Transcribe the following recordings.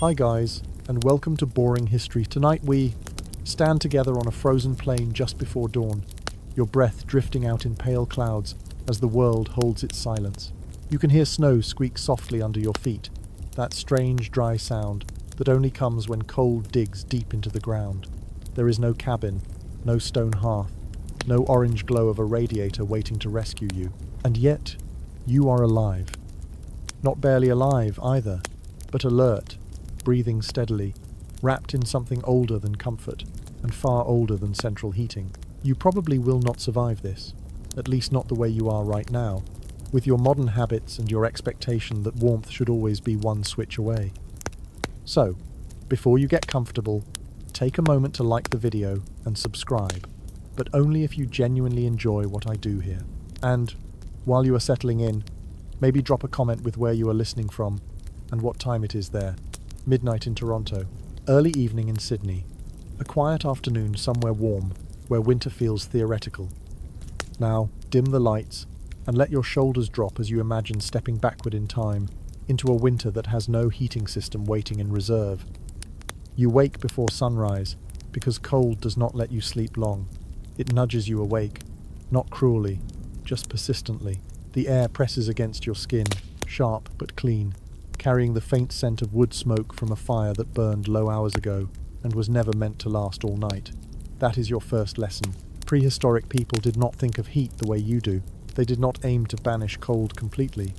Hi guys, and welcome to Boring History. Tonight we stand together on a frozen plain just before dawn, your breath drifting out in pale clouds as the world holds its silence. You can hear snow squeak softly under your feet, that strange dry sound that only comes when cold digs deep into the ground. There is no cabin, no stone hearth, no orange glow of a radiator waiting to rescue you. And yet, you are alive. Not barely alive either, but alert, breathing steadily, wrapped in something older than comfort, and far older than central heating. You probably will not survive this, at least not the way you are right now, with your modern habits and your expectation that warmth should always be one switch away. So, before you get comfortable, take a moment to like the video and subscribe, but only if you genuinely enjoy what I do here. And, while you are settling in, maybe drop a comment with where you are listening from and what time it is there. Midnight in Toronto, early evening in Sydney, a quiet afternoon somewhere warm, where winter feels theoretical. Now, dim the lights, and let your shoulders drop as you imagine stepping backward in time, into a winter that has no heating system waiting in reserve. You wake before sunrise, because cold does not let you sleep long. It nudges you awake, not cruelly, just persistently. The air presses against your skin, sharp but clean, carrying the faint scent of wood smoke from a fire that burned low hours ago and was never meant to last all night. That is your first lesson. Prehistoric people did not think of heat the way you do. They did not aim to banish cold completely.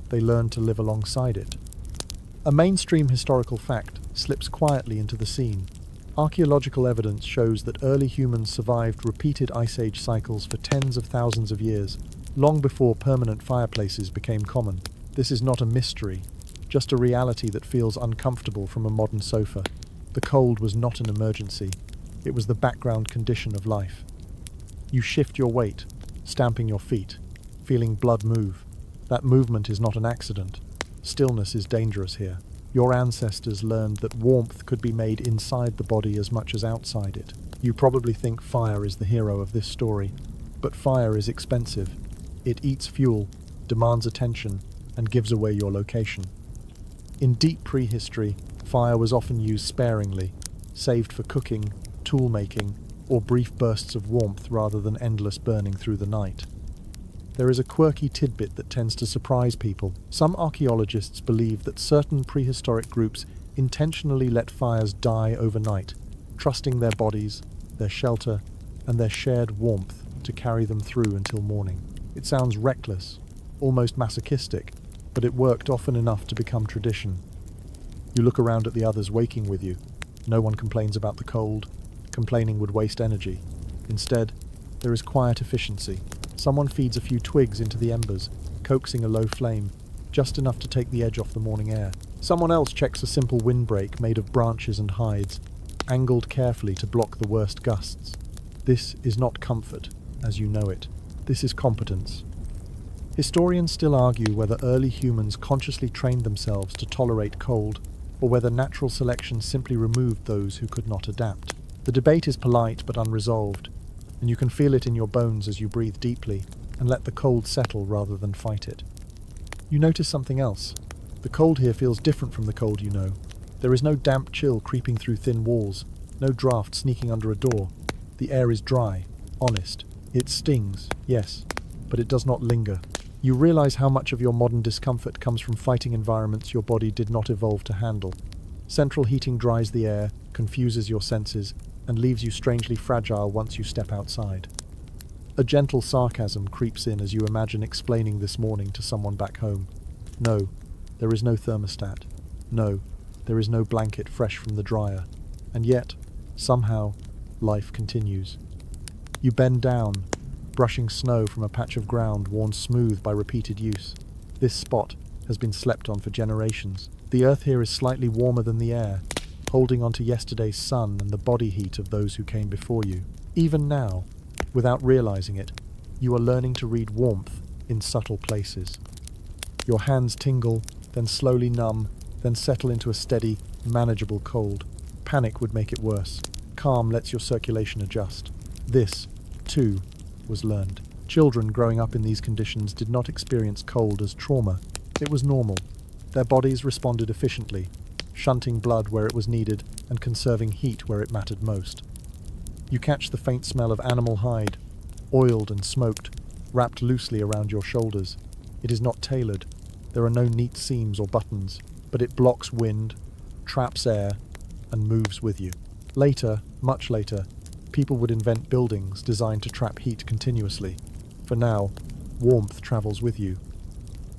They learned to live alongside it. A mainstream historical fact slips quietly into the scene. Archaeological evidence shows that early humans survived repeated ice age cycles for tens of thousands of years, long before permanent fireplaces became common. This is not a mystery, just a reality that feels uncomfortable from a modern sofa. The cold was not an emergency. It was the background condition of life. You shift your weight, stamping your feet, feeling blood move. That movement is not an accident. Stillness is dangerous here. Your ancestors learned that warmth could be made inside the body as much as outside it. You probably think fire is the hero of this story, but fire is expensive. It eats fuel, demands attention, and gives away your location. In deep prehistory, fire was often used sparingly, saved for cooking, tool making, or brief bursts of warmth rather than endless burning through the night. There is a quirky tidbit that tends to surprise people. Some archaeologists believe that certain prehistoric groups intentionally let fires die overnight, trusting their bodies, their shelter, and their shared warmth to carry them through until morning. It sounds reckless, almost masochistic, but it worked often enough to become tradition. You look around at the others waking with you. No one complains about the cold. Complaining would waste energy. Instead, there is quiet efficiency. Someone feeds a few twigs into the embers, coaxing a low flame, just enough to take the edge off the morning air. Someone else checks a simple windbreak made of branches and hides, angled carefully to block the worst gusts. This is not comfort, as you know it. This is competence. Historians still argue whether early humans consciously trained themselves to tolerate cold, or whether natural selection simply removed those who could not adapt. The debate is polite but unresolved, and you can feel it in your bones as you breathe deeply and let the cold settle rather than fight it. You notice something else. The cold here feels different from the cold you know. There is no damp chill creeping through thin walls, no draft sneaking under a door. The air is dry, honest. It stings, yes, but it does not linger. You realize how much of your modern discomfort comes from fighting environments your body did not evolve to handle. Central heating dries the air, confuses your senses, and leaves you strangely fragile once you step outside. A gentle sarcasm creeps in as you imagine explaining this morning to someone back home. No, there is no thermostat. No, there is no blanket fresh from the dryer. And yet, somehow, life continues. You bend down, brushing snow from a patch of ground worn smooth by repeated use. This spot has been slept on for generations. The earth here is slightly warmer than the air, holding onto yesterday's sun and the body heat of those who came before you. Even now, without realizing it, you are learning to read warmth in subtle places. Your hands tingle, then slowly numb, then settle into a steady, manageable cold. Panic would make it worse. Calm lets your circulation adjust. This, too, was learned. Children growing up in these conditions did not experience cold as trauma. It was normal. Their bodies responded efficiently, shunting blood where it was needed and conserving heat where it mattered most. You catch the faint smell of animal hide, oiled and smoked, wrapped loosely around your shoulders. It is not tailored. There are no neat seams or buttons, but it blocks wind, traps air, and moves with you. Later, much later, people would invent buildings designed to trap heat continuously. For now, warmth travels with you.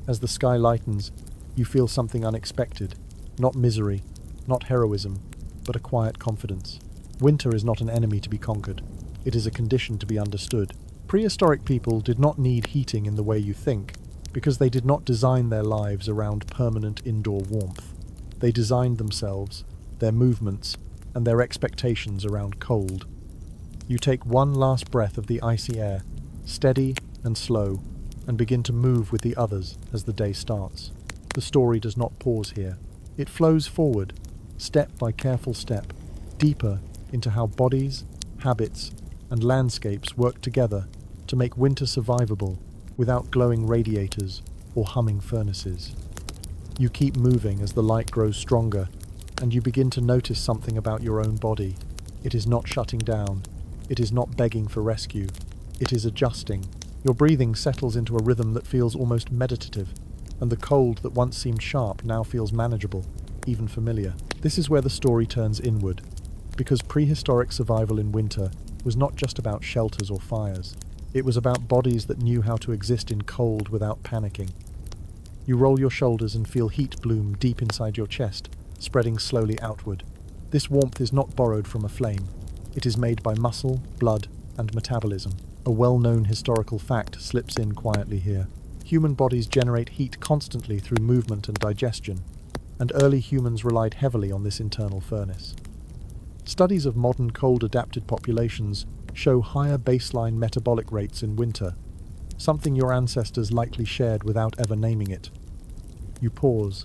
As the sky lightens, you feel something unexpected. Not misery, not heroism, but a quiet confidence. Winter is not an enemy to be conquered. It is a condition to be understood. Prehistoric people did not need heating in the way you think, because they did not design their lives around permanent indoor warmth. They designed themselves, their movements, and their expectations around cold. You take one last breath of the icy air, steady and slow, and begin to move with the others as the day starts. The story does not pause here. It flows forward, step by careful step, deeper into how bodies, habits, and landscapes work together to make winter survivable without glowing radiators or humming furnaces. You keep moving as the light grows stronger, and you begin to notice something about your own body. It is not shutting down. It is not begging for rescue. It is adjusting. Your breathing settles into a rhythm that feels almost meditative, and the cold that once seemed sharp now feels manageable, even familiar. This is where the story turns inward, because prehistoric survival in winter was not just about shelters or fires. It was about bodies that knew how to exist in cold without panicking. You roll your shoulders and feel heat bloom deep inside your chest, spreading slowly outward. This warmth is not borrowed from a flame. It is made by muscle, blood, and metabolism. A well-known historical fact slips in quietly here. Human bodies generate heat constantly through movement and digestion, and early humans relied heavily on this internal furnace. Studies of modern cold-adapted populations show higher baseline metabolic rates in winter, something your ancestors likely shared without ever naming it. You pause,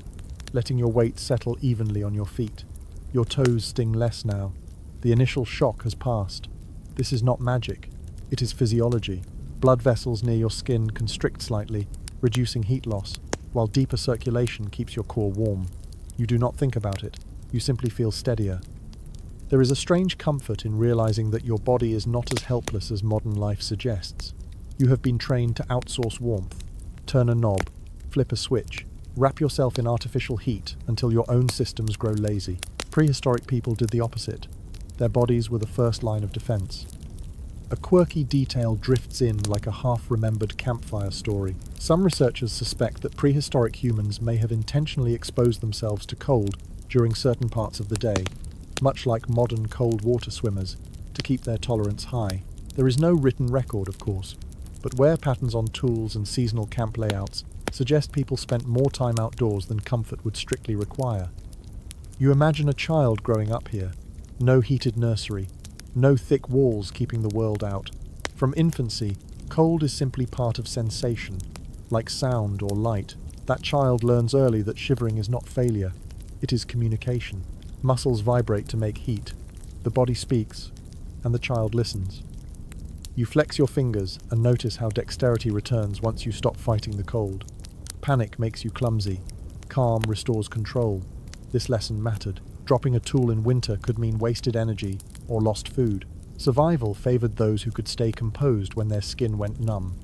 letting your weight settle evenly on your feet. Your toes sting less now. The initial shock has passed. This is not magic. It is physiology. Blood vessels near your skin constrict slightly, reducing heat loss, while deeper circulation keeps your core warm. You do not think about it. You simply feel steadier. There is a strange comfort in realizing that your body is not as helpless as modern life suggests. You have been trained to outsource warmth, turn a knob, flip a switch, wrap yourself in artificial heat until your own systems grow lazy. Prehistoric people did the opposite. Their bodies were the first line of defense. A quirky detail drifts in like a half-remembered campfire story. Some researchers suspect that prehistoric humans may have intentionally exposed themselves to cold during certain parts of the day, much like modern cold water swimmers, to keep their tolerance high. There is no written record, of course, but wear patterns on tools and seasonal camp layouts suggest people spent more time outdoors than comfort would strictly require. You imagine a child growing up here. No heated nursery, no thick walls keeping the world out. From infancy, cold is simply part of sensation, like sound or light. That child learns early that shivering is not failure, it is communication. Muscles vibrate to make heat. The body speaks, and the child listens. You flex your fingers and notice how dexterity returns once you stop fighting the cold. Panic makes you clumsy. Calm restores control. This lesson mattered. Dropping a tool in winter could mean wasted energy or lost food. Survival favored those who could stay composed when their skin went numb.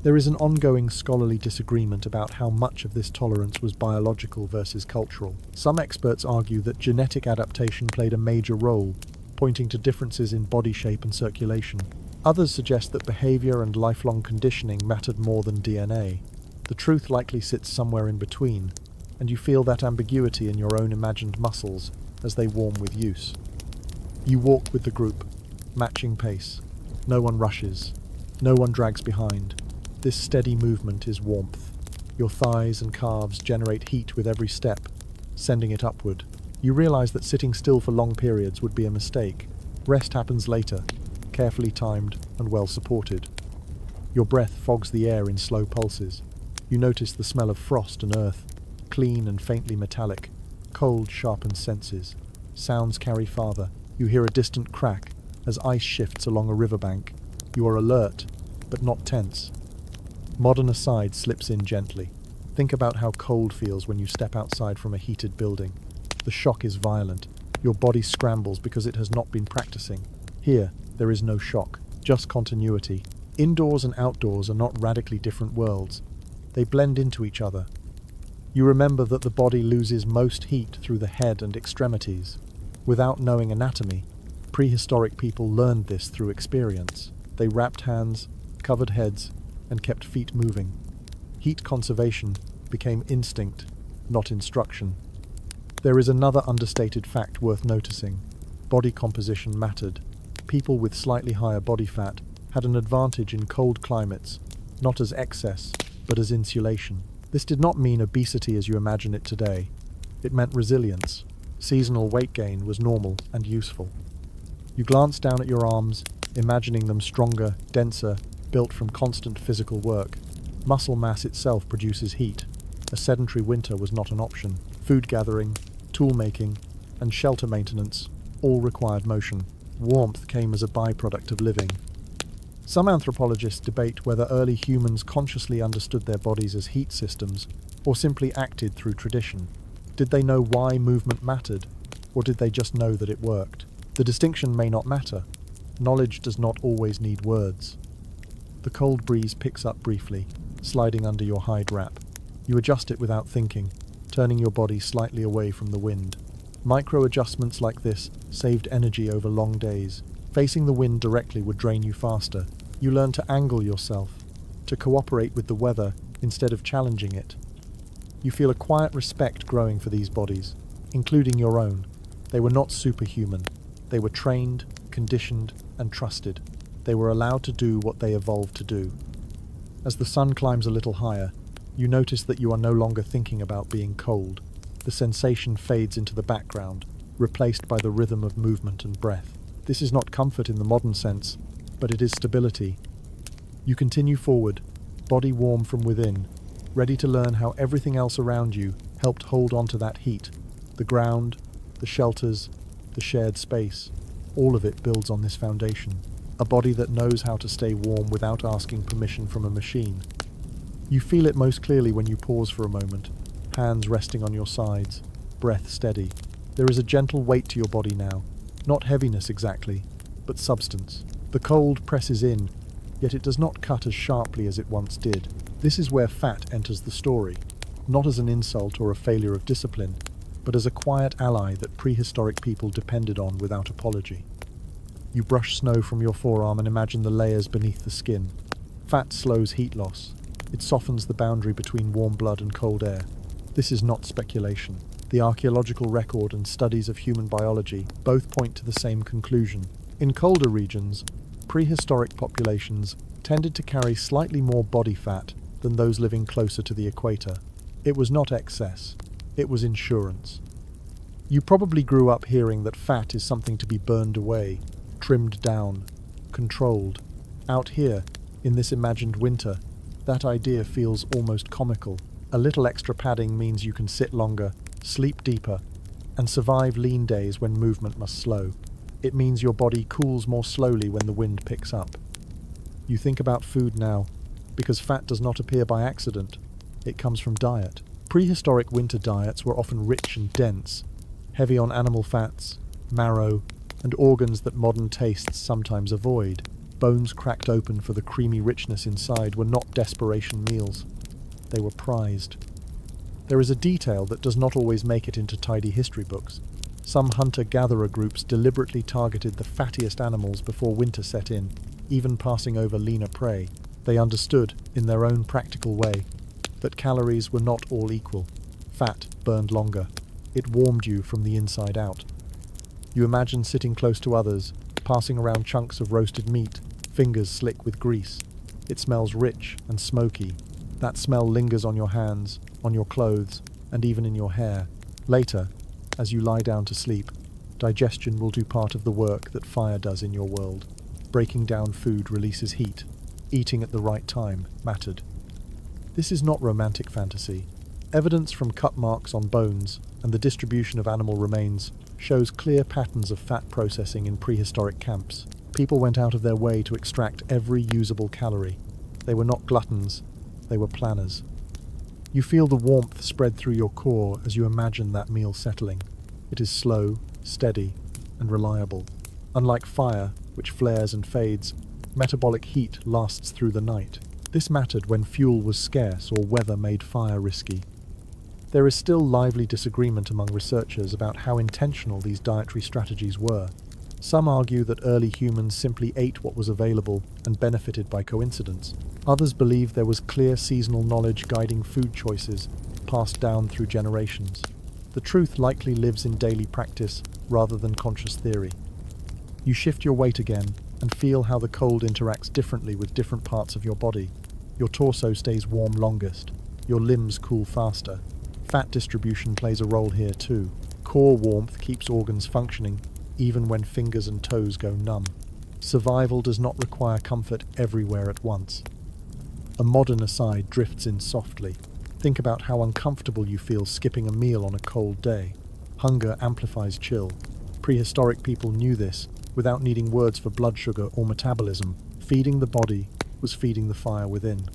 There is an ongoing scholarly disagreement about how much of this tolerance was biological versus cultural. Some experts argue that genetic adaptation played a major role, pointing to differences in body shape and circulation. Others suggest that behavior and lifelong conditioning mattered more than DNA. The truth likely sits somewhere in between, and you feel that ambiguity in your own imagined muscles as they warm with use. You walk with the group, matching pace. No one rushes. No one drags behind. This steady movement is warmth. Your thighs and calves generate heat with every step, sending it upward. You realize that sitting still for long periods would be a mistake. Rest happens later, carefully timed and well supported. Your breath fogs the air in slow pulses. You notice the smell of frost and earth, clean and faintly metallic. Cold sharpens senses. Sounds carry farther. You hear a distant crack as ice shifts along a riverbank. You are alert, but not tense. Modern aside slips in gently. Think about how cold feels when you step outside from a heated building. The shock is violent. Your body scrambles because it has not been practicing. Here, there is no shock, just continuity. Indoors and outdoors are not radically different worlds. They blend into each other. You remember that the body loses most heat through the head and extremities. Without knowing anatomy, prehistoric people learned this through experience. They wrapped hands, covered heads, and kept feet moving. Heat conservation became instinct, not instruction. There is another understated fact worth noticing. Body composition mattered. People with slightly higher body fat had an advantage in cold climates, not as excess, but as insulation. This did not mean obesity as you imagine it today. It meant resilience. Seasonal weight gain was normal and useful. You glance down at your arms, imagining them stronger, denser, built from constant physical work. Muscle mass itself produces heat. A sedentary winter was not an option. Food gathering, tool making, and shelter maintenance all required motion. Warmth came as a byproduct of living. Some anthropologists debate whether early humans consciously understood their bodies as heat systems or simply acted through tradition. Did they know why movement mattered, or did they just know that it worked? The distinction may not matter. Knowledge does not always need words. The cold breeze picks up briefly, sliding under your hide wrap. You adjust it without thinking, turning your body slightly away from the wind. Micro adjustments like this saved energy over long days. Facing the wind directly would drain you faster. You learn to angle yourself, to cooperate with the weather instead of challenging it. You feel a quiet respect growing for these bodies, including your own. They were not superhuman. They were trained, conditioned, and trusted. They were allowed to do what they evolved to do. As the sun climbs a little higher, you notice that you are no longer thinking about being cold. The sensation fades into the background, replaced by the rhythm of movement and breath. This is not comfort in the modern sense, but it is stability. You continue forward, body warm from within, ready to learn how everything else around you helped hold on to that heat. The ground, the shelters, the shared space, all of it builds on this foundation. A body that knows how to stay warm without asking permission from a machine. You feel it most clearly when you pause for a moment, hands resting on your sides, breath steady. There is a gentle weight to your body now, not heaviness exactly, but substance. The cold presses in, yet it does not cut as sharply as it once did. This is where fat enters the story, not as an insult or a failure of discipline, but as a quiet ally that prehistoric people depended on without apology. You brush snow from your forearm and imagine the layers beneath the skin. Fat slows heat loss. It softens the boundary between warm blood and cold air. This is not speculation. The archaeological record and studies of human biology both point to the same conclusion. In colder regions, prehistoric populations tended to carry slightly more body fat than those living closer to the equator. It was not excess. It was insurance. You probably grew up hearing that fat is something to be burned away, trimmed down, controlled. Out here, in this imagined winter, that idea feels almost comical. A little extra padding means you can sit longer, sleep deeper, and survive lean days when movement must slow. It means your body cools more slowly when the wind picks up. You think about food now, because fat does not appear by accident. It comes from diet. Prehistoric winter diets were often rich and dense, heavy on animal fats, marrow, and organs that modern tastes sometimes avoid. Bones cracked open for the creamy richness inside were not desperation meals. They were prized. There is a detail that does not always make it into tidy history books. Some hunter-gatherer groups deliberately targeted the fattiest animals before winter set in, even passing over leaner prey. They understood, in their own practical way, that calories were not all equal. Fat burned longer. It warmed you from the inside out. You imagine sitting close to others, passing around chunks of roasted meat, fingers slick with grease. It smells rich and smoky. That smell lingers on your hands, on your clothes, and even in your hair. Later, as you lie down to sleep, digestion will do part of the work that fire does in your world. Breaking down food releases heat. Eating at the right time mattered. This is not romantic fantasy. Evidence from cut marks on bones and the distribution of animal remains shows clear patterns of fat processing in prehistoric camps. People went out of their way to extract every usable calorie. They were not gluttons, they were planners. You feel the warmth spread through your core as you imagine that meal settling. It is slow, steady, and reliable. Unlike fire, which flares and fades, metabolic heat lasts through the night. This mattered when fuel was scarce or weather made fire risky. There is still lively disagreement among researchers about how intentional these dietary strategies were. Some argue that early humans simply ate what was available and benefited by coincidence. Others believe there was clear seasonal knowledge guiding food choices, passed down through generations. The truth likely lives in daily practice rather than conscious theory. You shift your weight again and feel how the cold interacts differently with different parts of your body. Your torso stays warm longest. Your limbs cool faster. Fat distribution plays a role here too. Core warmth keeps organs functioning, even when fingers and toes go numb. Survival does not require comfort everywhere at once. A modern aside drifts in softly. Think about how uncomfortable you feel skipping a meal on a cold day. Hunger amplifies chill. Prehistoric people knew this, without needing words for blood sugar or metabolism. Feeding the body was feeding the fire within.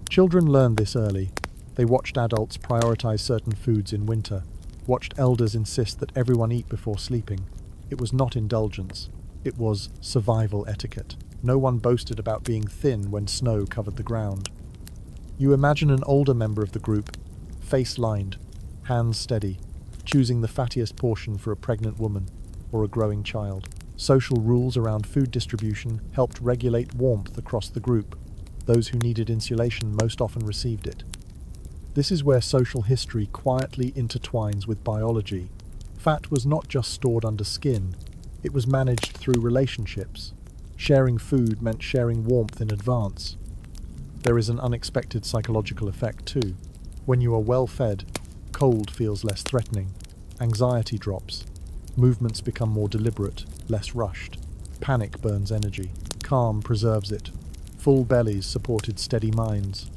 Children learned this early. They watched adults prioritize certain foods in winter, watched elders insist that everyone eat before sleeping. It was not indulgence, it was survival etiquette. No one boasted about being thin when snow covered the ground. You imagine an older member of the group, face lined, hands steady, choosing the fattiest portion for a pregnant woman or a growing child. Social rules around food distribution helped regulate warmth across the group. Those who needed insulation most often received it. This is where social history quietly intertwines with biology. Fat was not just stored under skin, it was managed through relationships. Sharing food meant sharing warmth in advance. There is an unexpected psychological effect too. When you are well fed, cold feels less threatening. Anxiety drops. Movements become more deliberate, less rushed. Panic burns energy. Calm preserves it. Full bellies supported steady minds.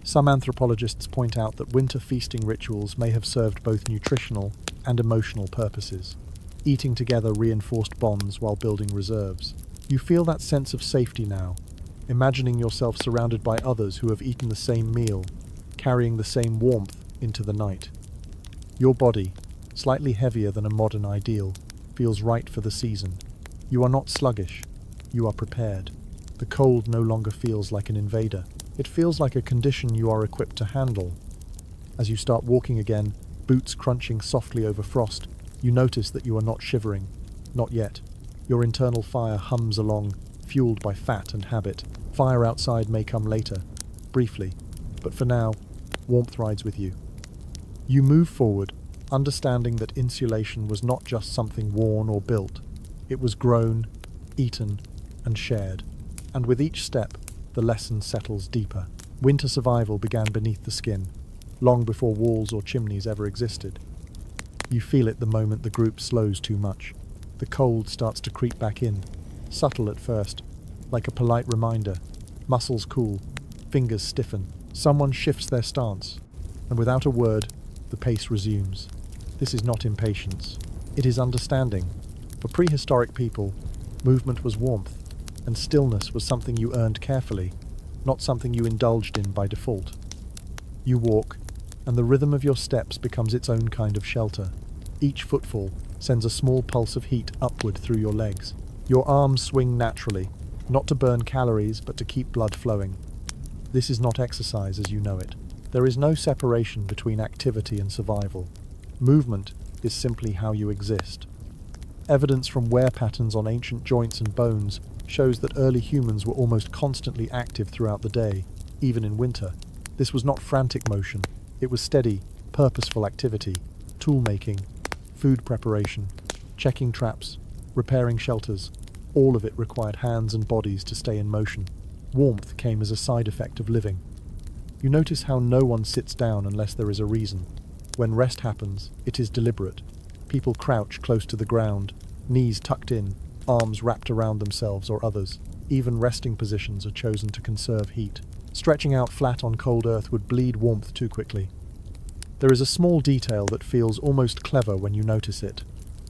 Some anthropologists point out that winter feasting rituals may have served both nutritional and emotional purposes. Eating together reinforced bonds while building reserves. You feel that sense of safety now, imagining yourself surrounded by others who have eaten the same meal, carrying the same warmth into the night. Your body, slightly heavier than a modern ideal, feels right for the season. You are not sluggish, you are prepared. The cold no longer feels like an invader. It feels like a condition you are equipped to handle. As you start walking again, boots crunching softly over frost, you notice that you are not shivering. Not yet. Your internal fire hums along, fueled by fat and habit. Fire outside may come later, briefly, but for now, warmth rides with you. You move forward, understanding that insulation was not just something worn or built. It was grown, eaten, and shared. And with each step, the lesson settles deeper. Winter survival began beneath the skin, long before walls or chimneys ever existed. You feel it the moment the group slows too much. The cold starts to creep back in, subtle at first, like a polite reminder. Muscles cool, fingers stiffen. Someone shifts their stance, and without a word, the pace resumes. This is not impatience. It is understanding. For prehistoric people, movement was warmth, and stillness was something you earned carefully, not something you indulged in by default. You walk, and the rhythm of your steps becomes its own kind of shelter. Each footfall sends a small pulse of heat upward through your legs. Your arms swing naturally, not to burn calories, but to keep blood flowing. This is not exercise as you know it. There is no separation between activity and survival. Movement is simply how you exist. Evidence from wear patterns on ancient joints and bones shows that early humans were almost constantly active throughout the day, even in winter. This was not frantic motion. It was steady, purposeful activity, tool-making, food preparation, checking traps, repairing shelters. All of it required hands and bodies to stay in motion. Warmth came as a side effect of living. You notice how no one sits down unless there is a reason. When rest happens, it is deliberate. People crouch close to the ground, knees tucked in, arms wrapped around themselves or others. Even resting positions are chosen to conserve heat. Stretching out flat on cold earth would bleed warmth too quickly. There is a small detail that feels almost clever when you notice it.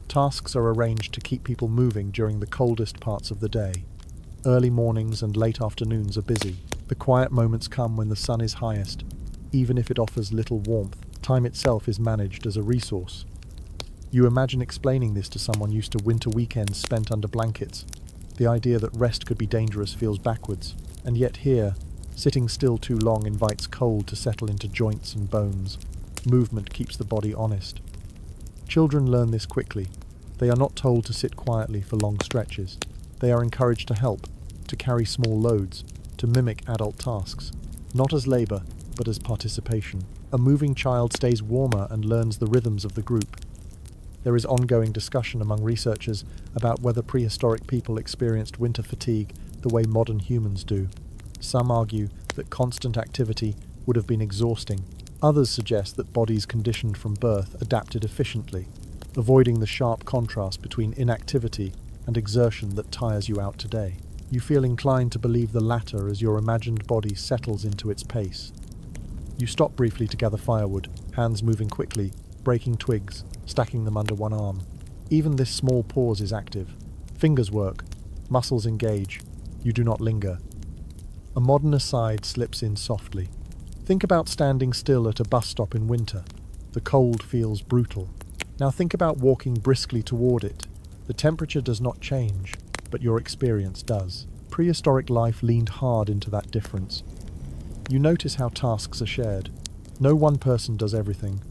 Tasks are arranged to keep people moving during the coldest parts of the day. Early mornings and late afternoons are busy. The quiet moments come when the sun is highest. Even if it offers little warmth, time itself is managed as a resource. You imagine explaining this to someone used to winter weekends spent under blankets. The idea that rest could be dangerous feels backwards, and yet here, sitting still too long invites cold to settle into joints and bones. Movement keeps the body honest. Children learn this quickly. They are not told to sit quietly for long stretches. They are encouraged to help, to carry small loads, to mimic adult tasks, not as labor, but as participation. A moving child stays warmer and learns the rhythms of the group. There is ongoing discussion among researchers about whether prehistoric people experienced winter fatigue the way modern humans do. Some argue that constant activity would have been exhausting. Others suggest that bodies conditioned from birth adapted efficiently, avoiding the sharp contrast between inactivity and exertion that tires you out today. You feel inclined to believe the latter as your imagined body settles into its pace. You stop briefly to gather firewood, hands moving quickly, breaking twigs, stacking them under one arm. Even this small pause is active. Fingers work, muscles engage. You do not linger. A modern aside slips in softly. Think about standing still at a bus stop in winter. The cold feels brutal. Now think about walking briskly toward it. The temperature does not change, but your experience does. Prehistoric life leaned hard into that difference. You notice how tasks are shared. No one person does everything.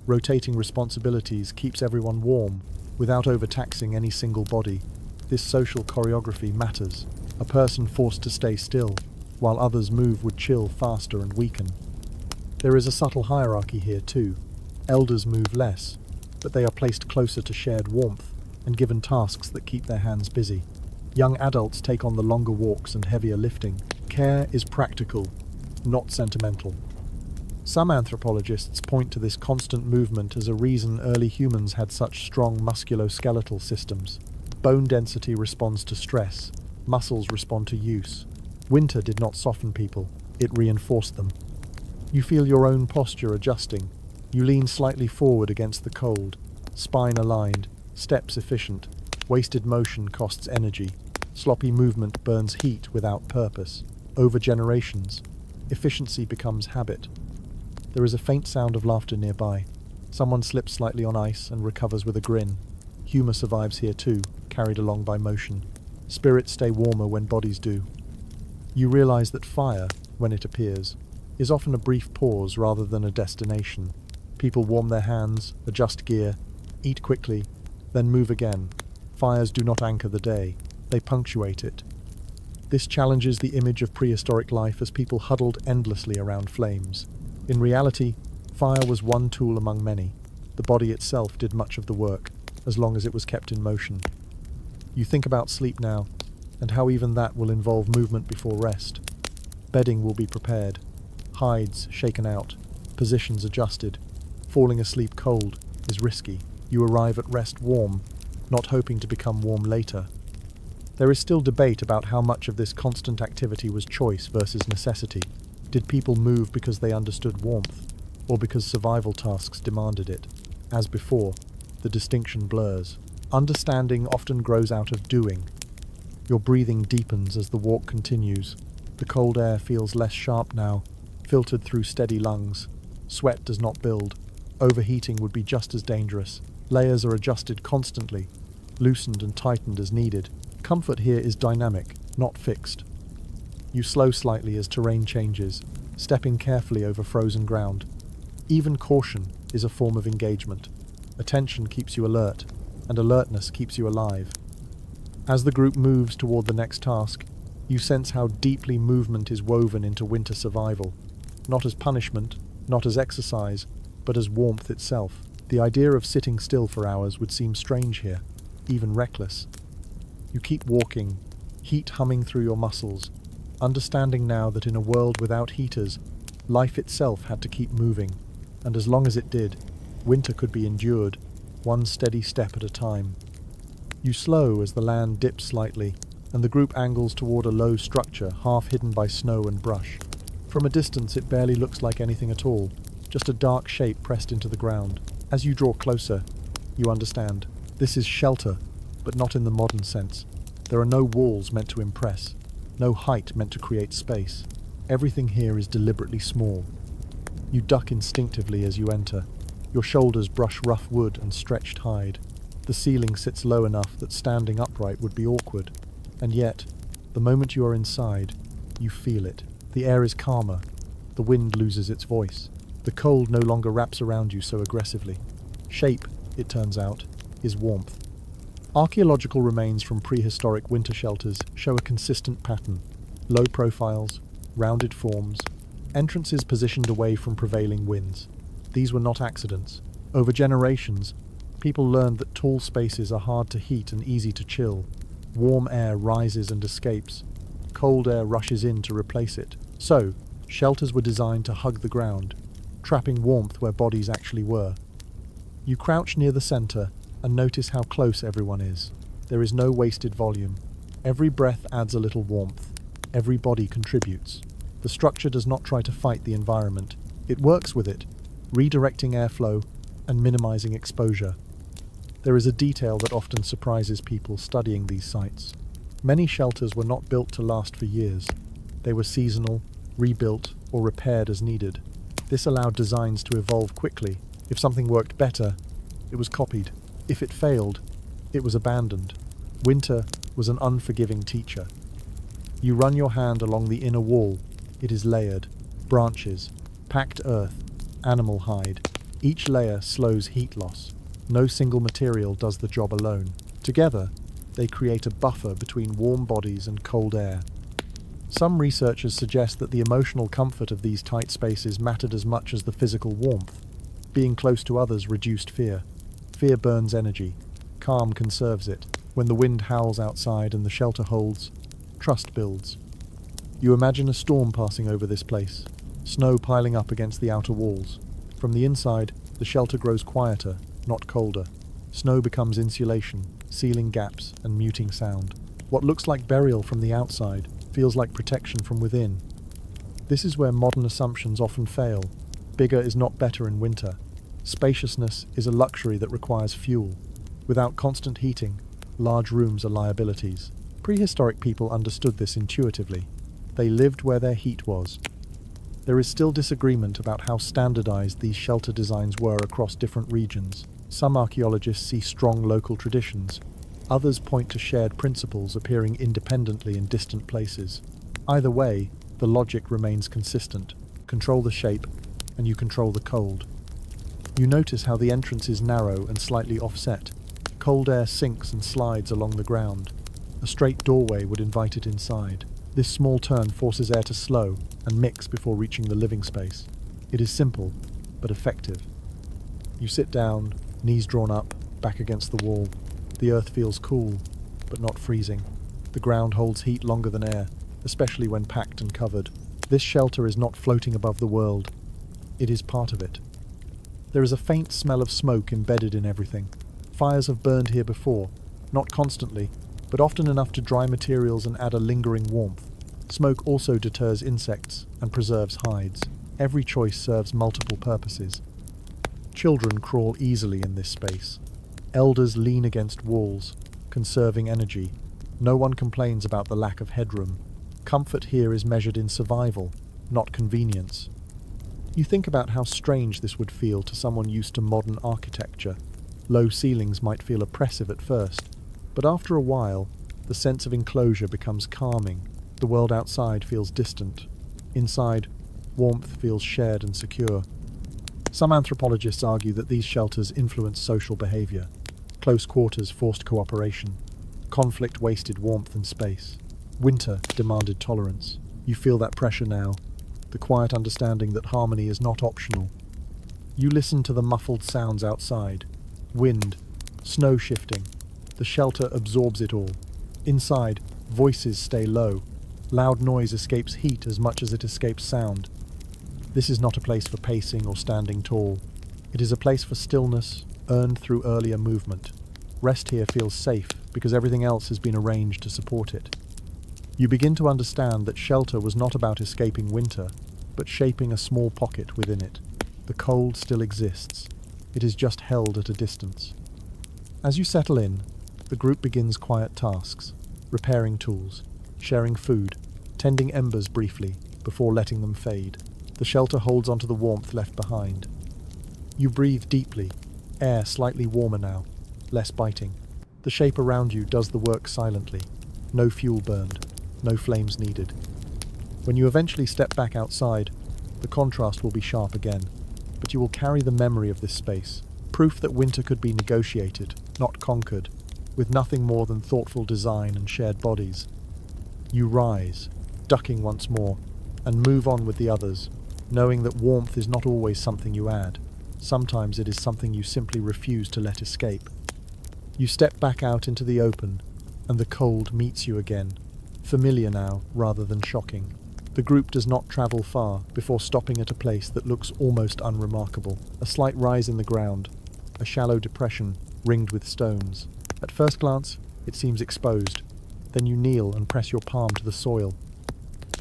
Rotating responsibilities keeps everyone warm, without overtaxing any single body. This social choreography matters. A person forced to stay still, while others move would chill faster and weaken. There is a subtle hierarchy here too. Elders move less, but they are placed closer to shared warmth and given tasks that keep their hands busy. Young adults take on the longer walks and heavier lifting. Care is practical, not sentimental. Some anthropologists point to this constant movement as a reason early humans had such strong musculoskeletal systems. Bone density responds to stress, muscles respond to use. Winter did not soften people, it reinforced them. You feel your own posture adjusting. You lean slightly forward against the cold, spine aligned, steps efficient. Wasted motion costs energy. Sloppy movement burns heat without purpose. Over generations, efficiency becomes habit. There is a faint sound of laughter nearby. Someone slips slightly on ice and recovers with a grin. Humor survives here too, carried along by motion. Spirits stay warmer when bodies do. You realize that fire, when it appears, is often a brief pause rather than a destination. People warm their hands, adjust gear, eat quickly, then move again. Fires do not anchor the day, they punctuate it. This challenges the image of prehistoric life as people huddled endlessly around flames. In reality, fire was one tool among many. The body itself did much of the work, as long as it was kept in motion. You think about sleep now, and how even that will involve movement before rest. Bedding will be prepared, hides shaken out, positions adjusted. Falling asleep cold is risky. You arrive at rest warm, not hoping to become warm later. There is still debate about how much of this constant activity was choice versus necessity. Did people move because they understood warmth, or because survival tasks demanded it? As before, the distinction blurs. Understanding often grows out of doing. Your breathing deepens as the walk continues. The cold air feels less sharp now, filtered through steady lungs. Sweat does not build. Overheating would be just as dangerous. Layers are adjusted constantly, loosened and tightened as needed. Comfort here is dynamic, not fixed. You slow slightly as terrain changes, stepping carefully over frozen ground. Even caution is a form of engagement. Attention keeps you alert, and alertness keeps you alive. As the group moves toward the next task, you sense how deeply movement is woven into winter survival. Not as punishment, not as exercise, but as warmth itself. The idea of sitting still for hours would seem strange here, even reckless. You keep walking, heat humming through your muscles, understanding now that in a world without heaters, life itself had to keep moving, and as long as it did, winter could be endured, one steady step at a time. You slow as the land dips slightly, and the group angles toward a low structure half hidden by snow and brush. From a distance it barely looks like anything at all, just a dark shape pressed into the ground. As you draw closer, you understand. This is shelter, but not in the modern sense. There are no walls meant to impress, no height meant to create space. Everything here is deliberately small. You duck instinctively as you enter. Your shoulders brush rough wood and stretched hide. The ceiling sits low enough that standing upright would be awkward. And yet, the moment you are inside, you feel it. The air is calmer. The wind loses its voice. The cold no longer wraps around you so aggressively. Shape, it turns out, is warmth. Archaeological remains from prehistoric winter shelters show a consistent pattern. Low profiles, rounded forms, entrances positioned away from prevailing winds. These were not accidents. Over generations, people learned that tall spaces are hard to heat and easy to chill. Warm air rises and escapes. Cold air rushes in to replace it. So, shelters were designed to hug the ground, trapping warmth where bodies actually were. You crouch near the center and notice how close everyone is. There is no wasted volume. Every breath adds a little warmth. Every body contributes. The structure does not try to fight the environment. It works with it, redirecting airflow and minimizing exposure. There is a detail that often surprises people studying these sites. Many shelters were not built to last for years. They were seasonal, rebuilt, or repaired as needed. This allowed designs to evolve quickly. If something worked better, it was copied. If it failed, it was abandoned. Winter was an unforgiving teacher. You run your hand along the inner wall. It is layered. Branches, packed earth, animal hide. Each layer slows heat loss. No single material does the job alone. Together, they create a buffer between warm bodies and cold air. Some researchers suggest that the emotional comfort of these tight spaces mattered as much as the physical warmth. Being close to others reduced fear. Fear burns energy. Calm conserves it. When the wind howls outside and the shelter holds, trust builds. You imagine a storm passing over this place, snow piling up against the outer walls. From the inside, the shelter grows quieter, not colder. Snow becomes insulation, sealing gaps and muting sound. What looks like burial from the outside feels like protection from within. This is where modern assumptions often fail. Bigger is not better in winter. Spaciousness is a luxury that requires fuel. Without constant heating, large rooms are liabilities. Prehistoric people understood this intuitively. They lived where their heat was. There is still disagreement about how standardized these shelter designs were across different regions. Some archaeologists see strong local traditions. Others point to shared principles appearing independently in distant places. Either way, the logic remains consistent. Control the shape, and you control the cold. You notice how the entrance is narrow and slightly offset. Cold air sinks and slides along the ground. A straight doorway would invite it inside. This small turn forces air to slow and mix before reaching the living space. It is simple, but effective. You sit down, knees drawn up, back against the wall. The earth feels cool, but not freezing. The ground holds heat longer than air, especially when packed and covered. This shelter is not floating above the world. It is part of it. There is a faint smell of smoke embedded in everything. Fires have burned here before, not constantly, but often enough to dry materials and add a lingering warmth. Smoke also deters insects and preserves hides. Every choice serves multiple purposes. Children crawl easily in this space. Elders lean against walls, conserving energy. No one complains about the lack of headroom. Comfort here is measured in survival, not convenience. You think about how strange this would feel to someone used to modern architecture. Low ceilings might feel oppressive at first, but after a while, the sense of enclosure becomes calming. The world outside feels distant. Inside, warmth feels shared and secure. Some anthropologists argue that these shelters influence social behavior. Close quarters forced cooperation. Conflict wasted warmth and space. Winter demanded tolerance. You feel that pressure now, the quiet understanding that harmony is not optional. You listen to the muffled sounds outside. Wind, snow shifting. The shelter absorbs it all. Inside, voices stay low. Loud noise escapes heat as much as it escapes sound. This is not a place for pacing or standing tall. It is a place for stillness, earned through earlier movement. Rest here feels safe because everything else has been arranged to support it. You begin to understand that shelter was not about escaping winter, but shaping a small pocket within it. The cold still exists. It is just held at a distance. As you settle in, the group begins quiet tasks, repairing tools, sharing food, tending embers briefly before letting them fade. The shelter holds onto the warmth left behind. You breathe deeply, air slightly warmer now, less biting. The shape around you does the work silently. No fuel burned, no flames needed. When you eventually step back outside, the contrast will be sharp again, but you will carry the memory of this space, proof that winter could be negotiated, not conquered, with nothing more than thoughtful design and shared bodies. You rise, ducking once more, and move on with the others, knowing that warmth is not always something you add. Sometimes it is something you simply refuse to let escape. You step back out into the open, and the cold meets you again, familiar now rather than shocking. The group does not travel far before stopping at a place that looks almost unremarkable. A slight rise in the ground, a shallow depression ringed with stones. At first glance, it seems exposed. Then you kneel and press your palm to the soil.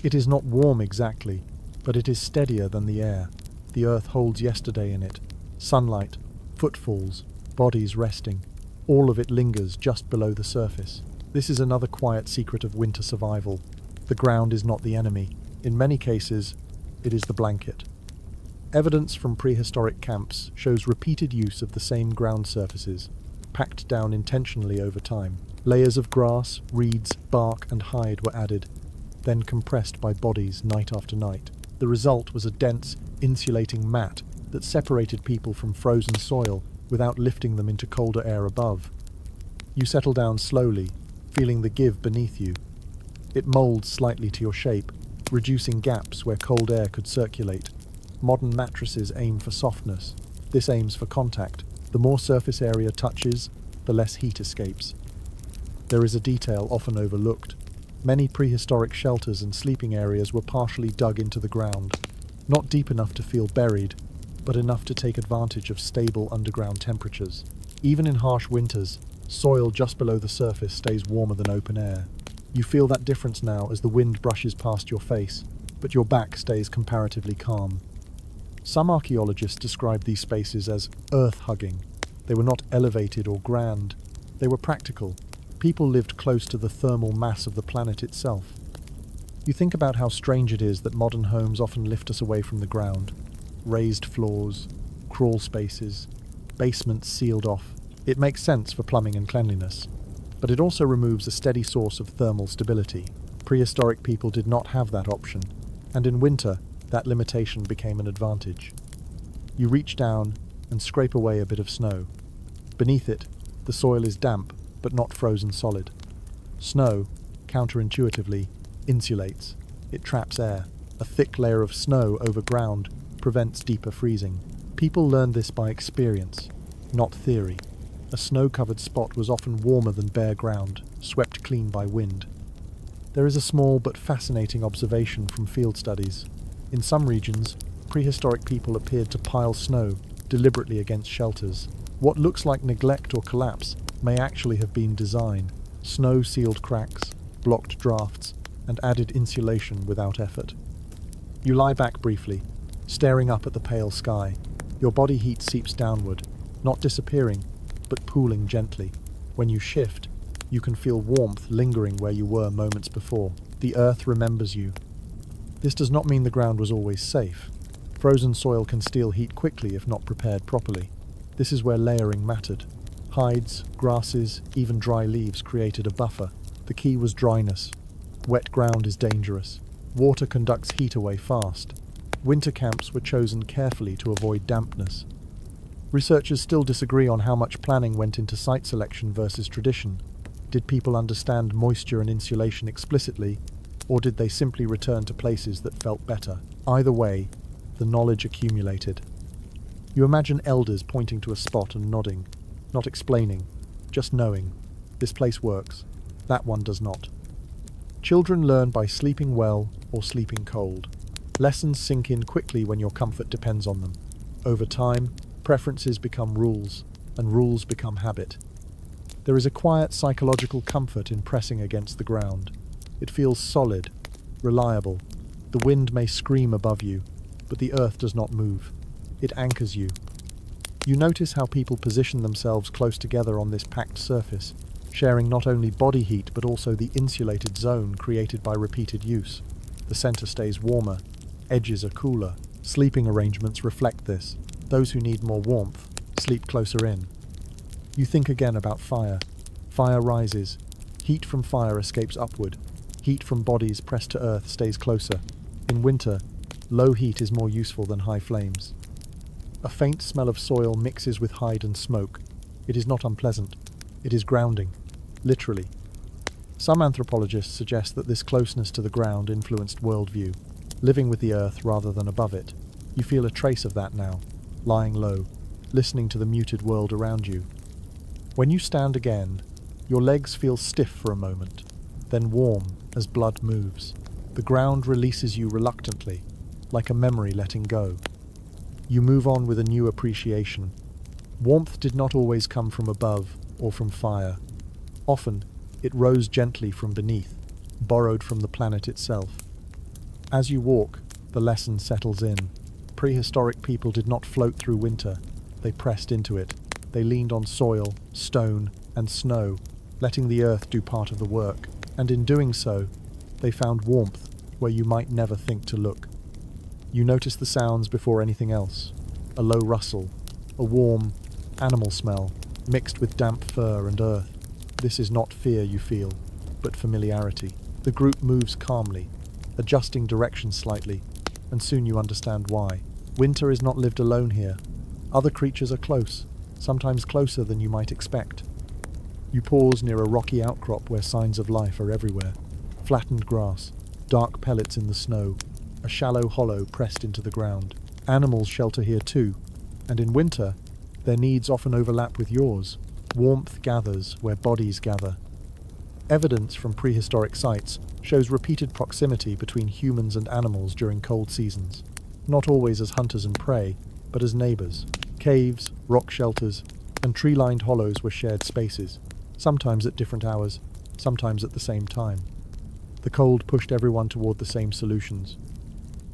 It is not warm exactly, but it is steadier than the air. The earth holds yesterday in it. Sunlight, footfalls, bodies resting. All of it lingers just below the surface. This is another quiet secret of winter survival. The ground is not the enemy. In many cases, it is the blanket. Evidence from prehistoric camps shows repeated use of the same ground surfaces, packed down intentionally over time. Layers of grass, reeds, bark, and hide were added, then compressed by bodies night after night. The result was a dense, insulating mat that separated people from frozen soil without lifting them into colder air above. You settle down slowly, feeling the give beneath you. It molds slightly to your shape, reducing gaps where cold air could circulate. Modern mattresses aim for softness. This aims for contact. The more surface area touches, the less heat escapes. There is a detail often overlooked. Many prehistoric shelters and sleeping areas were partially dug into the ground, not deep enough to feel buried, but enough to take advantage of stable underground temperatures. Even in harsh winters, soil just below the surface stays warmer than open air. You feel that difference now as the wind brushes past your face, but your back stays comparatively calm. Some archaeologists describe these spaces as earth-hugging. They were not elevated or grand. They were practical. People lived close to the thermal mass of the planet itself. You think about how strange it is that modern homes often lift us away from the ground. Raised floors, crawl spaces, basements sealed off. It makes sense for plumbing and cleanliness, but it also removes a steady source of thermal stability. Prehistoric people did not have that option, and in winter, that limitation became an advantage. You reach down and scrape away a bit of snow. Beneath it, the soil is damp, but not frozen solid. Snow, counterintuitively, insulates. It traps air. A thick layer of snow over ground prevents deeper freezing. People learned this by experience, not theory. A snow-covered spot was often warmer than bare ground, swept clean by wind. There is a small but fascinating observation from field studies. In some regions, prehistoric people appeared to pile snow deliberately against shelters. What looks like neglect or collapse may actually have been design. Snow sealed cracks, blocked drafts, and added insulation without effort. You lie back briefly, staring up at the pale sky. Your body heat seeps downward, not disappearing, but pooling gently. When you shift, you can feel warmth lingering where you were moments before. The earth remembers you. This does not mean the ground was always safe. Frozen soil can steal heat quickly if not prepared properly. This is where layering mattered. Hides, grasses, even dry leaves created a buffer. The key was dryness. Wet ground is dangerous. Water conducts heat away fast. Winter camps were chosen carefully to avoid dampness. Researchers still disagree on how much planning went into site selection versus tradition. Did people understand moisture and insulation explicitly, or did they simply return to places that felt better? Either way, the knowledge accumulated. You imagine elders pointing to a spot and nodding, not explaining, just knowing. This place works, that one does not. Children learn by sleeping well or sleeping cold. Lessons sink in quickly when your comfort depends on them. Over time, preferences become rules, and rules become habit. There is a quiet psychological comfort in pressing against the ground. It feels solid, reliable. The wind may scream above you, but the earth does not move. It anchors you. You notice how people position themselves close together on this packed surface, sharing not only body heat but also the insulated zone created by repeated use. The center stays warmer, edges are cooler. Sleeping arrangements reflect this. Those who need more warmth sleep closer in. You think again about fire. Fire rises. Heat from fire escapes upward. Heat from bodies pressed to earth stays closer. In winter, low heat is more useful than high flames. A faint smell of soil mixes with hide and smoke. It is not unpleasant. It is grounding, literally. Some anthropologists suggest that this closeness to the ground influenced worldview, living with the earth rather than above it. You feel a trace of that now, lying low, listening to the muted world around you. When you stand again, your legs feel stiff for a moment, then warm as blood moves. The ground releases you reluctantly, like a memory letting go. You move on with a new appreciation. Warmth did not always come from above or from fire. Often, it rose gently from beneath, borrowed from the planet itself. As you walk, the lesson settles in. Prehistoric people did not float through winter. They pressed into it. They leaned on soil, stone, and snow, letting the earth do part of the work. And in doing so, they found warmth where you might never think to look. You notice the sounds before anything else. A low rustle, a warm, animal smell, mixed with damp fur and earth. This is not fear you feel, but familiarity. The group moves calmly, adjusting direction slightly, and soon you understand why. Winter is not lived alone here. Other creatures are close, sometimes closer than you might expect. You pause near a rocky outcrop where signs of life are everywhere. Flattened grass, dark pellets in the snow, a shallow hollow pressed into the ground. Animals shelter here too, and in winter, their needs often overlap with yours. Warmth gathers where bodies gather. Evidence from prehistoric sites shows repeated proximity between humans and animals during cold seasons, not always as hunters and prey, but as neighbors. Caves, rock shelters, and tree-lined hollows were shared spaces, sometimes at different hours, sometimes at the same time. The cold pushed everyone toward the same solutions.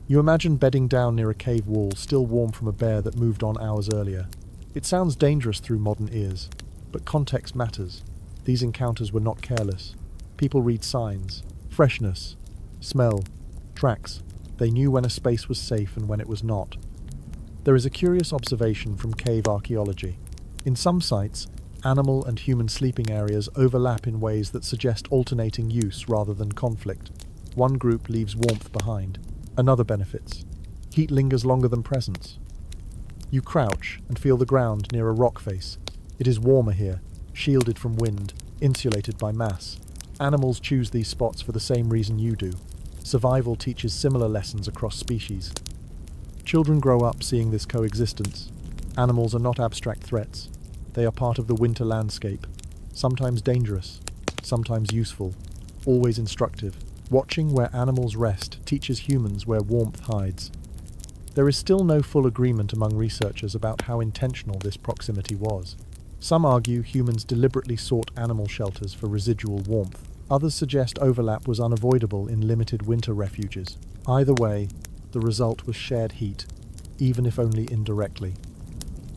You imagine bedding down near a cave wall, still warm from a bear that moved on hours earlier. It sounds dangerous through modern ears, but context matters. These encounters were not careless. People read signs, freshness, smell, tracks. They knew when a space was safe and when it was not. There is a curious observation from cave archaeology. In some sites, animal and human sleeping areas overlap in ways that suggest alternating use rather than conflict. One group leaves warmth behind, another benefits. Heat lingers longer than presence. You crouch and feel the ground near a rock face. It is warmer here, shielded from wind, insulated by mass. Animals choose these spots for the same reason you do. Survival teaches similar lessons across species. Children grow up seeing this coexistence. Animals are not abstract threats. They are part of the winter landscape, sometimes dangerous, sometimes useful, always instructive. Watching where animals rest teaches humans where warmth hides. There is still no full agreement among researchers about how intentional this proximity was. Some argue humans deliberately sought animal shelters for residual warmth. Others suggest overlap was unavoidable in limited winter refuges. Either way, the result was shared heat, even if only indirectly.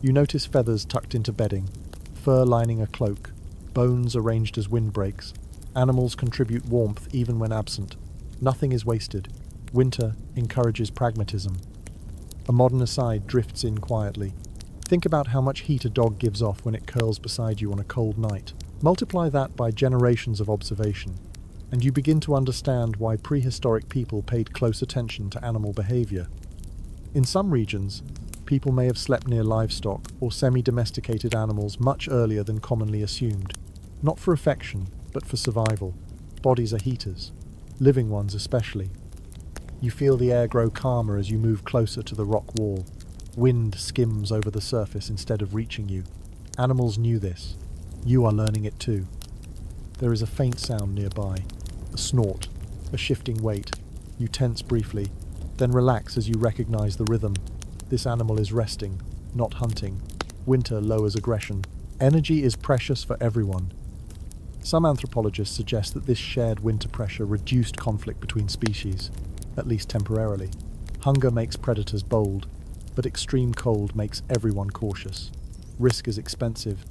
You notice feathers tucked into bedding, fur lining a cloak, bones arranged as windbreaks. Animals contribute warmth even when absent. Nothing is wasted. Winter encourages pragmatism. A modern aside drifts in quietly. Think about how much heat a dog gives off when it curls beside you on a cold night. Multiply that by generations of observation, and you begin to understand why prehistoric people paid close attention to animal behavior. In some regions, people may have slept near livestock or semi-domesticated animals much earlier than commonly assumed, not for affection, but for survival. Bodies are heaters, living ones especially. You feel the air grow calmer as you move closer to the rock wall. Wind skims over the surface instead of reaching you. Animals knew this. You are learning it too. There is a faint sound nearby, a snort, a shifting weight. You tense briefly, then relax as you recognize the rhythm. This animal is resting, not hunting. Winter lowers aggression. Energy is precious for everyone. Some anthropologists suggest that this shared winter pressure reduced conflict between species, at least temporarily. Hunger makes predators bold, but extreme cold makes everyone cautious. Risk is expensive.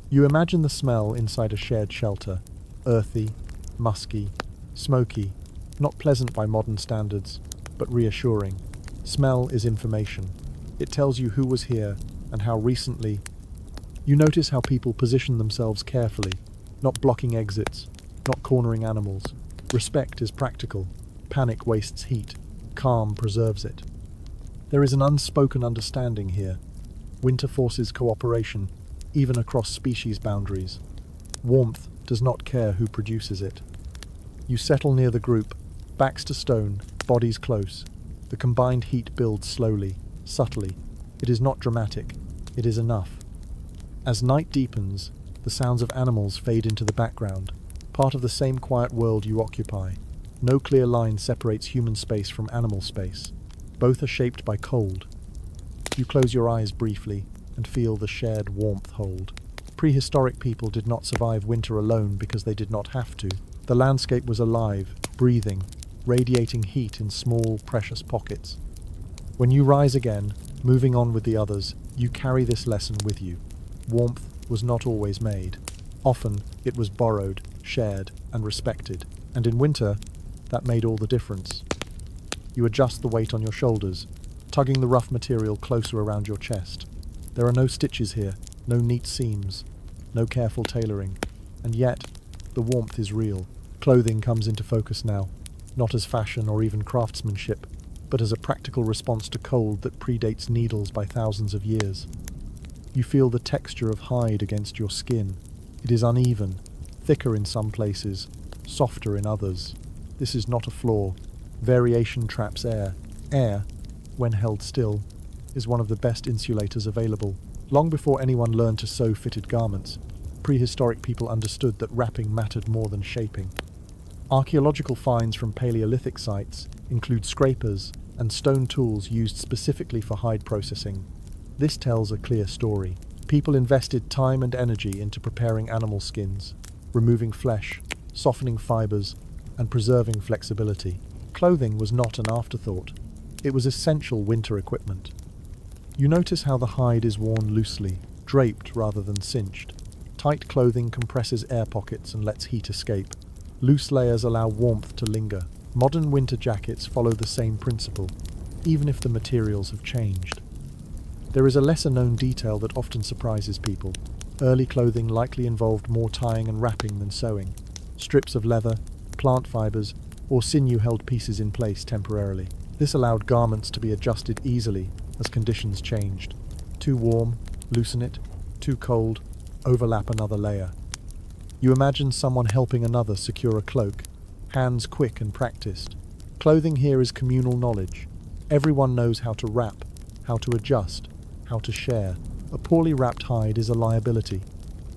You imagine the smell inside a shared shelter, earthy, musky, smoky, not pleasant by modern standards, but reassuring. Smell is information. It tells you who was here and how recently. You notice how people position themselves carefully, not blocking exits, not cornering animals. Respect is practical. Panic wastes heat. Calm preserves it. There is an unspoken understanding here. Winter forces cooperation, even across species boundaries. Warmth does not care who produces it. You settle near the group, backs to stone, bodies close. The combined heat builds slowly, subtly. It is not dramatic. It is enough. As night deepens, the sounds of animals fade into the background, part of the same quiet world you occupy. No clear line separates human space from animal space. Both are shaped by cold. You close your eyes briefly and feel the shared warmth hold. Prehistoric people did not survive winter alone because they did not have to. The landscape was alive, breathing, radiating heat in small, precious pockets. When you rise again, moving on with the others, you carry this lesson with you. Warmth was not always made. Often, it was borrowed, shared, and respected. And in winter, that made all the difference. You adjust the weight on your shoulders, tugging the rough material closer around your chest. There are no stitches here, no neat seams, no careful tailoring. And yet, the warmth is real. Clothing comes into focus now, not as fashion or even craftsmanship, but as a practical response to cold that predates needles by thousands of years. You feel the texture of hide against your skin. It is uneven, thicker in some places, softer in others. This is not a flaw. Variation traps air. Air, when held still, is one of the best insulators available. Long before anyone learned to sew fitted garments, prehistoric people understood that wrapping mattered more than shaping. Archaeological finds from Paleolithic sites include scrapers and stone tools used specifically for hide processing. This tells a clear story. People invested time and energy into preparing animal skins, removing flesh, softening fibers, and preserving flexibility. Clothing was not an afterthought. It was essential winter equipment. You notice how the hide is worn loosely, draped rather than cinched. Tight clothing compresses air pockets and lets heat escape. Loose layers allow warmth to linger. Modern winter jackets follow the same principle, even if the materials have changed. There is a lesser-known detail that often surprises people. Early clothing likely involved more tying and wrapping than sewing. Strips of leather, plant fibers, or sinew held pieces in place temporarily. This allowed garments to be adjusted easily as conditions changed. Too warm, loosen it. Too cold, overlap another layer. You imagine someone helping another secure a cloak, hands quick and practiced. Clothing here is communal knowledge. Everyone knows how to wrap, how to adjust, how to share. A poorly wrapped hide is a liability.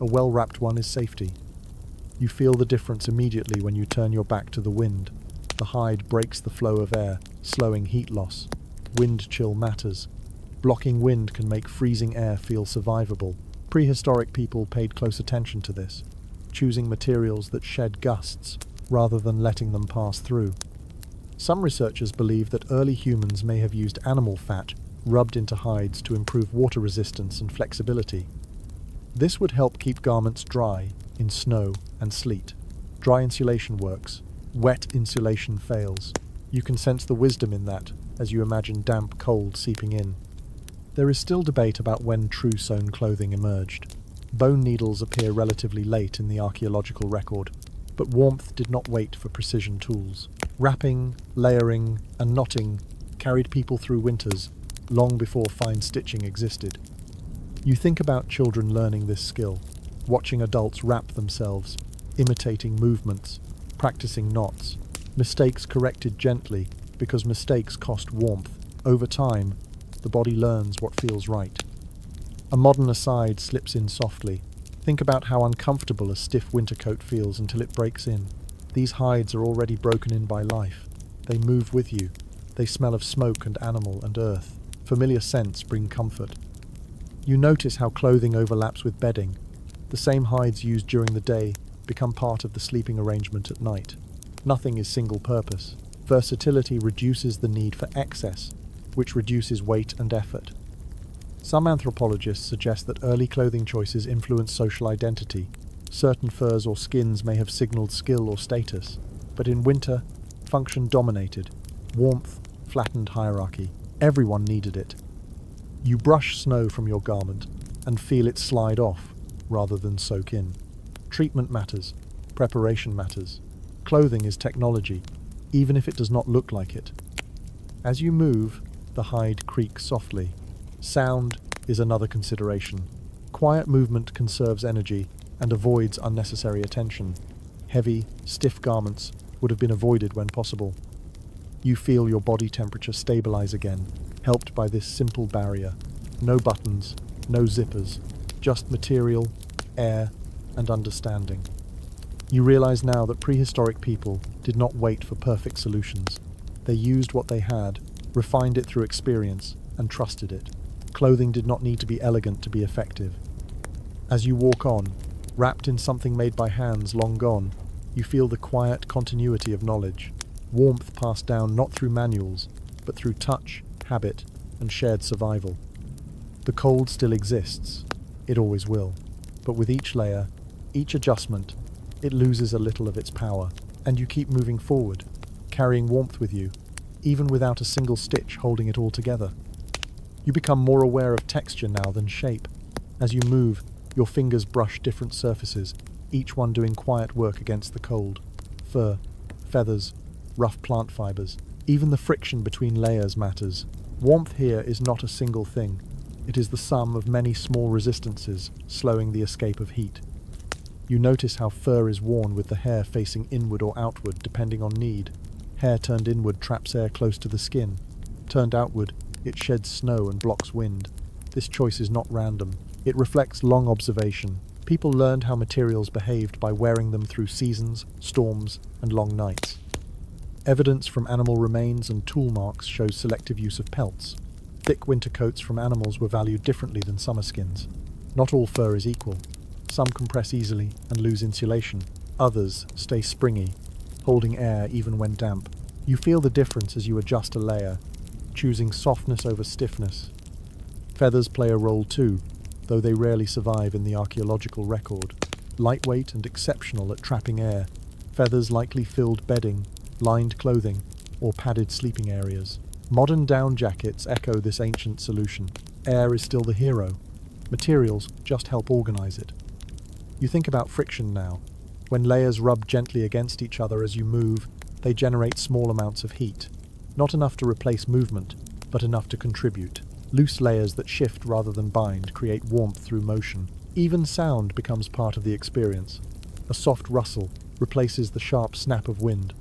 A well-wrapped one is safety. You feel the difference immediately when you turn your back to the wind. The hide breaks the flow of air, slowing heat loss. Wind chill matters. Blocking wind can make freezing air feel survivable. Prehistoric people paid close attention to this, choosing materials that shed gusts rather than letting them pass through. Some researchers believe that early humans may have used animal fat rubbed into hides to improve water resistance and flexibility. This would help keep garments dry in snow and sleet. Dry insulation works. Wet insulation fails. You can sense the wisdom in that as you imagine damp cold seeping in. There is still debate about when true sewn clothing emerged. Bone needles appear relatively late in the archaeological record, but warmth did not wait for precision tools. Wrapping, layering, and knotting carried people through winters long before fine stitching existed. You think about children learning this skill, watching adults wrap themselves, imitating movements, practicing knots, mistakes corrected gently because mistakes cost warmth. Over time, the body learns what feels right. A modern aside slips in softly. Think about how uncomfortable a stiff winter coat feels until it breaks in. These hides are already broken in by life. They move with you. They smell of smoke and animal and earth. Familiar scents bring comfort. You notice how clothing overlaps with bedding. The same hides used during the day become part of the sleeping arrangement at night. Nothing is single purpose. Versatility reduces the need for excess, which reduces weight and effort. Some anthropologists suggest that early clothing choices influence social identity. Certain furs or skins may have signaled skill or status, but in winter, function dominated. Warmth flattened hierarchy. Everyone needed it. You brush snow from your garment and feel it slide off rather than soak in. Treatment matters. Preparation matters. Clothing is technology, even if it does not look like it. As you move, the hide creaks softly. Sound is another consideration. Quiet movement conserves energy and avoids unnecessary attention. Heavy, stiff garments would have been avoided when possible. You feel your body temperature stabilize again, helped by this simple barrier. No buttons, no zippers, just material, air, and understanding. You realize now that prehistoric people did not wait for perfect solutions. They used what they had, refined it through experience, and trusted it. Clothing did not need to be elegant to be effective. As you walk on, wrapped in something made by hands long gone, you feel the quiet continuity of knowledge. Warmth passed down not through manuals, but through touch, habit, and shared survival. The cold still exists. It always will. But with each layer, each adjustment, it loses a little of its power, and you keep moving forward, carrying warmth with you, even without a single stitch holding it all together. You become more aware of texture now than shape. As you move, your fingers brush different surfaces, each one doing quiet work against the cold. Fur, feathers, rough plant fibers. Even the friction between layers matters. Warmth here is not a single thing. It is the sum of many small resistances, slowing the escape of heat. You notice how fur is worn with the hair facing inward or outward, depending on need. Hair turned inward traps air close to the skin. Turned outward, it sheds snow and blocks wind. This choice is not random. It reflects long observation. People learned how materials behaved by wearing them through seasons, storms, and long nights. Evidence from animal remains and tool marks shows selective use of pelts. Thick winter coats from animals were valued differently than summer skins. Not all fur is equal. Some compress easily and lose insulation. Others stay springy, holding air even when damp. You feel the difference as you adjust a layer, choosing softness over stiffness. Feathers play a role too, though they rarely survive in the archaeological record. Lightweight and exceptional at trapping air, feathers likely filled bedding, lined clothing, or padded sleeping areas. Modern down jackets echo this ancient solution. Air is still the hero. Materials just help organize it. You think about friction now. When layers rub gently against each other as you move, they generate small amounts of heat. Not enough to replace movement, but enough to contribute. Loose layers that shift rather than bind create warmth through motion. Even sound becomes part of the experience. A soft rustle replaces the sharp snap of wind.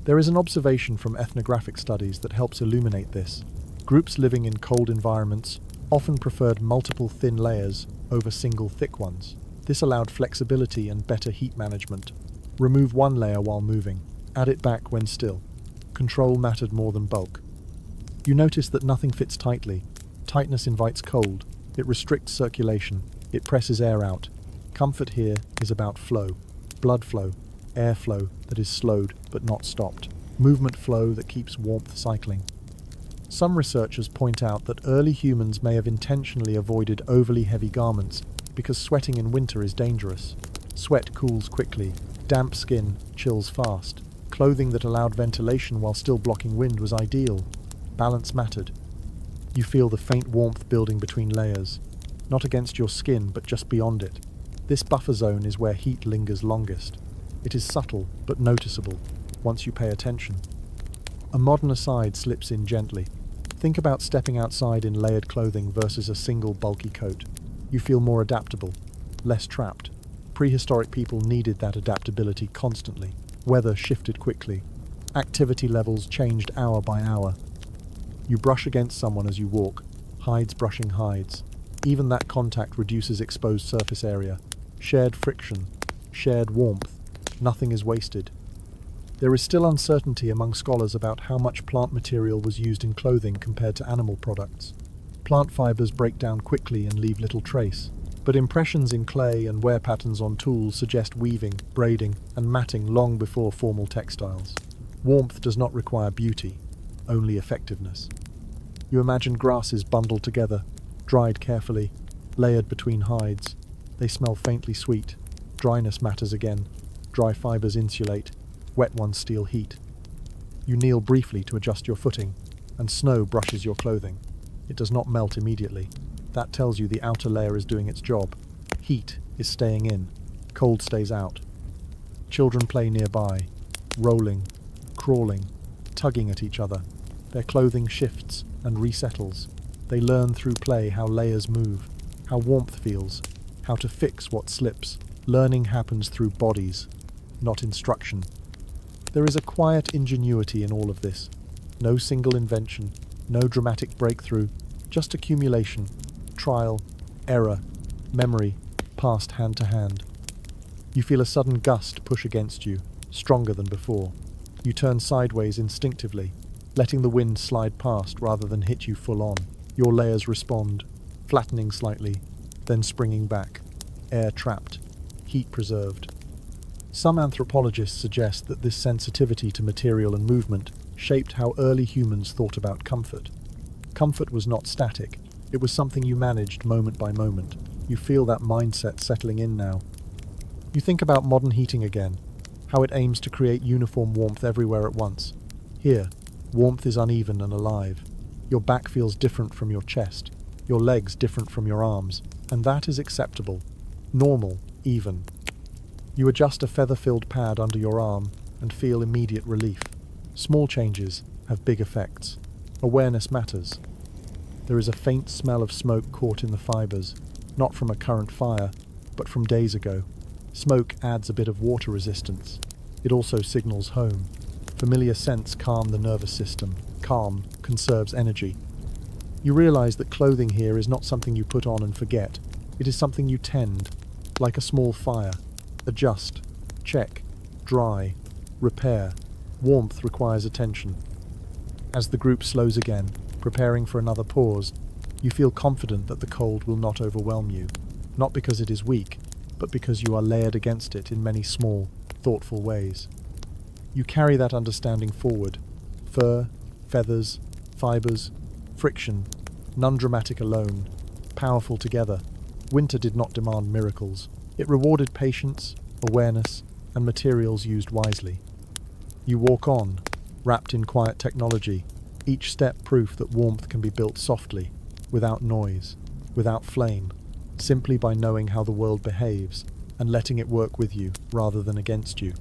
There is an observation from ethnographic studies that helps illuminate this. Groups living in cold environments often preferred multiple thin layers over single thick ones. This allowed flexibility and better heat management. Remove one layer while moving. Add it back when still. Control mattered more than bulk. You notice that nothing fits tightly. Tightness invites cold. It restricts circulation. It presses air out. Comfort here is about flow. Blood flow. Airflow that is slowed but not stopped. Movement flow that keeps warmth cycling. Some researchers point out that early humans may have intentionally avoided overly heavy garments because sweating in winter is dangerous. Sweat cools quickly. Damp skin chills fast. Clothing that allowed ventilation while still blocking wind was ideal. Balance mattered. You feel the faint warmth building between layers, not against your skin but just beyond it. This buffer zone is where heat lingers longest. It is subtle but noticeable once you pay attention. A modern aside slips in gently. Think about stepping outside in layered clothing versus a single bulky coat. You feel more adaptable, less trapped. Prehistoric people needed that adaptability constantly. Weather shifted quickly. Activity levels changed hour by hour. You brush against someone as you walk, hides brushing hides. Even that contact reduces exposed surface area. Shared friction, shared warmth. Nothing is wasted. There is still uncertainty among scholars about how much plant material was used in clothing compared to animal products. Plant fibers break down quickly and leave little trace, but impressions in clay and wear patterns on tools suggest weaving, braiding, and matting long before formal textiles. Warmth does not require beauty, only effectiveness. You imagine grasses bundled together, dried carefully, layered between hides. They smell faintly sweet. Dryness matters again. Dry fibers insulate, wet ones steal heat. You kneel briefly to adjust your footing, and snow brushes your clothing. It does not melt immediately. That tells you the outer layer is doing its job. Heat is staying in, cold stays out. Children play nearby, rolling, crawling, tugging at each other. Their clothing shifts and resettles. They learn through play how layers move, how warmth feels, how to fix what slips. Learning happens through bodies, not instruction. There is a quiet ingenuity in all of this. No single invention, no dramatic breakthrough, just accumulation, trial, error, memory, passed hand to hand. You feel a sudden gust push against you, stronger than before. You turn sideways instinctively, letting the wind slide past rather than hit you full on. Your layers respond, flattening slightly, then springing back, air trapped, heat preserved. Some anthropologists suggest that this sensitivity to material and movement shaped how early humans thought about comfort. Comfort was not static, it was something you managed moment by moment. You feel that mindset settling in now. You think about modern heating again, how it aims to create uniform warmth everywhere at once. Here, warmth is uneven and alive. Your back feels different from your chest, your legs different from your arms, and that is acceptable, normal, even. You adjust a feather-filled pad under your arm and feel immediate relief. Small changes have big effects. Awareness matters. There is a faint smell of smoke caught in the fibers, not from a current fire, but from days ago. Smoke adds a bit of water resistance. It also signals home. Familiar scents calm the nervous system. Calm conserves energy. You realize that clothing here is not something you put on and forget. It is something you tend, like a small fire. Adjust, check, dry, repair. Warmth requires attention. As the group slows again, preparing for another pause, you feel confident that the cold will not overwhelm you, not because it is weak, but because you are layered against it in many small, thoughtful ways. You carry that understanding forward. Fur, feathers, fibers, friction, none dramatic alone, powerful together. Winter did not demand miracles. It rewarded patience, awareness, and materials used wisely. You walk on, wrapped in quiet technology, each step proof that warmth can be built softly, without noise, without flame, simply by knowing how the world behaves and letting it work with you rather than against you.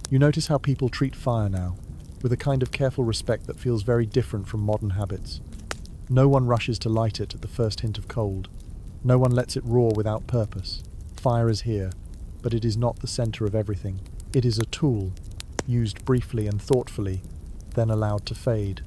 You notice how people treat fire now, with a kind of careful respect that feels very different from modern habits. No one rushes to light it at the first hint of cold. No one lets it roar without purpose. Fire is here, but it is not the center of everything. It is a tool, used briefly and thoughtfully, then allowed to fade.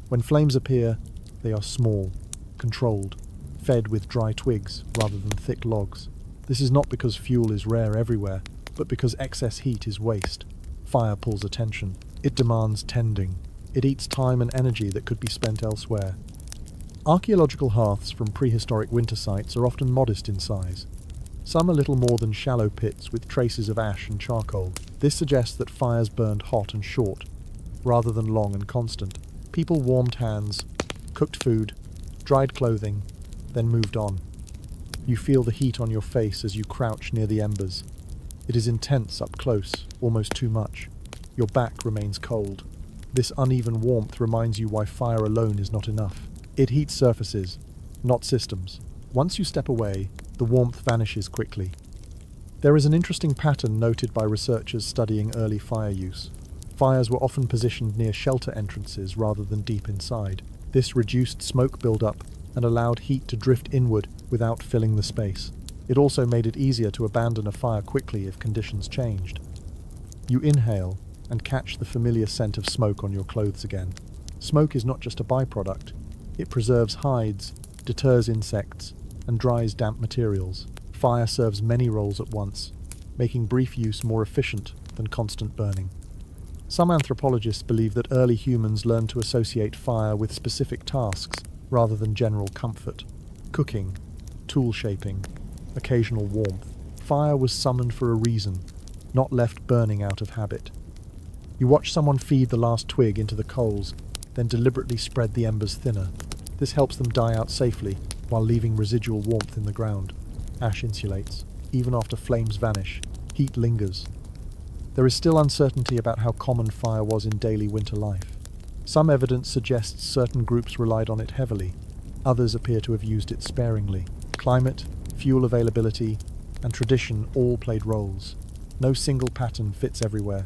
When flames appear, they are small, controlled, fed with dry twigs rather than thick logs. This is not because fuel is rare everywhere, but because excess heat is waste. Fire pulls attention. It demands tending. It eats time and energy that could be spent elsewhere. Archaeological hearths from prehistoric winter sites are often modest in size. Some are little more than shallow pits with traces of ash and charcoal. This suggests that fires burned hot and short, rather than long and constant. People warmed hands, cooked food, dried clothing, then moved on. You feel the heat on your face as you crouch near the embers. It is intense up close, almost too much. Your back remains cold. This uneven warmth reminds you why fire alone is not enough. It heats surfaces, not systems. Once you step away, the warmth vanishes quickly. There is an interesting pattern noted by researchers studying early fire use. Fires were often positioned near shelter entrances rather than deep inside. This reduced smoke buildup and allowed heat to drift inward without filling the space. It also made it easier to abandon a fire quickly if conditions changed. You inhale and catch the familiar scent of smoke on your clothes again. Smoke is not just a byproduct. It preserves hides, deters insects, and dries damp materials. Fire serves many roles at once, making brief use more efficient than constant burning. Some anthropologists believe that early humans learned to associate fire with specific tasks rather than general comfort. Cooking, tool shaping, occasional warmth. Fire was summoned for a reason, not left burning out of habit. You watch someone feed the last twig into the coals, then deliberately spread the embers thinner. This helps them die out safely while leaving residual warmth in the ground. Ash insulates. Even after flames vanish, heat lingers. There is still uncertainty about how common fire was in daily winter life. Some evidence suggests certain groups relied on it heavily, Others appear to have used it sparingly. Climate, fuel availability, and tradition all played roles. No single pattern fits everywhere.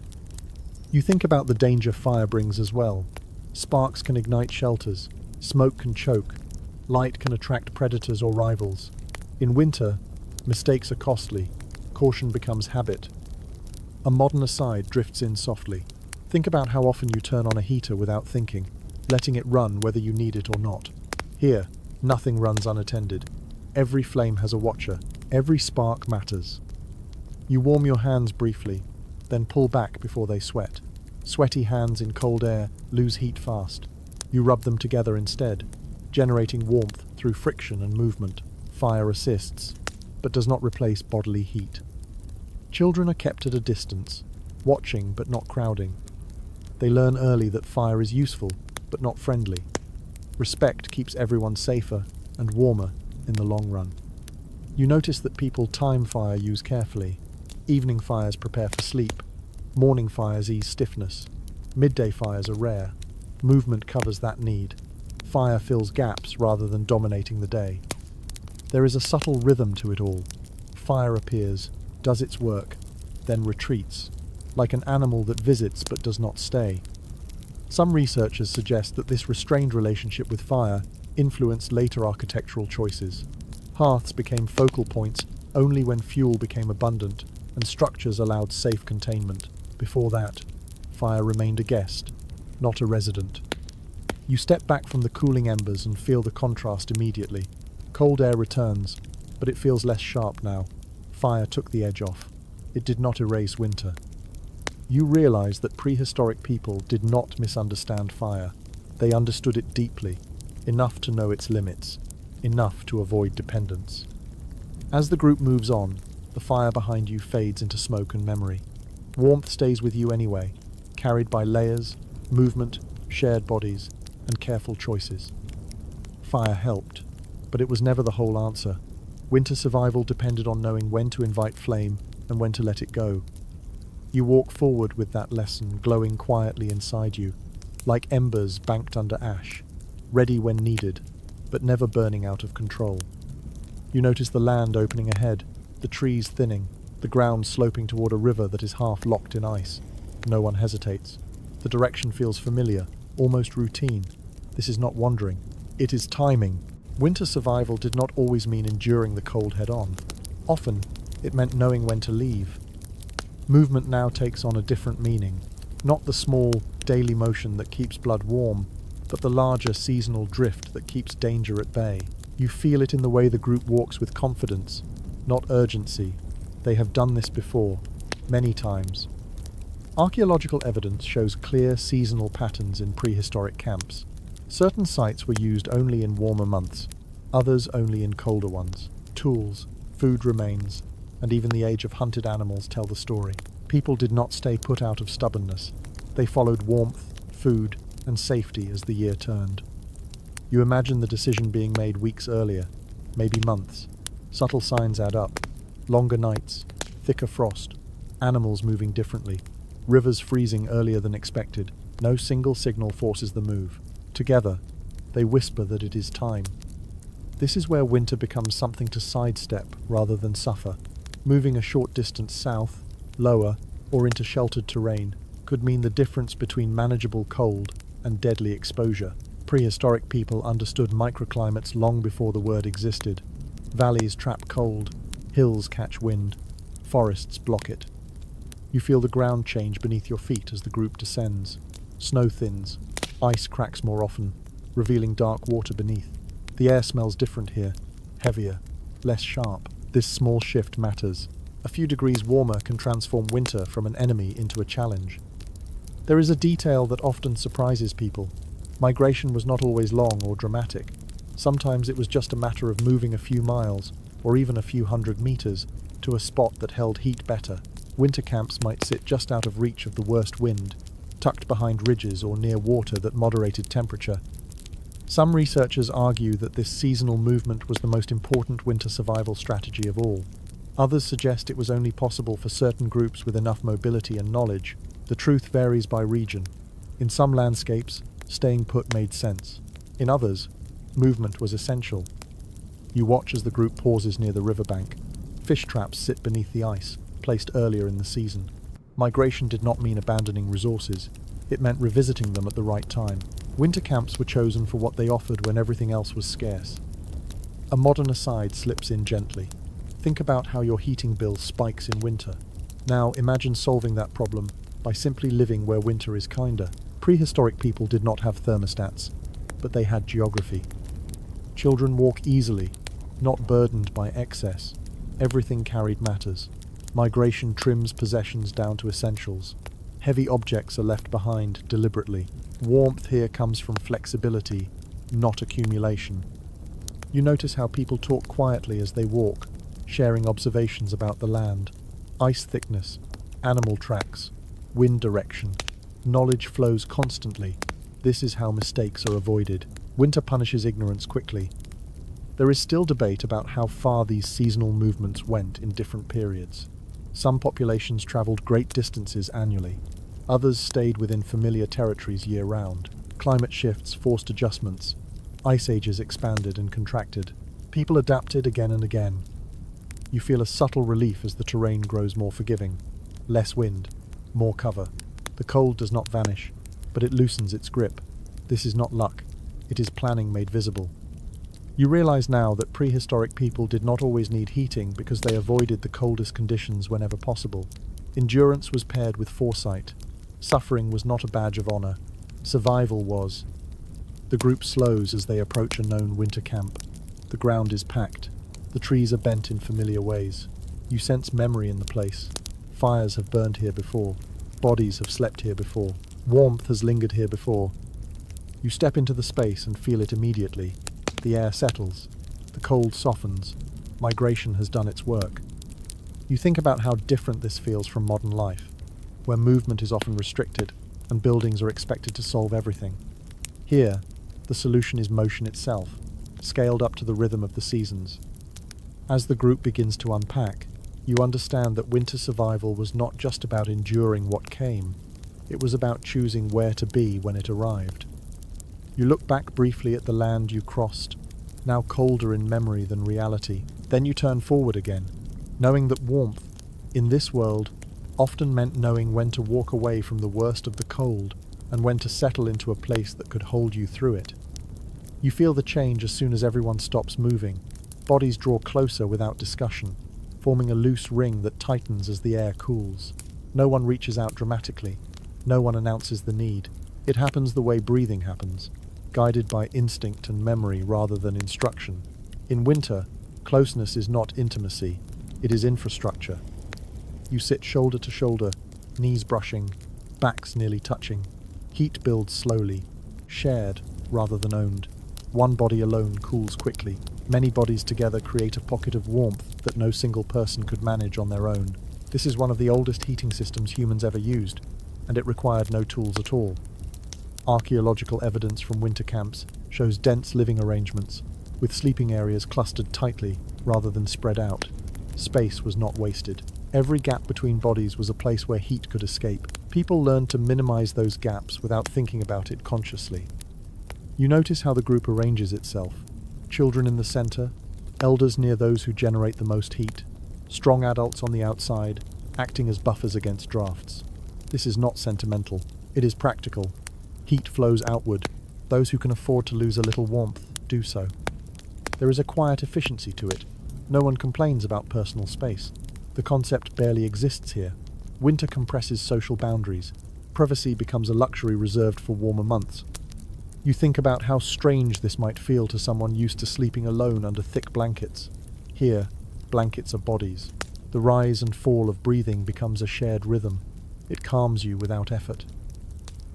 You think about the danger fire brings as well. Sparks can ignite shelters, smoke can choke, light can attract predators or rivals. In winter, mistakes are costly, caution becomes habit. A modern aside drifts in softly. Think about how often you turn on a heater without thinking, letting it run whether you need it or not. Here, nothing runs unattended. Every flame has a watcher, every spark matters. You warm your hands briefly, then pull back before they sweat. Sweaty hands in cold air lose heat fast. You rub them together instead, generating warmth through friction and movement. Fire assists, but does not replace bodily heat. Children are kept at a distance, watching but not crowding. They learn early that fire is useful, but not friendly. Respect keeps everyone safer and warmer in the long run. You notice that people time fire use carefully. Evening fires prepare for sleep. Morning fires ease stiffness. Midday fires are rare. Movement covers that need. Fire fills gaps rather than dominating the day. There is a subtle rhythm to it all. Fire appears, does its work, then retreats, like an animal that visits but does not stay. Some researchers suggest that this restrained relationship with fire influenced later architectural choices. Hearths became focal points only when fuel became abundant and structures allowed safe containment. Before that, fire remained a guest, not a resident. You step back from the cooling embers and feel the contrast immediately. Cold air returns, but it feels less sharp now. Fire took the edge off. It did not erase winter. You realize that prehistoric people did not misunderstand fire. They understood it deeply, enough to know its limits, enough to avoid dependence. As the group moves on, the fire behind you fades into smoke and memory. Warmth stays with you anyway, carried by layers, movement, shared bodies, and careful choices. Fire helped, but it was never the whole answer. Winter survival depended on knowing when to invite flame and when to let it go. You walk forward with that lesson glowing quietly inside you, like embers banked under ash, ready when needed, but never burning out of control. You notice the land opening ahead, the trees thinning, the ground sloping toward a river that is half locked in ice. No one hesitates. The direction feels familiar, almost routine. This is not wandering. It is timing. Winter survival did not always mean enduring the cold head-on. Often, it meant knowing when to leave. Movement now takes on a different meaning. Not the small, daily motion that keeps blood warm, but the larger seasonal drift that keeps danger at bay. You feel it in the way the group walks with confidence, not urgency. They have done this before, many times. Archaeological evidence shows clear seasonal patterns in prehistoric camps. Certain sites were used only in warmer months, others only in colder ones. Tools, food remains, and even the age of hunted animals tell the story. People did not stay put out of stubbornness. They followed warmth, food, and safety as the year turned. You imagine the decision being made weeks earlier, maybe months. Subtle signs add up. Longer nights, thicker frost, animals moving differently, rivers freezing earlier than expected. No single signal forces the move. Together, they whisper that it is time. This is where winter becomes something to sidestep rather than suffer. Moving a short distance south, lower, or into sheltered terrain could mean the difference between manageable cold and deadly exposure. Prehistoric people understood microclimates long before the word existed. Valleys trap cold, hills catch wind, forests block it. You feel the ground change beneath your feet as the group descends. Snow thins, ice cracks more often, revealing dark water beneath. The air smells different here, heavier, less sharp. This small shift matters. A few degrees warmer can transform winter from an enemy into a challenge. There is a detail that often surprises people. Migration was not always long or dramatic. Sometimes it was just a matter of moving a few miles, or even a few hundred meters, to a spot that held heat better. Winter camps might sit just out of reach of the worst wind, tucked behind ridges or near water that moderated temperature. Some researchers argue that this seasonal movement was the most important winter survival strategy of all. Others suggest it was only possible for certain groups with enough mobility and knowledge. The truth varies by region. In some landscapes, staying put made sense. In others, Movement was essential. You watch as the group pauses near the riverbank. Fish traps sit beneath the ice, placed earlier in the season. Migration did not mean abandoning resources. It meant revisiting them at the right time. Winter camps were chosen for what they offered when everything else was scarce. A modern aside slips in gently. Think about how your heating bill spikes in winter. Now imagine solving that problem by simply living where winter is kinder. Prehistoric people did not have thermostats, but they had geography. Children walk easily, not burdened by excess. Everything carried matters. Migration trims possessions down to essentials. Heavy objects are left behind deliberately. Warmth here comes from flexibility, not accumulation. You notice how people talk quietly as they walk, sharing observations about the land. Ice thickness, animal tracks, wind direction. Knowledge flows constantly. This is how mistakes are avoided. Winter punishes ignorance quickly. There is still debate about how far these seasonal movements went in different periods. Some populations traveled great distances annually. Others stayed within familiar territories year-round. Climate shifts forced adjustments. Ice ages expanded and contracted. People adapted again and again. You feel a subtle relief as the terrain grows more forgiving. Less wind, more cover. The cold does not vanish, but it loosens its grip. This is not luck. It is planning made visible. You realize now that prehistoric people did not always need heating because they avoided the coldest conditions whenever possible. Endurance was paired with foresight. Suffering was not a badge of honor. Survival was. The group slows as they approach a known winter camp. The ground is packed. The trees are bent in familiar ways. You sense memory in the place. Fires have burned here before. Bodies have slept here before. Warmth has lingered here before. You step into the space and feel it immediately. The air settles. The cold softens. Migration has done its work. You think about how different this feels from modern life, where movement is often restricted and buildings are expected to solve everything. Here, the solution is motion itself, scaled up to the rhythm of the seasons. As the group begins to unpack, you understand that winter survival was not just about enduring what came. It was about choosing where to be when it arrived. You look back briefly at the land you crossed, now colder in memory than reality. Then you turn forward again, knowing that warmth, in this world, often meant knowing when to walk away from the worst of the cold and when to settle into a place that could hold you through it. You feel the change as soon as everyone stops moving. Bodies draw closer without discussion, forming a loose ring that tightens as the air cools. No one reaches out dramatically. No one announces the need. It happens the way breathing happens, guided by instinct and memory rather than instruction. In winter, closeness is not intimacy, it is infrastructure. You sit shoulder to shoulder, knees brushing, backs nearly touching. Heat builds slowly, shared rather than owned. One body alone cools quickly. Many bodies together create a pocket of warmth that no single person could manage on their own. This is one of the oldest heating systems humans ever used, and it required no tools at all. Archaeological evidence from winter camps shows dense living arrangements, with sleeping areas clustered tightly rather than spread out. Space was not wasted. Every gap between bodies was a place where heat could escape. People learned to minimize those gaps without thinking about it consciously. You notice how the group arranges itself. Children in the center, elders near those who generate the most heat, strong adults on the outside, acting as buffers against drafts. This is not sentimental. It is practical. Heat flows outward. Those who can afford to lose a little warmth do so. There is a quiet efficiency to it. No one complains about personal space. The concept barely exists here. Winter compresses social boundaries. Privacy becomes a luxury reserved for warmer months. You think about how strange this might feel to someone used to sleeping alone under thick blankets. Here, blankets are bodies. The rise and fall of breathing becomes a shared rhythm. It calms you without effort.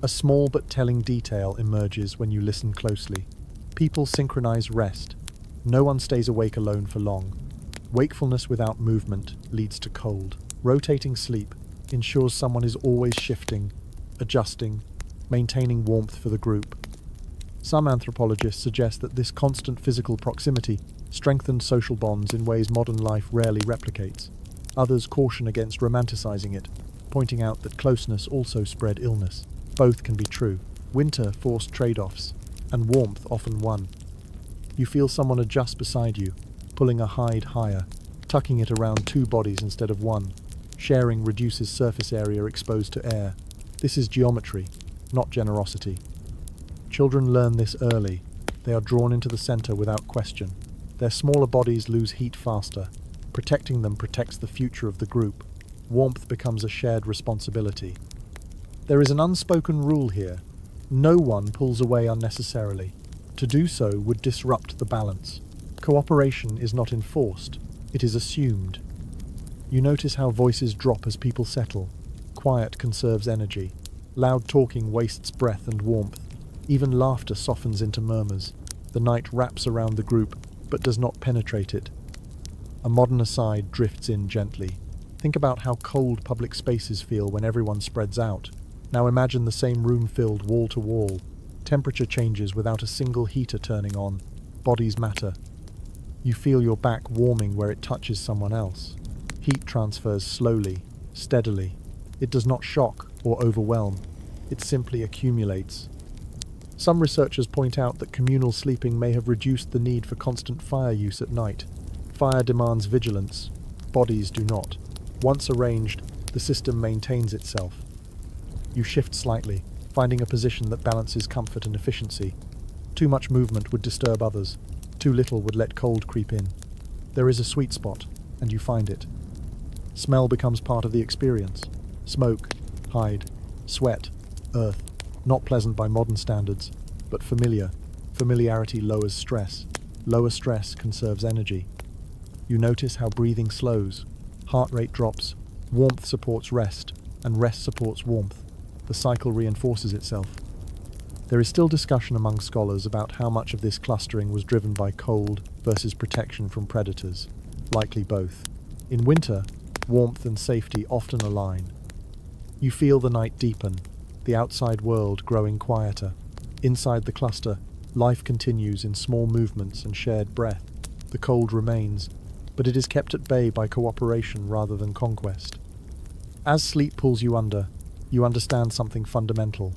A small but telling detail emerges when you listen closely. People synchronize rest. No one stays awake alone for long. Wakefulness without movement leads to cold. Rotating sleep ensures someone is always shifting, adjusting, maintaining warmth for the group. Some anthropologists suggest that this constant physical proximity strengthened social bonds in ways modern life rarely replicates. Others caution against romanticizing it, pointing out that closeness also spread illness. Both can be true. Winter forced trade-offs, and warmth often won. You feel someone adjust beside you, pulling a hide higher, tucking it around two bodies instead of one. Sharing reduces surface area exposed to air. This is geometry, not generosity. Children learn this early. They are drawn into the center without question. Their smaller bodies lose heat faster. Protecting them protects the future of the group. Warmth becomes a shared responsibility. There is an unspoken rule here. No one pulls away unnecessarily. To do so would disrupt the balance. Cooperation is not enforced, it is assumed. You notice how voices drop as people settle. Quiet conserves energy. Loud talking wastes breath and warmth. Even laughter softens into murmurs. The night wraps around the group, but does not penetrate it. A modern aside drifts in gently. Think about how cold public spaces feel when everyone spreads out. Now imagine the same room filled wall to wall. Temperature changes without a single heater turning on. Bodies matter. You feel your back warming where it touches someone else. Heat transfers slowly, steadily. It does not shock or overwhelm. It simply accumulates. Some researchers point out that communal sleeping may have reduced the need for constant fire use at night. Fire demands vigilance. Bodies do not. Once arranged, the system maintains itself. You shift slightly, finding a position that balances comfort and efficiency. Too much movement would disturb others. Too little would let cold creep in. There is a sweet spot, and you find it. Smell becomes part of the experience. Smoke, hide, sweat, earth. Not pleasant by modern standards, but familiar. Familiarity lowers stress. Lower stress conserves energy. You notice how breathing slows. Heart rate drops. Warmth supports rest, and rest supports warmth. The cycle reinforces itself. There is still discussion among scholars about how much of this clustering was driven by cold versus protection from predators. Likely both. In winter, warmth and safety often align. You feel the night deepen, the outside world growing quieter. Inside the cluster, life continues in small movements and shared breath. The cold remains, but it is kept at bay by cooperation rather than conquest. As sleep pulls you under, you understand something fundamental.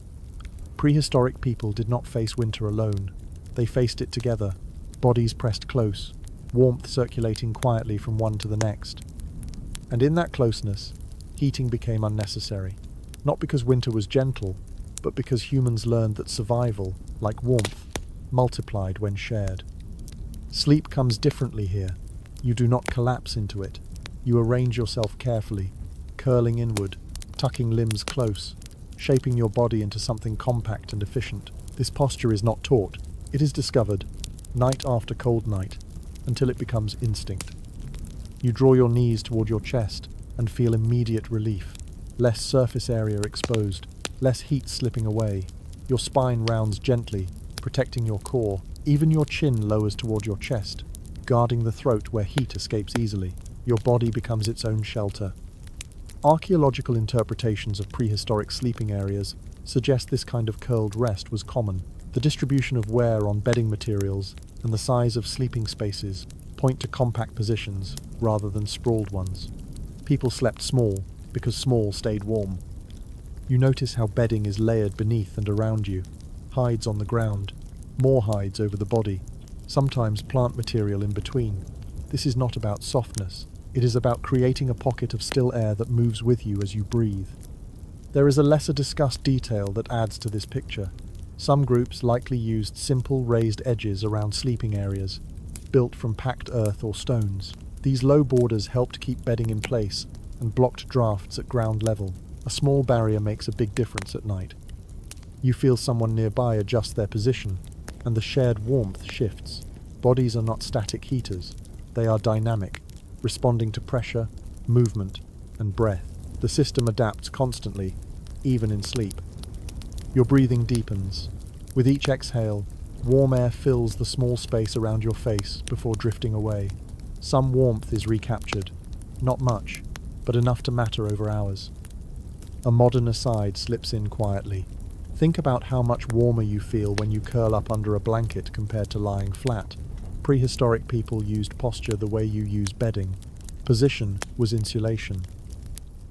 Prehistoric people did not face winter alone. They faced it together, bodies pressed close, warmth circulating quietly from one to the next. And in that closeness, heating became unnecessary. Not because winter was gentle, but because humans learned that survival, like warmth, multiplied when shared. Sleep comes differently here. You do not collapse into it. You arrange yourself carefully, curling inward, tucking limbs close, shaping your body into something compact and efficient. This posture is not taught. It is discovered, night after cold night, until it becomes instinct. You draw your knees toward your chest and feel immediate relief. Less surface area exposed, less heat slipping away. Your spine rounds gently, protecting your core. Even your chin lowers toward your chest, guarding the throat where heat escapes easily. Your body becomes its own shelter. Archaeological interpretations of prehistoric sleeping areas suggest this kind of curled rest was common. The distribution of wear on bedding materials and the size of sleeping spaces point to compact positions rather than sprawled ones. People slept small because small stayed warm. You notice how bedding is layered beneath and around you. Hides on the ground, more hides over the body, sometimes plant material in between. This is not about softness. It is about creating a pocket of still air that moves with you as you breathe. There is a lesser discussed detail that adds to this picture. Some groups likely used simple raised edges around sleeping areas, built from packed earth or stones. These low borders helped keep bedding in place and blocked drafts at ground level. A small barrier makes a big difference at night. You feel someone nearby adjust their position, and the shared warmth shifts. Bodies are not static heaters. They are dynamic, responding to pressure, movement, and breath. The system adapts constantly, even in sleep. Your breathing deepens. With each exhale, warm air fills the small space around your face before drifting away. Some warmth is recaptured. Not much, but enough to matter over hours. A modern aside slips in quietly. Think about how much warmer you feel when you curl up under a blanket compared to lying flat. Prehistoric people used posture the way you use bedding. Position was insulation.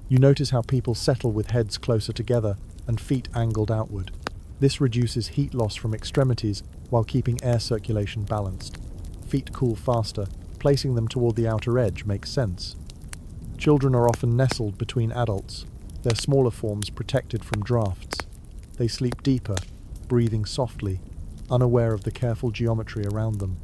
You notice how people settle with heads closer together and feet angled outward. This reduces heat loss from extremities while keeping air circulation balanced. Feet cool faster, placing them toward the outer edge makes sense. Children are often nestled between adults, their smaller forms protected from drafts. They sleep deeper, breathing softly, unaware of the careful geometry around them.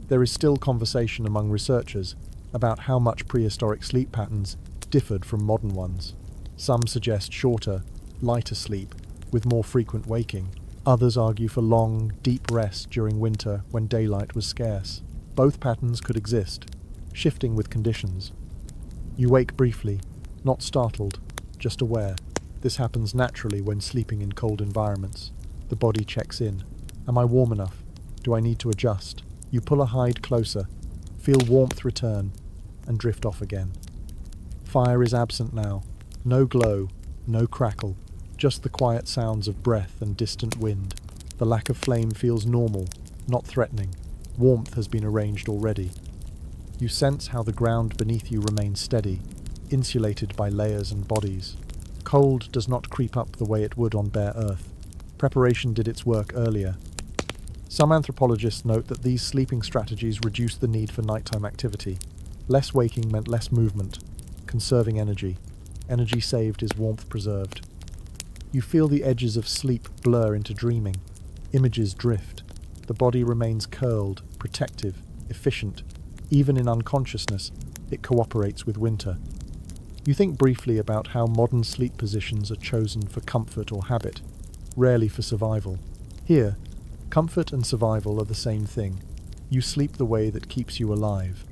There is still conversation among researchers about how much prehistoric sleep patterns differed from modern ones. Some suggest shorter, lighter sleep, with more frequent waking. Others argue for long, deep rest during winter when daylight was scarce. Both patterns could exist, shifting with conditions. You wake briefly, not startled, just aware. This happens naturally when sleeping in cold environments. The body checks in. Am I warm enough? Do I need to adjust? You pull a hide closer, feel warmth return, and drift off again. Fire is absent now. No glow, no crackle, just the quiet sounds of breath and distant wind. The lack of flame feels normal, not threatening. Warmth has been arranged already. You sense how the ground beneath you remains steady, insulated by layers and bodies. Cold does not creep up the way it would on bare earth. Preparation did its work earlier. Some anthropologists note that these sleeping strategies reduce the need for nighttime activity. Less waking meant less movement, conserving energy. Energy saved is warmth preserved. You feel the edges of sleep blur into dreaming. Images drift. The body remains curled, protective, efficient. Even in unconsciousness, it cooperates with winter. You think briefly about how modern sleep positions are chosen for comfort or habit, rarely for survival. Here, comfort and survival are the same thing. You sleep the way that keeps you alive.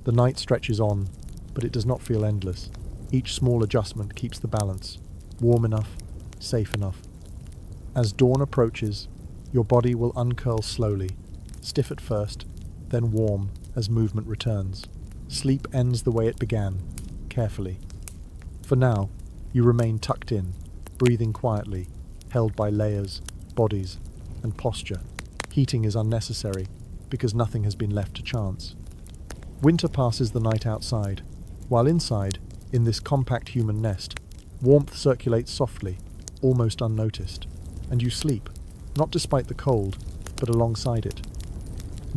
The night stretches on, but it does not feel endless. Each small adjustment keeps the balance, warm enough, safe enough. As dawn approaches, your body will uncurl slowly, stiff at first, then warm as movement returns. Sleep ends the way it began, carefully. For now, you remain tucked in, breathing quietly, held by layers, bodies, and posture. Heating is unnecessary, because nothing has been left to chance. Winter passes the night outside, while inside, in this compact human nest, warmth circulates softly, almost unnoticed, and you sleep, not despite the cold, but alongside it.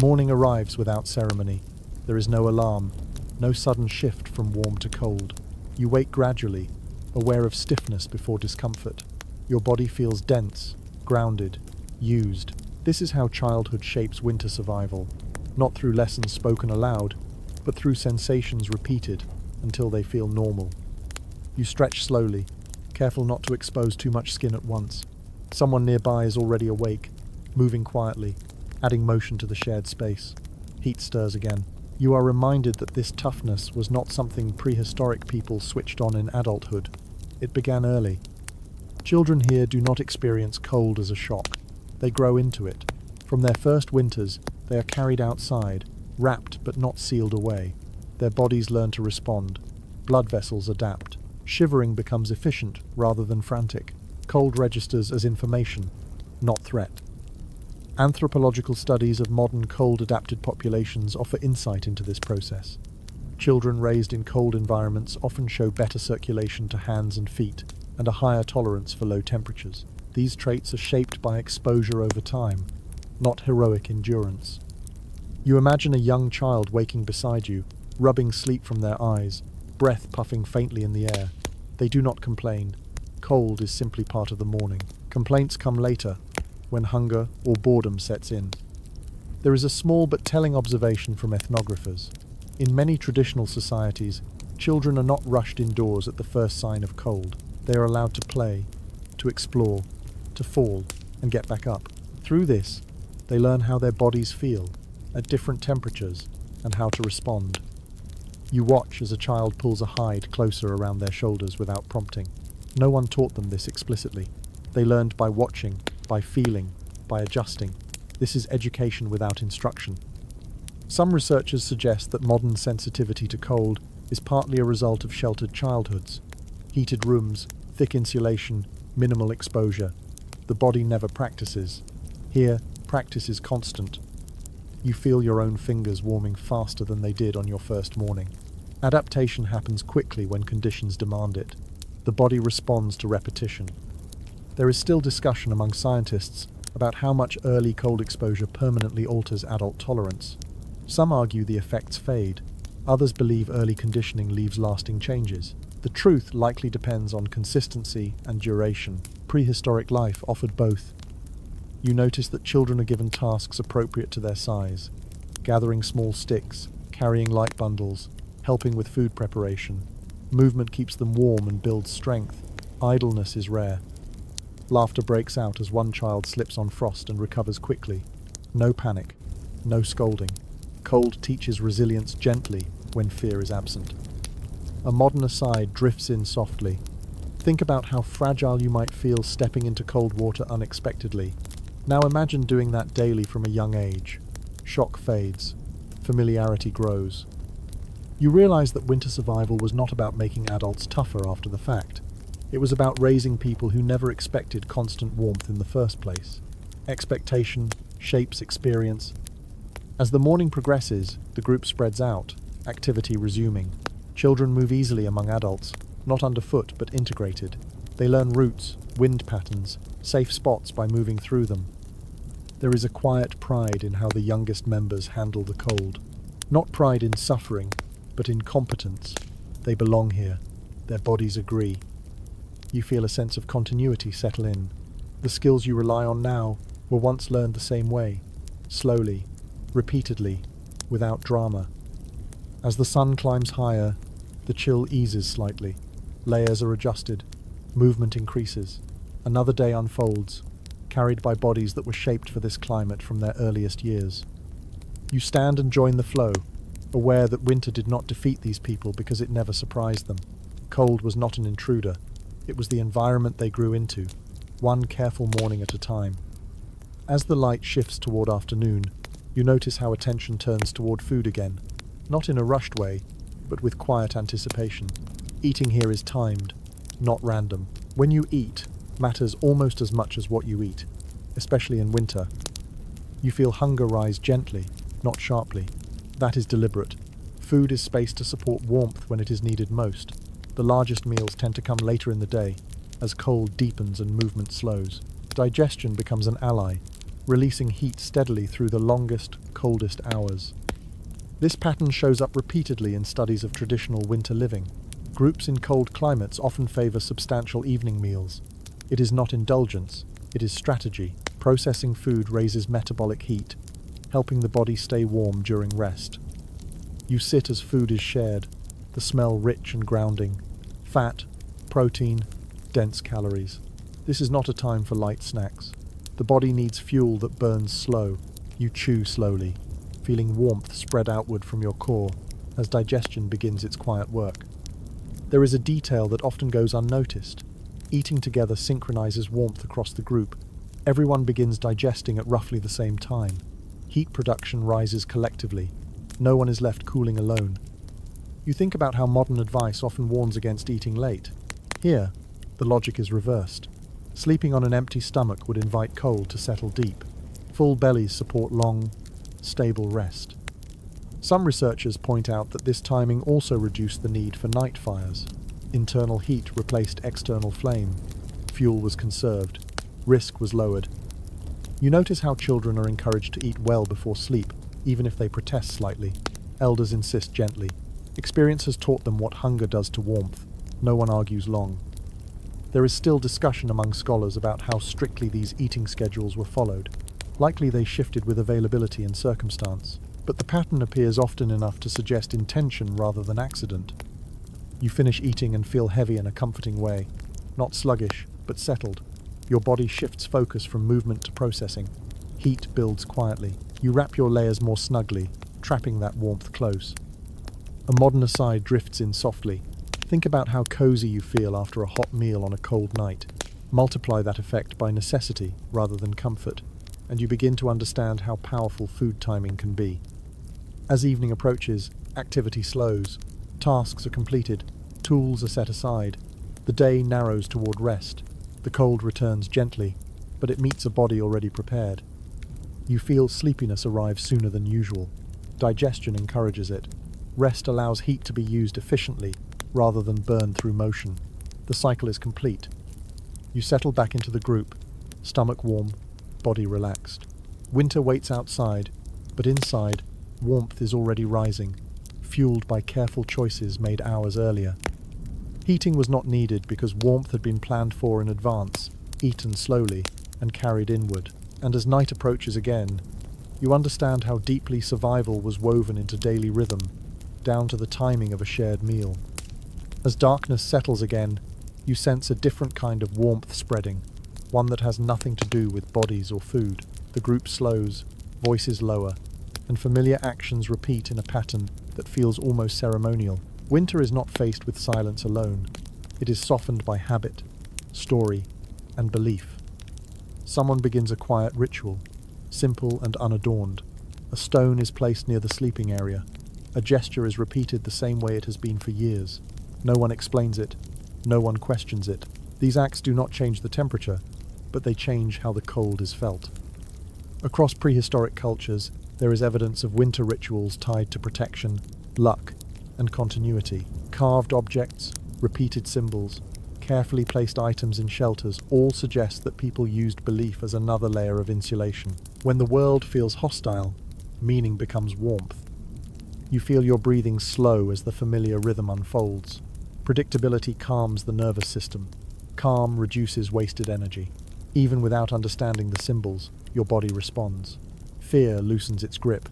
Morning arrives without ceremony. There is no alarm, no sudden shift from warm to cold. You wake gradually, aware of stiffness before discomfort. Your body feels dense, grounded, used. This is how childhood shapes winter survival, not through lessons spoken aloud, but through sensations repeated until they feel normal. You stretch slowly, careful not to expose too much skin at once. Someone nearby is already awake, moving quietly, adding motion to the shared space. Heat stirs again. You are reminded that this toughness was not something prehistoric people switched on in adulthood. It began early. Children here do not experience cold as a shock. They grow into it. From their first winters, they are carried outside, wrapped but not sealed away. Their bodies learn to respond. Blood vessels adapt. Shivering becomes efficient rather than frantic. Cold registers as information, not threat. Anthropological studies of modern cold-adapted populations offer insight into this process. Children raised in cold environments often show better circulation to hands and feet, and a higher tolerance for low temperatures. These traits are shaped by exposure over time, not heroic endurance. You imagine a young child waking beside you, rubbing sleep from their eyes, breath puffing faintly in the air. They do not complain. Cold is simply part of the morning. Complaints come later, when hunger or boredom sets in. There is a small but telling observation from ethnographers. In many traditional societies, children are not rushed indoors at the first sign of cold. They are allowed to play, to explore, to fall, and get back up. Through this, they learn how their bodies feel, at different temperatures, and how to respond. You watch as a child pulls a hide closer around their shoulders without prompting. No one taught them this explicitly. They learned by watching, by feeling, by adjusting. This is education without instruction. Some researchers suggest that modern sensitivity to cold is partly a result of sheltered childhoods. Heated rooms, thick insulation, minimal exposure. The body never practices. Here, practice is constant. You feel your own fingers warming faster than they did on your first morning. Adaptation happens quickly when conditions demand it. The body responds to repetition. There is still discussion among scientists about how much early cold exposure permanently alters adult tolerance. Some argue the effects fade. Others believe early conditioning leaves lasting changes. The truth likely depends on consistency and duration. Prehistoric life offered both. You notice that children are given tasks appropriate to their size, gathering small sticks, carrying light bundles, helping with food preparation. Movement keeps them warm and builds strength. Idleness is rare. Laughter breaks out as one child slips on frost and recovers quickly. No panic, no scolding. Cold teaches resilience gently when fear is absent. A modern aside drifts in softly. Think about how fragile you might feel stepping into cold water unexpectedly. Now imagine doing that daily from a young age. Shock fades. Familiarity grows. You realize that winter survival was not about making adults tougher after the fact. It was about raising people who never expected constant warmth in the first place. Expectation shapes experience. As the morning progresses, the group spreads out, activity resuming. Children move easily among adults, not underfoot but integrated. They learn routes, wind patterns, safe spots by moving through them. There is a quiet pride in how the youngest members handle the cold. Not pride in suffering, but in competence. They belong here. Their bodies agree. You feel a sense of continuity settle in. The skills you rely on now were once learned the same way, slowly, repeatedly, without drama. As the sun climbs higher, the chill eases slightly. Layers are adjusted. Movement increases. Another day unfolds, carried by bodies that were shaped for this climate from their earliest years. You stand and join the flow, aware that winter did not defeat these people because it never surprised them. Cold was not an intruder. It was the environment they grew into, one careful morning at a time. As the light shifts toward afternoon, you notice how attention turns toward food again, not in a rushed way, but with quiet anticipation. Eating here is timed, not random. When you eat, matters almost as much as what you eat, especially in winter. You feel hunger rise gently, not sharply. That is deliberate. Food is spaced to support warmth when it is needed most. The largest meals tend to come later in the day, as cold deepens and movement slows. Digestion becomes an ally, releasing heat steadily through the longest, coldest hours. This pattern shows up repeatedly in studies of traditional winter living. Groups in cold climates often favor substantial evening meals. It is not indulgence, it is strategy. Processing food raises metabolic heat, helping the body stay warm during rest. You sit as food is shared, the smell rich and grounding. Fat, protein, dense calories. This is not a time for light snacks. The body needs fuel that burns slow. You chew slowly, feeling warmth spread outward from your core as digestion begins its quiet work. There is a detail that often goes unnoticed. Eating together synchronizes warmth across the group. Everyone begins digesting at roughly the same time. Heat production rises collectively. No one is left cooling alone. You think about how modern advice often warns against eating late. Here, the logic is reversed. Sleeping on an empty stomach would invite cold to settle deep. Full bellies support long, stable rest. Some researchers point out that this timing also reduced the need for night fires. Internal heat replaced external flame. Fuel was conserved. Risk was lowered. You notice how children are encouraged to eat well before sleep, even if they protest slightly. Elders insist gently. Experience has taught them what hunger does to warmth. No one argues long. There is still discussion among scholars about how strictly these eating schedules were followed. Likely they shifted with availability and circumstance, but the pattern appears often enough to suggest intention rather than accident. You finish eating and feel heavy in a comforting way, not sluggish, but settled. Your body shifts focus from movement to processing. Heat builds quietly. You wrap your layers more snugly, trapping that warmth close. A modern aside drifts in softly. Think about how cozy you feel after a hot meal on a cold night. Multiply that effect by necessity rather than comfort, and you begin to understand how powerful food timing can be. As evening approaches, activity slows. Tasks are completed. Tools are set aside. The day narrows toward rest. The cold returns gently, but it meets a body already prepared. You feel sleepiness arrive sooner than usual. Digestion encourages it. Rest allows heat to be used efficiently, rather than burned through motion. The cycle is complete. You settle back into the group, stomach warm, body relaxed. Winter waits outside, but inside, warmth is already rising, fueled by careful choices made hours earlier. Heating was not needed because warmth had been planned for in advance, eaten slowly, and carried inward. And as night approaches again, you understand how deeply survival was woven into daily rhythm, down to the timing of a shared meal. As darkness settles again, you sense a different kind of warmth spreading, one that has nothing to do with bodies or food. The group slows, voices lower, and familiar actions repeat in a pattern that feels almost ceremonial. Winter is not faced with silence alone. It is softened by habit, story, and belief. Someone begins a quiet ritual, simple and unadorned. A stone is placed near the sleeping area. A gesture is repeated the same way it has been for years. No one explains it. No one questions it. These acts do not change the temperature, but they change how the cold is felt. Across prehistoric cultures, there is evidence of winter rituals tied to protection, luck, and continuity. Carved objects, repeated symbols, carefully placed items in shelters all suggest that people used belief as another layer of insulation. When the world feels hostile, meaning becomes warmth. You feel your breathing slow as the familiar rhythm unfolds. Predictability calms the nervous system. Calm reduces wasted energy. Even without understanding the symbols, your body responds. Fear loosens its grip.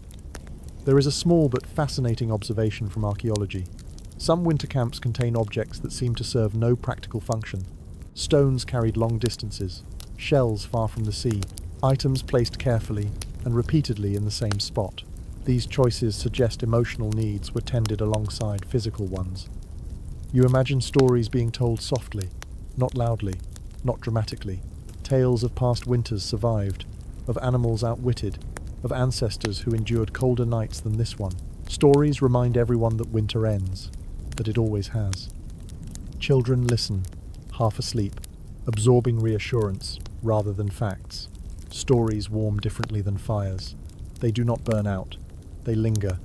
There is a small but fascinating observation from archaeology. Some winter camps contain objects that seem to serve no practical function. Stones carried long distances, shells far from the sea, items placed carefully and repeatedly in the same spot. These choices suggest emotional needs were tended alongside physical ones. You imagine stories being told softly, not loudly, not dramatically. Tales of past winters survived, of animals outwitted, of ancestors who endured colder nights than this one. Stories remind everyone that winter ends, that it always has. Children listen, half asleep, absorbing reassurance rather than facts. Stories warm differently than fires. They do not burn out, they linger.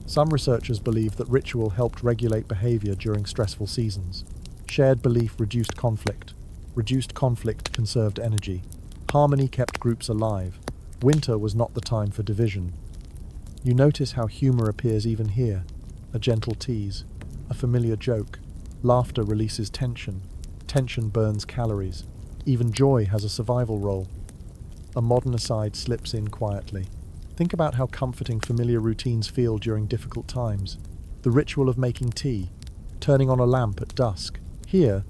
Some researchers believe that ritual helped regulate behavior during stressful seasons. Shared belief reduced conflict. Reduced conflict conserved energy. Harmony kept groups alive. Winter was not the time for division. You notice how humor appears even here. A gentle tease, a familiar joke. Laughter releases tension. Tension burns calories. Even joy has a survival role. A modern aside slips in quietly. Think about how comforting familiar routines feel during difficult times. The ritual of making tea, turning on a lamp at dusk. Here,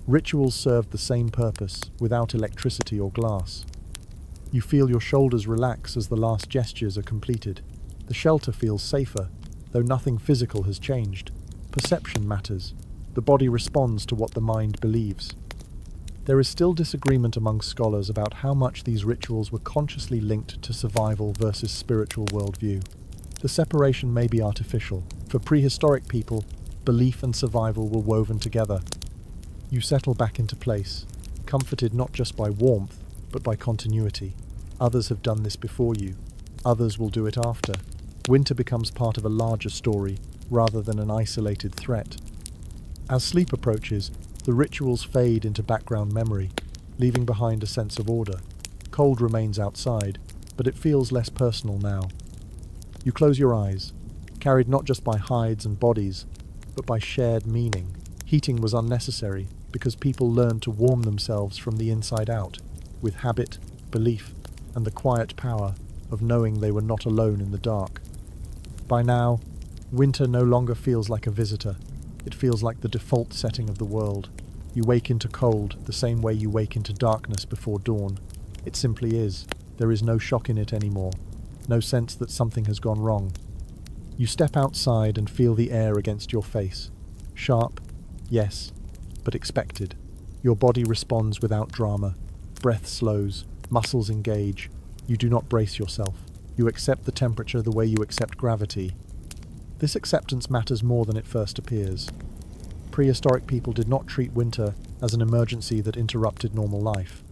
rituals served the same purpose, without electricity or glass. You feel your shoulders relax as the last gestures are completed. The shelter feels safer, though nothing physical has changed. Perception matters. The body responds to what the mind believes. There is still disagreement among scholars about how much these rituals were consciously linked to survival versus spiritual worldview. The separation may be artificial. For prehistoric people, belief and survival were woven together. You settle back into place, comforted not just by warmth, but by continuity. Others have done this before you. Others will do it after. Winter becomes part of a larger story, rather than an isolated threat. As sleep approaches, the rituals fade into background memory, leaving behind a sense of order. Cold remains outside, but it feels less personal now. You close your eyes, carried not just by hides and bodies, but by shared meaning. Heating was unnecessary because people learned to warm themselves from the inside out, with habit, belief, and the quiet power of knowing they were not alone in the dark. By now, winter no longer feels like a visitor. It feels like the default setting of the world. You wake into cold the same way you wake into darkness before dawn. It simply is. There is no shock in it anymore. No sense that something has gone wrong. You step outside and feel the air against your face. Sharp, yes, but expected. Your body responds without drama. Breath slows, muscles engage. You do not brace yourself. You accept the temperature the way you accept gravity. This acceptance matters more than it first appears. Prehistoric people did not treat winter as an emergency that interrupted normal life.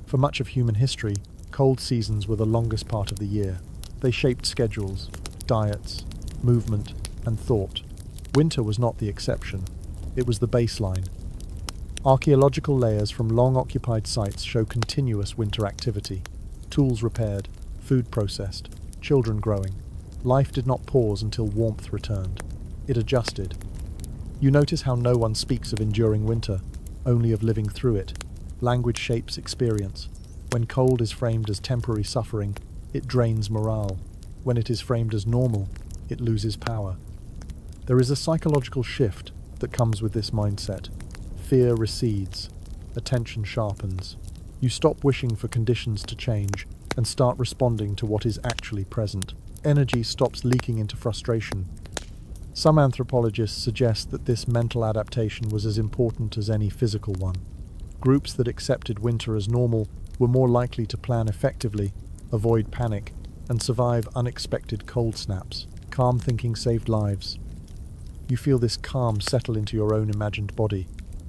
For much of human history, cold seasons were the longest part of the year. They shaped schedules, diets, movement, and thought. Winter was not the exception. It was the baseline. Archaeological layers from long-occupied sites show continuous winter activity. tools repaired, food processed, children growing. Life did not pause until warmth returned. It adjusted. You notice how no one speaks of enduring winter, only of living through it. Language shapes experience. When cold is framed as temporary suffering, it drains morale. When it is framed as normal, it loses power. There is a psychological shift that comes with this mindset. Fear recedes. Attention sharpens. You stop wishing for conditions to change and start responding to what is actually present. Energy stops leaking into frustration. Some anthropologists suggest that this mental adaptation was as important as any physical one. Groups that accepted winter as normal were more likely to plan effectively, avoid panic, and survive unexpected cold snaps. Calm thinking saved lives. You feel this calm settle into your own imagined body.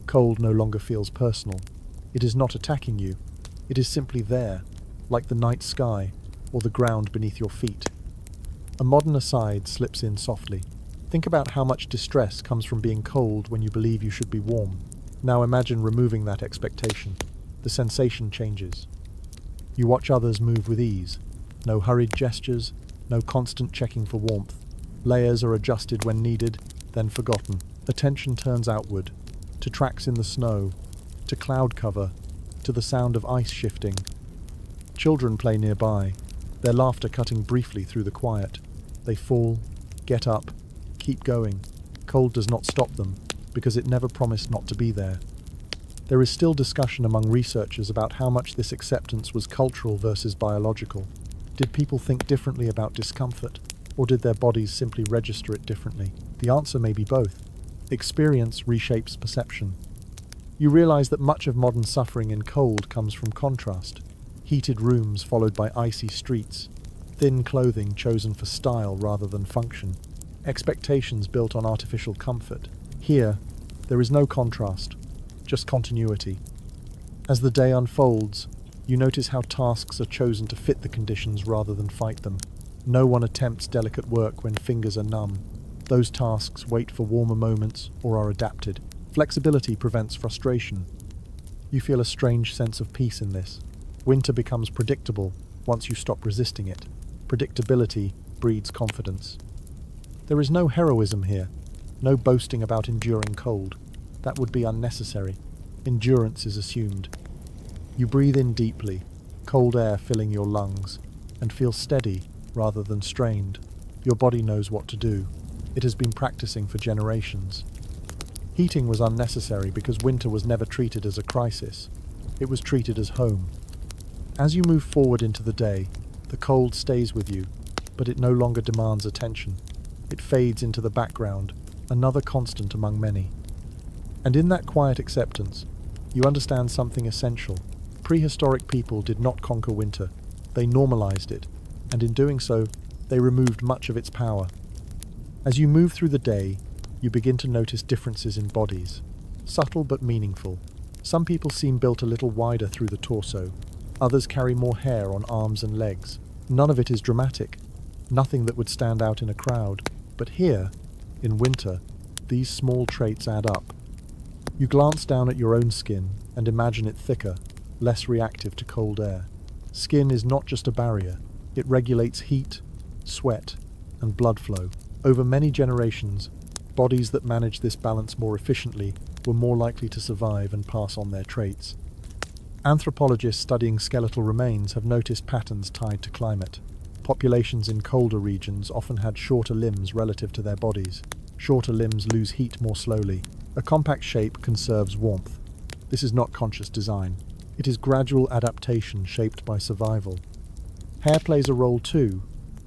Cold no longer feels personal. It is not attacking you. It is simply there, like the night sky or the ground beneath your feet. A modern aside slips in softly. Think about how much distress comes from being cold when you believe you should be warm. Now imagine removing that expectation. The sensation changes. You watch others move with ease. No hurried gestures, no constant checking for warmth. Layers are adjusted when needed, then forgotten. Attention turns outward, to tracks in the snow, to cloud cover, to the sound of ice shifting. Children play nearby, their laughter cutting briefly through the quiet. They fall, get up, keep going. Cold does not stop them, because it never promised not to be there. There is still discussion among researchers about how much this acceptance was cultural versus biological. Did people think differently about discomfort, or did their bodies simply register it differently? The answer may be both. Experience reshapes perception. You realize that much of modern suffering in cold comes from contrast. Heated rooms followed by icy streets, thin clothing chosen for style rather than function, expectations built on artificial comfort. Here, there is no contrast, just continuity. As the day unfolds, you notice how tasks are chosen to fit the conditions rather than fight them. No one attempts delicate work when fingers are numb. Those tasks wait for warmer moments or are adapted. Flexibility prevents frustration. You feel a strange sense of peace in this. Winter becomes predictable once you stop resisting it. Predictability breeds confidence. There is no heroism here, no boasting about enduring cold. That would be unnecessary. Endurance is assumed. You breathe in deeply, cold air filling your lungs, and feel steady rather than strained. Your body knows what to do. It has been practicing for generations. Heating was unnecessary because winter was never treated as a crisis. It was treated as home. As you move forward into the day, the cold stays with you, but it no longer demands attention. It fades into the background, another constant among many. And in that quiet acceptance, you understand something essential. Prehistoric people did not conquer winter. They normalized it, and in doing so, they removed much of its power. As you move through the day, you begin to notice differences in bodies, subtle but meaningful. Some people seem built a little wider through the torso. Others carry more hair on arms and legs. None of it is dramatic, nothing that would stand out in a crowd. But here, in winter, these small traits add up. You glance down at your own skin and imagine it thicker, less reactive to cold air. Skin is not just a barrier. It regulates heat, sweat, and blood flow. Over many generations, bodies that managed this balance more efficiently were more likely to survive and pass on their traits. Anthropologists studying skeletal remains have noticed patterns tied to climate. Populations in colder regions often had shorter limbs relative to their bodies. Shorter limbs lose heat more slowly. A compact shape conserves warmth. This is not conscious design. It is gradual adaptation shaped by survival. Hair plays a role too,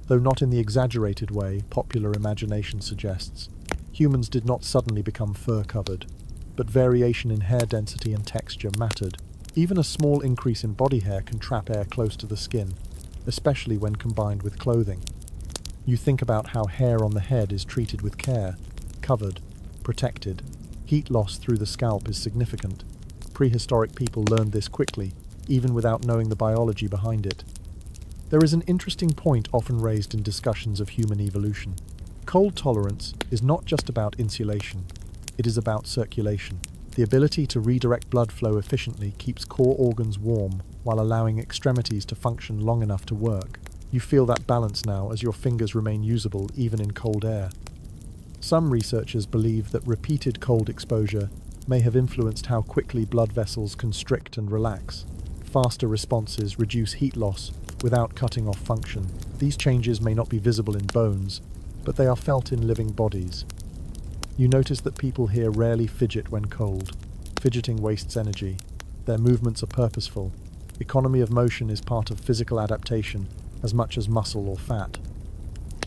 though not in the exaggerated way popular imagination suggests. Humans did not suddenly become fur-covered, but variation in hair density and texture mattered. Even a small increase in body hair can trap air close to the skin, especially when combined with clothing. You think about how hair on the head is treated with care, covered, protected. Heat loss through the scalp is significant. Prehistoric people learned this quickly, even without knowing the biology behind it. There is an interesting point often raised in discussions of human evolution. Cold tolerance is not just about insulation, it is about circulation. The ability to redirect blood flow efficiently keeps core organs warm while allowing extremities to function long enough to work. You feel that balance now as your fingers remain usable even in cold air. Some researchers believe that repeated cold exposure may have influenced how quickly blood vessels constrict and relax. Faster responses reduce heat loss without cutting off function. These changes may not be visible in bones, but they are felt in living bodies. You notice that people here rarely fidget when cold. Fidgeting wastes energy. Their movements are purposeful. Economy of motion is part of physical adaptation as much as muscle or fat.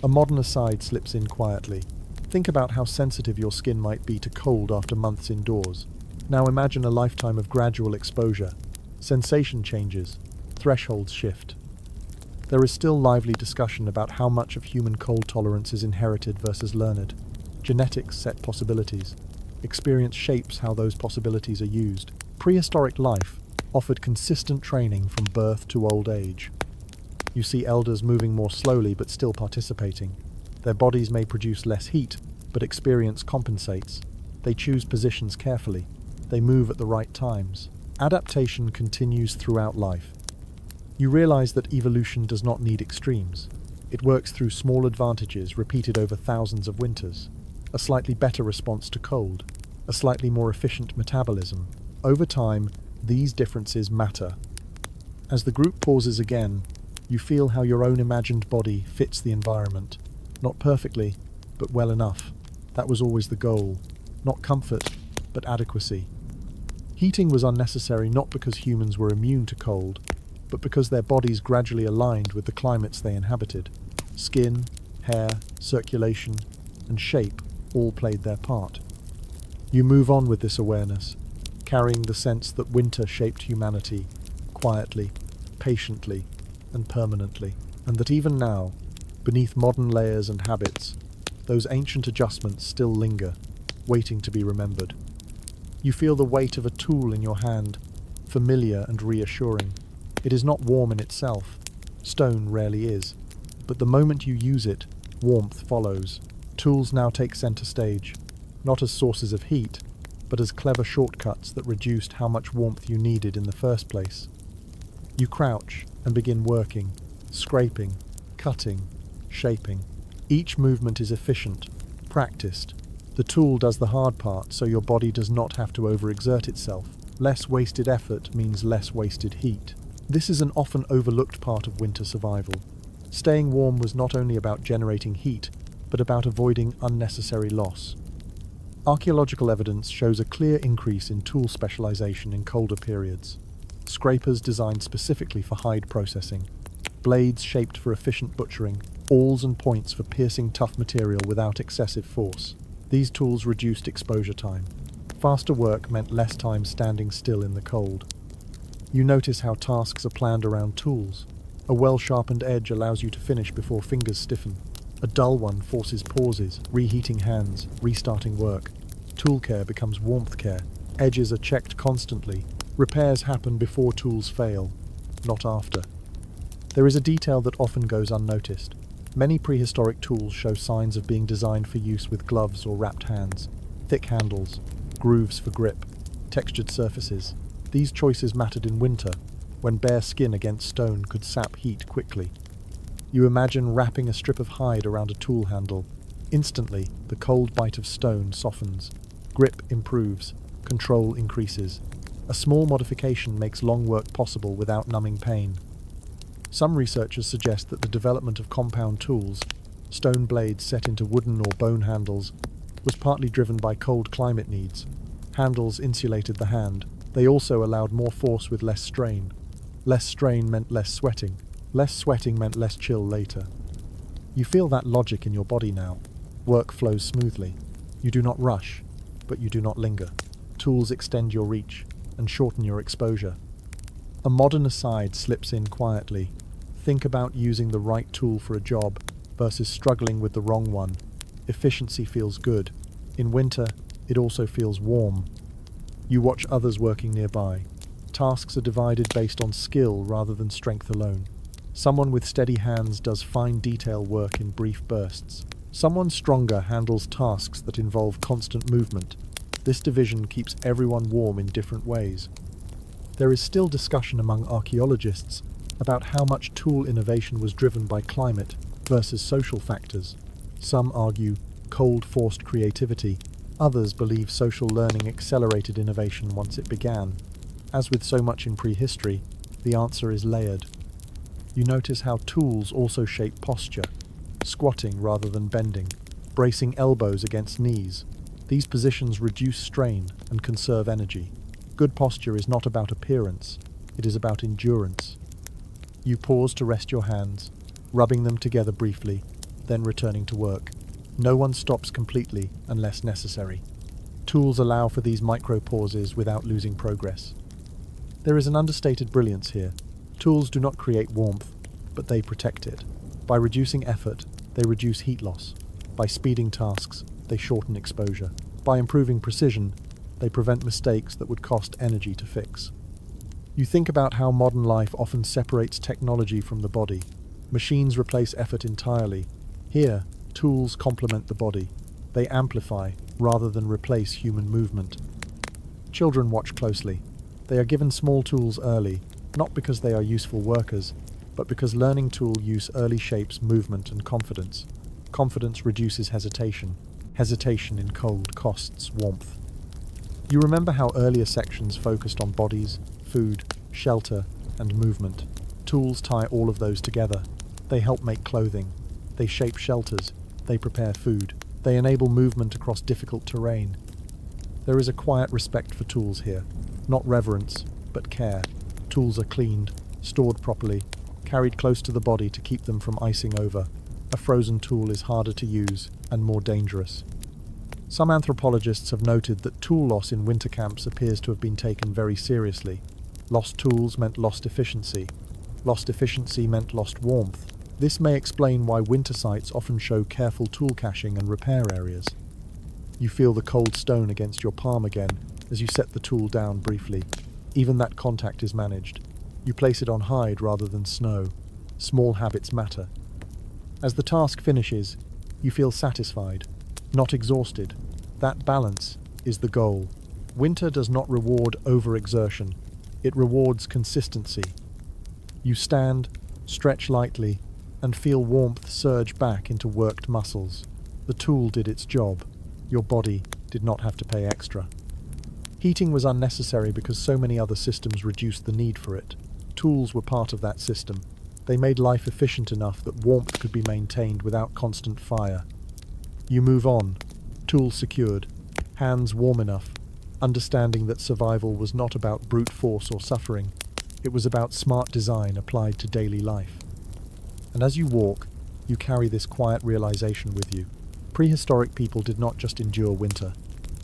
A modern aside slips in quietly. Think about how sensitive your skin might be to cold after months indoors. Now imagine a lifetime of gradual exposure. Sensation changes. Thresholds shift. There is still lively discussion about how much of human cold tolerance is inherited versus learned. Genetics set possibilities. Experience shapes how those possibilities are used. Prehistoric life offered consistent training from birth to old age. You see elders moving more slowly but still participating. Their bodies may produce less heat, but experience compensates. They choose positions carefully. They move at the right times. Adaptation continues throughout life. You realize that evolution does not need extremes. It works through small advantages repeated over thousands of winters. A slightly better response to cold. A slightly more efficient metabolism. Over time, these differences matter. As the group pauses again, you feel how your own imagined body fits the environment. Not perfectly, but well enough. That was always the goal. Not comfort, but adequacy. Heating was unnecessary not because humans were immune to cold, but because their bodies gradually aligned with the climates they inhabited. Skin, hair, circulation, and shape all played their part. You move on with this awareness, carrying the sense that winter shaped humanity, quietly, patiently, and permanently, and that even now, beneath modern layers and habits, those ancient adjustments still linger, waiting to be remembered. You feel the weight of a tool in your hand, familiar and reassuring. It is not warm in itself. Stone rarely is. But the moment you use it, warmth follows. Tools now take center stage, not as sources of heat, but as clever shortcuts that reduced how much warmth you needed in the first place. You crouch and begin working, scraping, cutting, shaping. Each movement is efficient, practiced. The tool does the hard part so your body does not have to overexert itself. Less wasted effort means less wasted heat. This is an often overlooked part of winter survival. Staying warm was not only about generating heat, but about avoiding unnecessary loss. Archaeological evidence shows a clear increase in tool specialization in colder periods. Scrapers designed specifically for hide processing, blades shaped for efficient butchering, awls and points for piercing tough material without excessive force. These tools reduced exposure time. Faster work meant less time standing still in the cold. You notice how tasks are planned around tools. A well-sharpened edge allows you to finish before fingers stiffen. A dull one forces pauses, reheating hands, restarting work. Tool care becomes warmth care. Edges are checked constantly. Repairs happen before tools fail, not after. There is a detail that often goes unnoticed. Many prehistoric tools show signs of being designed for use with gloves or wrapped hands. Thick handles, grooves for grip, textured surfaces. These choices mattered in winter, when bare skin against stone could sap heat quickly. You imagine wrapping a strip of hide around a tool handle. Instantly, the cold bite of stone softens. Grip improves, control increases. A small modification makes long work possible without numbing pain. Some researchers suggest that the development of compound tools, stone blades set into wooden or bone handles, was partly driven by cold climate needs. Handles insulated the hand. They also allowed more force with less strain. Less strain meant less sweating. Less sweating meant less chill later. You feel that logic in your body now. Work flows smoothly. You do not rush, but you do not linger. Tools extend your reach and shorten your exposure. A modern aside slips in quietly. Think about using the right tool for a job versus struggling with the wrong one. Efficiency feels good. In winter, it also feels warm. You watch others working nearby. Tasks are divided based on skill rather than strength alone. Someone with steady hands does fine detail work in brief bursts. Someone stronger handles tasks that involve constant movement. This division keeps everyone warm in different ways. There is still discussion among archaeologists about how much tool innovation was driven by climate versus social factors. Some argue cold forced creativity. Others believe social learning accelerated innovation once it began. As with so much in prehistory, the answer is layered. You notice how tools also shape posture, squatting rather than bending, bracing elbows against knees. These positions reduce strain and conserve energy. Good posture is not about appearance, it is about endurance. You pause to rest your hands, rubbing them together briefly, then returning to work. No one stops completely unless necessary. Tools allow for these micro pauses without losing progress. There is an understated brilliance here. Tools do not create warmth, but they protect it. By reducing effort, they reduce heat loss. By speeding tasks, they shorten exposure. By improving precision, they prevent mistakes that would cost energy to fix. You think about how modern life often separates technology from the body. Machines replace effort entirely. Here, tools complement the body. They amplify rather than replace human movement. Children watch closely. They are given small tools early, not because they are useful workers, but because learning tool use early shapes movement and confidence. Confidence reduces hesitation. Hesitation in cold costs warmth. You remember how earlier sections focused on bodies, food, shelter, and movement. Tools tie all of those together. They help make clothing. They shape shelters. They prepare food. They enable movement across difficult terrain. There is a quiet respect for tools here. Not reverence, but care. Tools are cleaned, stored properly, carried close to the body to keep them from icing over. A frozen tool is harder to use and more dangerous. Some anthropologists have noted that tool loss in winter camps appears to have been taken very seriously. Lost tools meant lost efficiency. Lost efficiency meant lost warmth. This may explain why winter sites often show careful tool caching and repair areas. You feel the cold stone against your palm again as you set the tool down briefly. Even that contact is managed. You place it on hide rather than snow. Small habits matter. As the task finishes, you feel satisfied, not exhausted. That balance is the goal. Winter does not reward overexertion. It rewards consistency. You stand, stretch lightly, and feel warmth surge back into worked muscles. The tool did its job. Your body did not have to pay extra. Heating was unnecessary because so many other systems reduced the need for it. Tools were part of that system. They made life efficient enough that warmth could be maintained without constant fire. You move on, tools secured, hands warm enough, understanding that survival was not about brute force or suffering. It was about smart design applied to daily life. And as you walk, you carry this quiet realization with you. Prehistoric people did not just endure winter.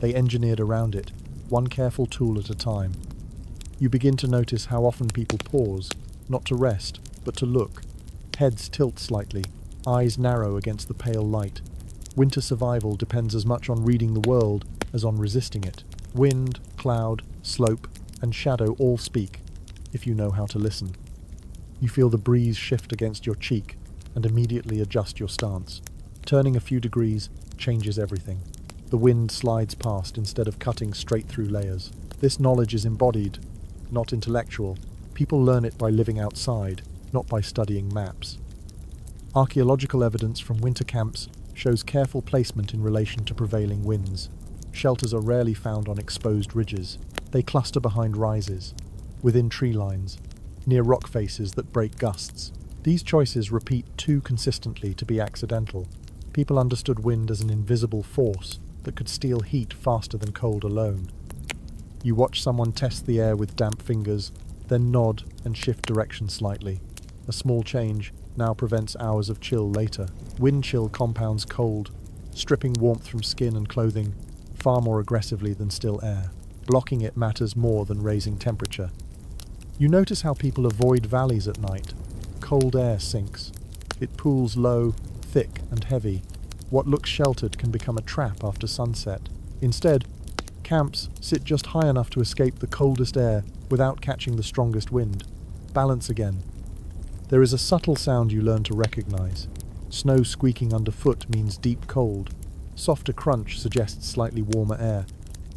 They engineered around it, one careful tool at a time. You begin to notice how often people pause, not to rest, but to look. Heads tilt slightly, eyes narrow against the pale light. Winter survival depends as much on reading the world as on resisting it. Wind, cloud, slope, and shadow all speak, if you know how to listen. You feel the breeze shift against your cheek and immediately adjust your stance. Turning a few degrees changes everything. The wind slides past instead of cutting straight through layers. This knowledge is embodied, not intellectual. People learn it by living outside, not by studying maps. Archaeological evidence from winter camps shows careful placement in relation to prevailing winds. Shelters are rarely found on exposed ridges. They cluster behind rises, within tree lines, near rock faces that break gusts. These choices repeat too consistently to be accidental. People understood wind as an invisible force that could steal heat faster than cold alone. You watch someone test the air with damp fingers, then nod and shift direction slightly. A small change now prevents hours of chill later. Wind chill compounds cold, stripping warmth from skin and clothing far more aggressively than still air. Blocking it matters more than raising temperature. You notice how people avoid valleys at night. Cold air sinks. It pools low, thick, and heavy. What looks sheltered can become a trap after sunset. Instead, camps sit just high enough to escape the coldest air without catching the strongest wind. Balance again. There is a subtle sound you learn to recognize. Snow squeaking underfoot means deep cold. Softer crunch suggests slightly warmer air.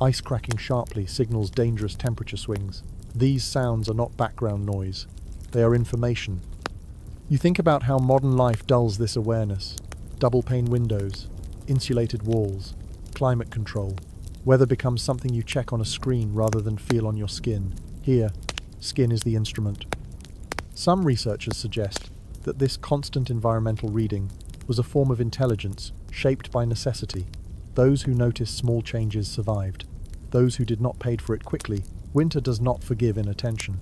Ice cracking sharply signals dangerous temperature swings. These sounds are not background noise. They are information. You think about how modern life dulls this awareness. Double-pane windows, insulated walls, climate control. Weather becomes something you check on a screen rather than feel on your skin. Here, skin is the instrument. Some researchers suggest that this constant environmental reading was a form of intelligence shaped by necessity. Those who noticed small changes survived. Those who did not paid for it quickly. Winter does not forgive inattention.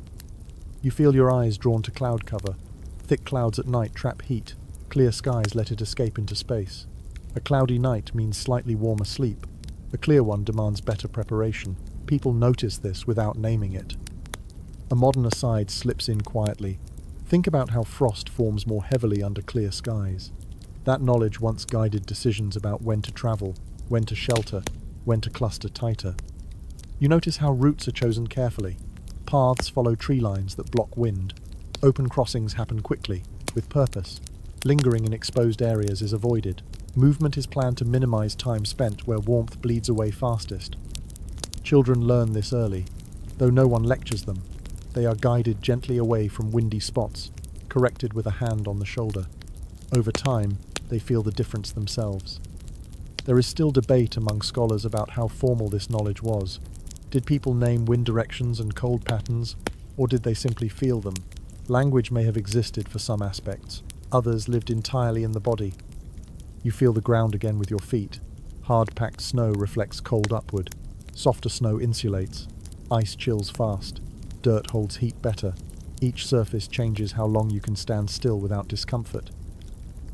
You feel your eyes drawn to cloud cover. Thick clouds at night trap heat. Clear skies let it escape into space. A cloudy night means slightly warmer sleep. A clear one demands better preparation. People notice this without naming it. A modern aside slips in quietly. Think about how frost forms more heavily under clear skies. That knowledge once guided decisions about when to travel, when to shelter, when to cluster tighter. You notice how routes are chosen carefully. Paths follow tree lines that block wind. Open crossings happen quickly, with purpose. Lingering in exposed areas is avoided. Movement is planned to minimize time spent where warmth bleeds away fastest. Children learn this early, though no one lectures them. They are guided gently away from windy spots, corrected with a hand on the shoulder. Over time, they feel the difference themselves. There is still debate among scholars about how formal this knowledge was. Did people name wind directions and cold patterns, or did they simply feel them? Language may have existed for some aspects. Others lived entirely in the body. You feel the ground again with your feet. Hard-packed snow reflects cold upward. Softer snow insulates. Ice chills fast. Dirt holds heat better. Each surface changes how long you can stand still without discomfort.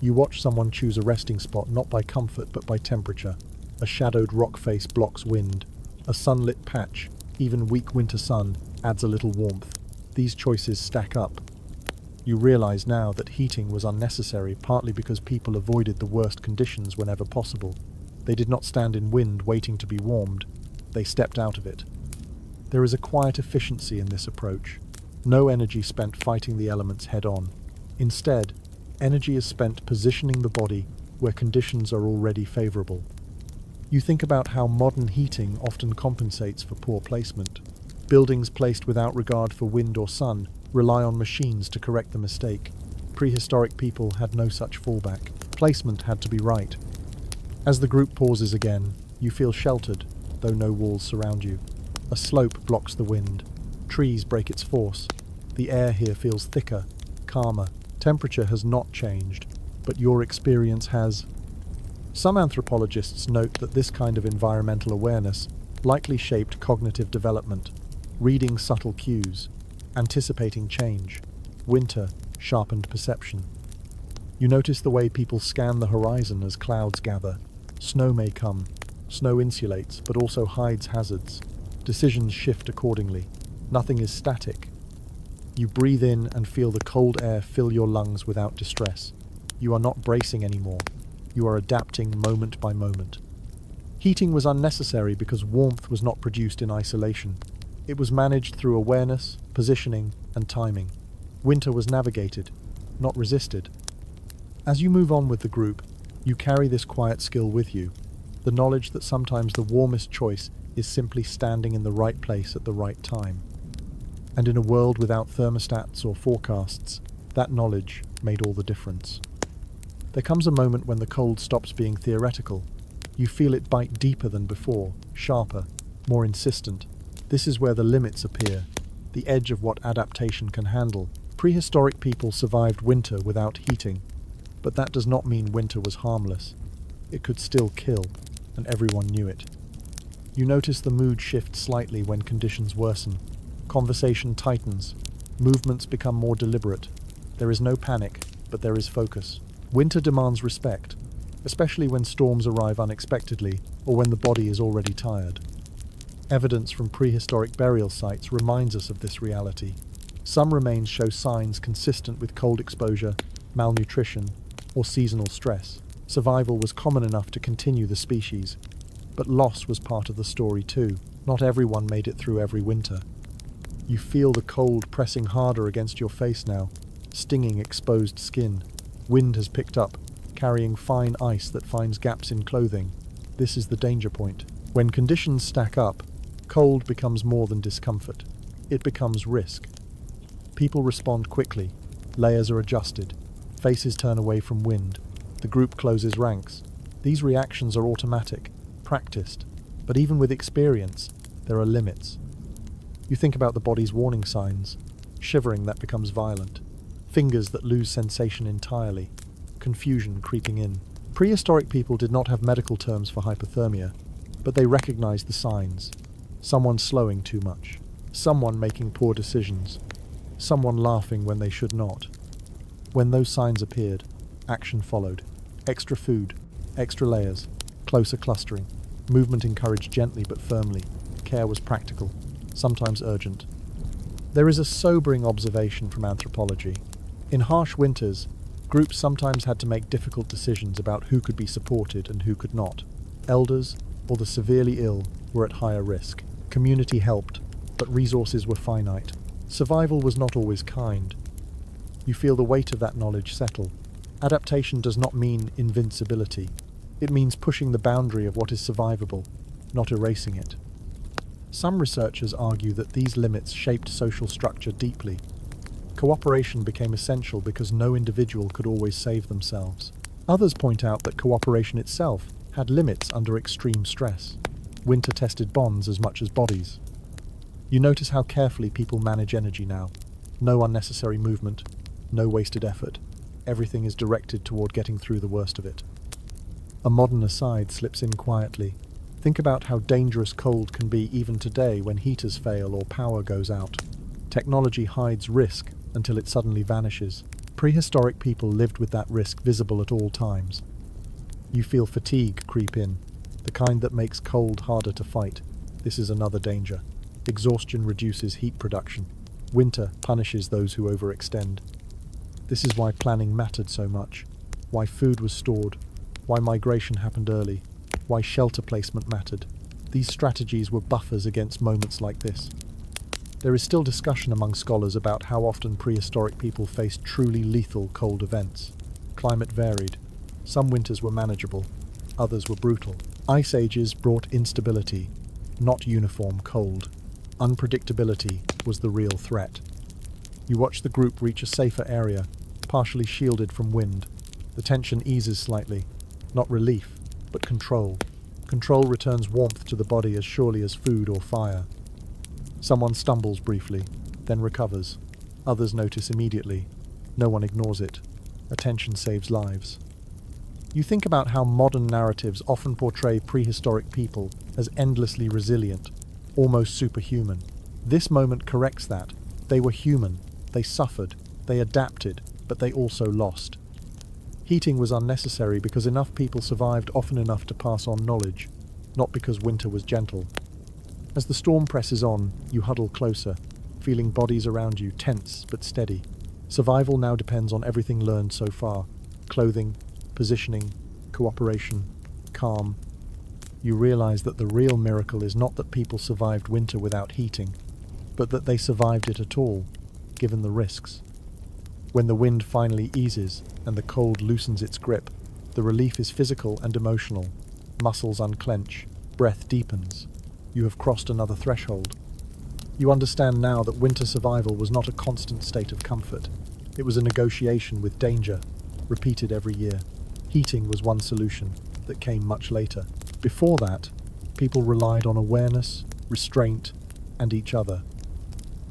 You watch someone choose a resting spot not by comfort but by temperature. A shadowed rock face blocks wind. A sunlit patch, even weak winter sun, adds a little warmth. These choices stack up. You realize now that heating was unnecessary, partly because people avoided the worst conditions whenever possible. They did not stand in wind waiting to be warmed. They stepped out of it. There is a quiet efficiency in this approach. No energy spent fighting the elements head-on. Instead, energy is spent positioning the body where conditions are already favorable. You think about how modern heating often compensates for poor placement. Buildings placed without regard for wind or sun rely on machines to correct the mistake. Prehistoric people had no such fallback. Placement had to be right. As the group pauses again, you feel sheltered, though no walls surround you. A slope blocks the wind. Trees break its force. The air here feels thicker, calmer. Temperature has not changed, but your experience has. Some anthropologists note that this kind of environmental awareness likely shaped cognitive development, reading subtle cues, anticipating change. Winter sharpened perception. You notice the way people scan the horizon as clouds gather. Snow may come. Snow insulates, but also hides hazards. Decisions shift accordingly. Nothing is static. You breathe in and feel the cold air fill your lungs without distress. You are not bracing anymore. You are adapting moment by moment. Heating was unnecessary because warmth was not produced in isolation. It was managed through awareness, positioning, and timing. Winter was navigated, not resisted. As you move on with the group, you carry this quiet skill with you, the knowledge that sometimes the warmest choice is simply standing in the right place at the right time. And in a world without thermostats or forecasts, that knowledge made all the difference. There comes a moment when the cold stops being theoretical. You feel it bite deeper than before, sharper, more insistent. This is where the limits appear, the edge of what adaptation can handle. Prehistoric people survived winter without heating, but that does not mean winter was harmless. It could still kill, and everyone knew it. You notice the mood shift slightly when conditions worsen. Conversation tightens. Movements become more deliberate. There is no panic, but there is focus. Winter demands respect, especially when storms arrive unexpectedly or when the body is already tired. Evidence from prehistoric burial sites reminds us of this reality. Some remains show signs consistent with cold exposure, malnutrition, or seasonal stress. Survival was common enough to continue the species, but loss was part of the story too. Not everyone made it through every winter. You feel the cold pressing harder against your face now, stinging exposed skin. Wind has picked up, carrying fine ice that finds gaps in clothing. This is the danger point. When conditions stack up, cold becomes more than discomfort. It becomes risk. People respond quickly. Layers are adjusted. Faces turn away from wind. The group closes ranks. These reactions are automatic, practiced, but even with experience, there are limits. You think about the body's warning signs: shivering that becomes violent, fingers that lose sensation entirely, confusion creeping in. Prehistoric people did not have medical terms for hypothermia, but they recognized the signs. Someone slowing too much, someone making poor decisions, someone laughing when they should not. When those signs appeared, action followed. Extra food, extra layers, closer clustering. Movement encouraged gently but firmly. Care was practical, sometimes urgent. There is a sobering observation from anthropology. In harsh winters, groups sometimes had to make difficult decisions about who could be supported and who could not. Elders, or the severely ill, were at higher risk. Community helped, but resources were finite. Survival was not always kind. You feel the weight of that knowledge settle. Adaptation does not mean invincibility. It means pushing the boundary of what is survivable, not erasing it. Some researchers argue that these limits shaped social structure deeply. Cooperation became essential because no individual could always save themselves. Others point out that cooperation itself had limits under extreme stress. Winter tested bonds as much as bodies. You notice how carefully people manage energy now. No unnecessary movement, no wasted effort. Everything is directed toward getting through the worst of it. A modern aside slips in quietly. Think about how dangerous cold can be even today when heaters fail or power goes out. Technology hides risk until it suddenly vanishes. Prehistoric people lived with that risk visible at all times. You feel fatigue creep in, the kind that makes cold harder to fight. This is another danger. Exhaustion reduces heat production. Winter punishes those who overextend. This is why planning mattered so much, why food was stored, why migration happened early, why shelter placement mattered. These strategies were buffers against moments like this. There is still discussion among scholars about how often prehistoric people faced truly lethal cold events. Climate varied. Some winters were manageable, others were brutal. Ice ages brought instability, not uniform cold. Unpredictability was the real threat. You watch the group reach a safer area, partially shielded from wind. The tension eases slightly. Not relief, but control. Control returns warmth to the body as surely as food or fire. Someone stumbles briefly, then recovers. Others notice immediately. No one ignores it. Attention saves lives. You think about how modern narratives often portray prehistoric people as endlessly resilient, almost superhuman. This moment corrects that. They were human. They suffered. They adapted, but they also lost. Heating was unnecessary because enough people survived often enough to pass on knowledge, not because winter was gentle. As the storm presses on, you huddle closer, feeling bodies around you tense but steady. Survival now depends on everything learned so far: clothing, positioning, cooperation, calm. You realize that the real miracle is not that people survived winter without heating, but that they survived it at all, given the risks. When the wind finally eases and the cold loosens its grip, the relief is physical and emotional. Muscles unclench, breath deepens. You have crossed another threshold. You understand now that winter survival was not a constant state of comfort. It was a negotiation with danger, repeated every year. Heating was one solution that came much later. Before that, people relied on awareness, restraint, and each other.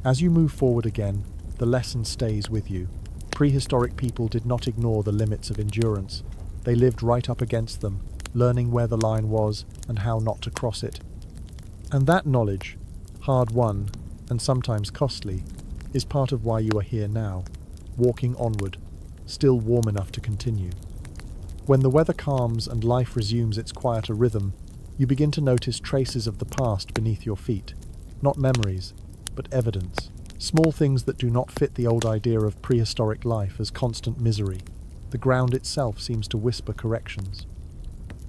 As you move forward again, the lesson stays with you. Prehistoric people did not ignore the limits of endurance. They lived right up against them, learning where the line was and how not to cross it. And that knowledge, hard-won and sometimes costly, is part of why you are here now, walking onward, still warm enough to continue. When the weather calms and life resumes its quieter rhythm, you begin to notice traces of the past beneath your feet. Not memories, but evidence. Small things that do not fit the old idea of prehistoric life as constant misery. The ground itself seems to whisper corrections.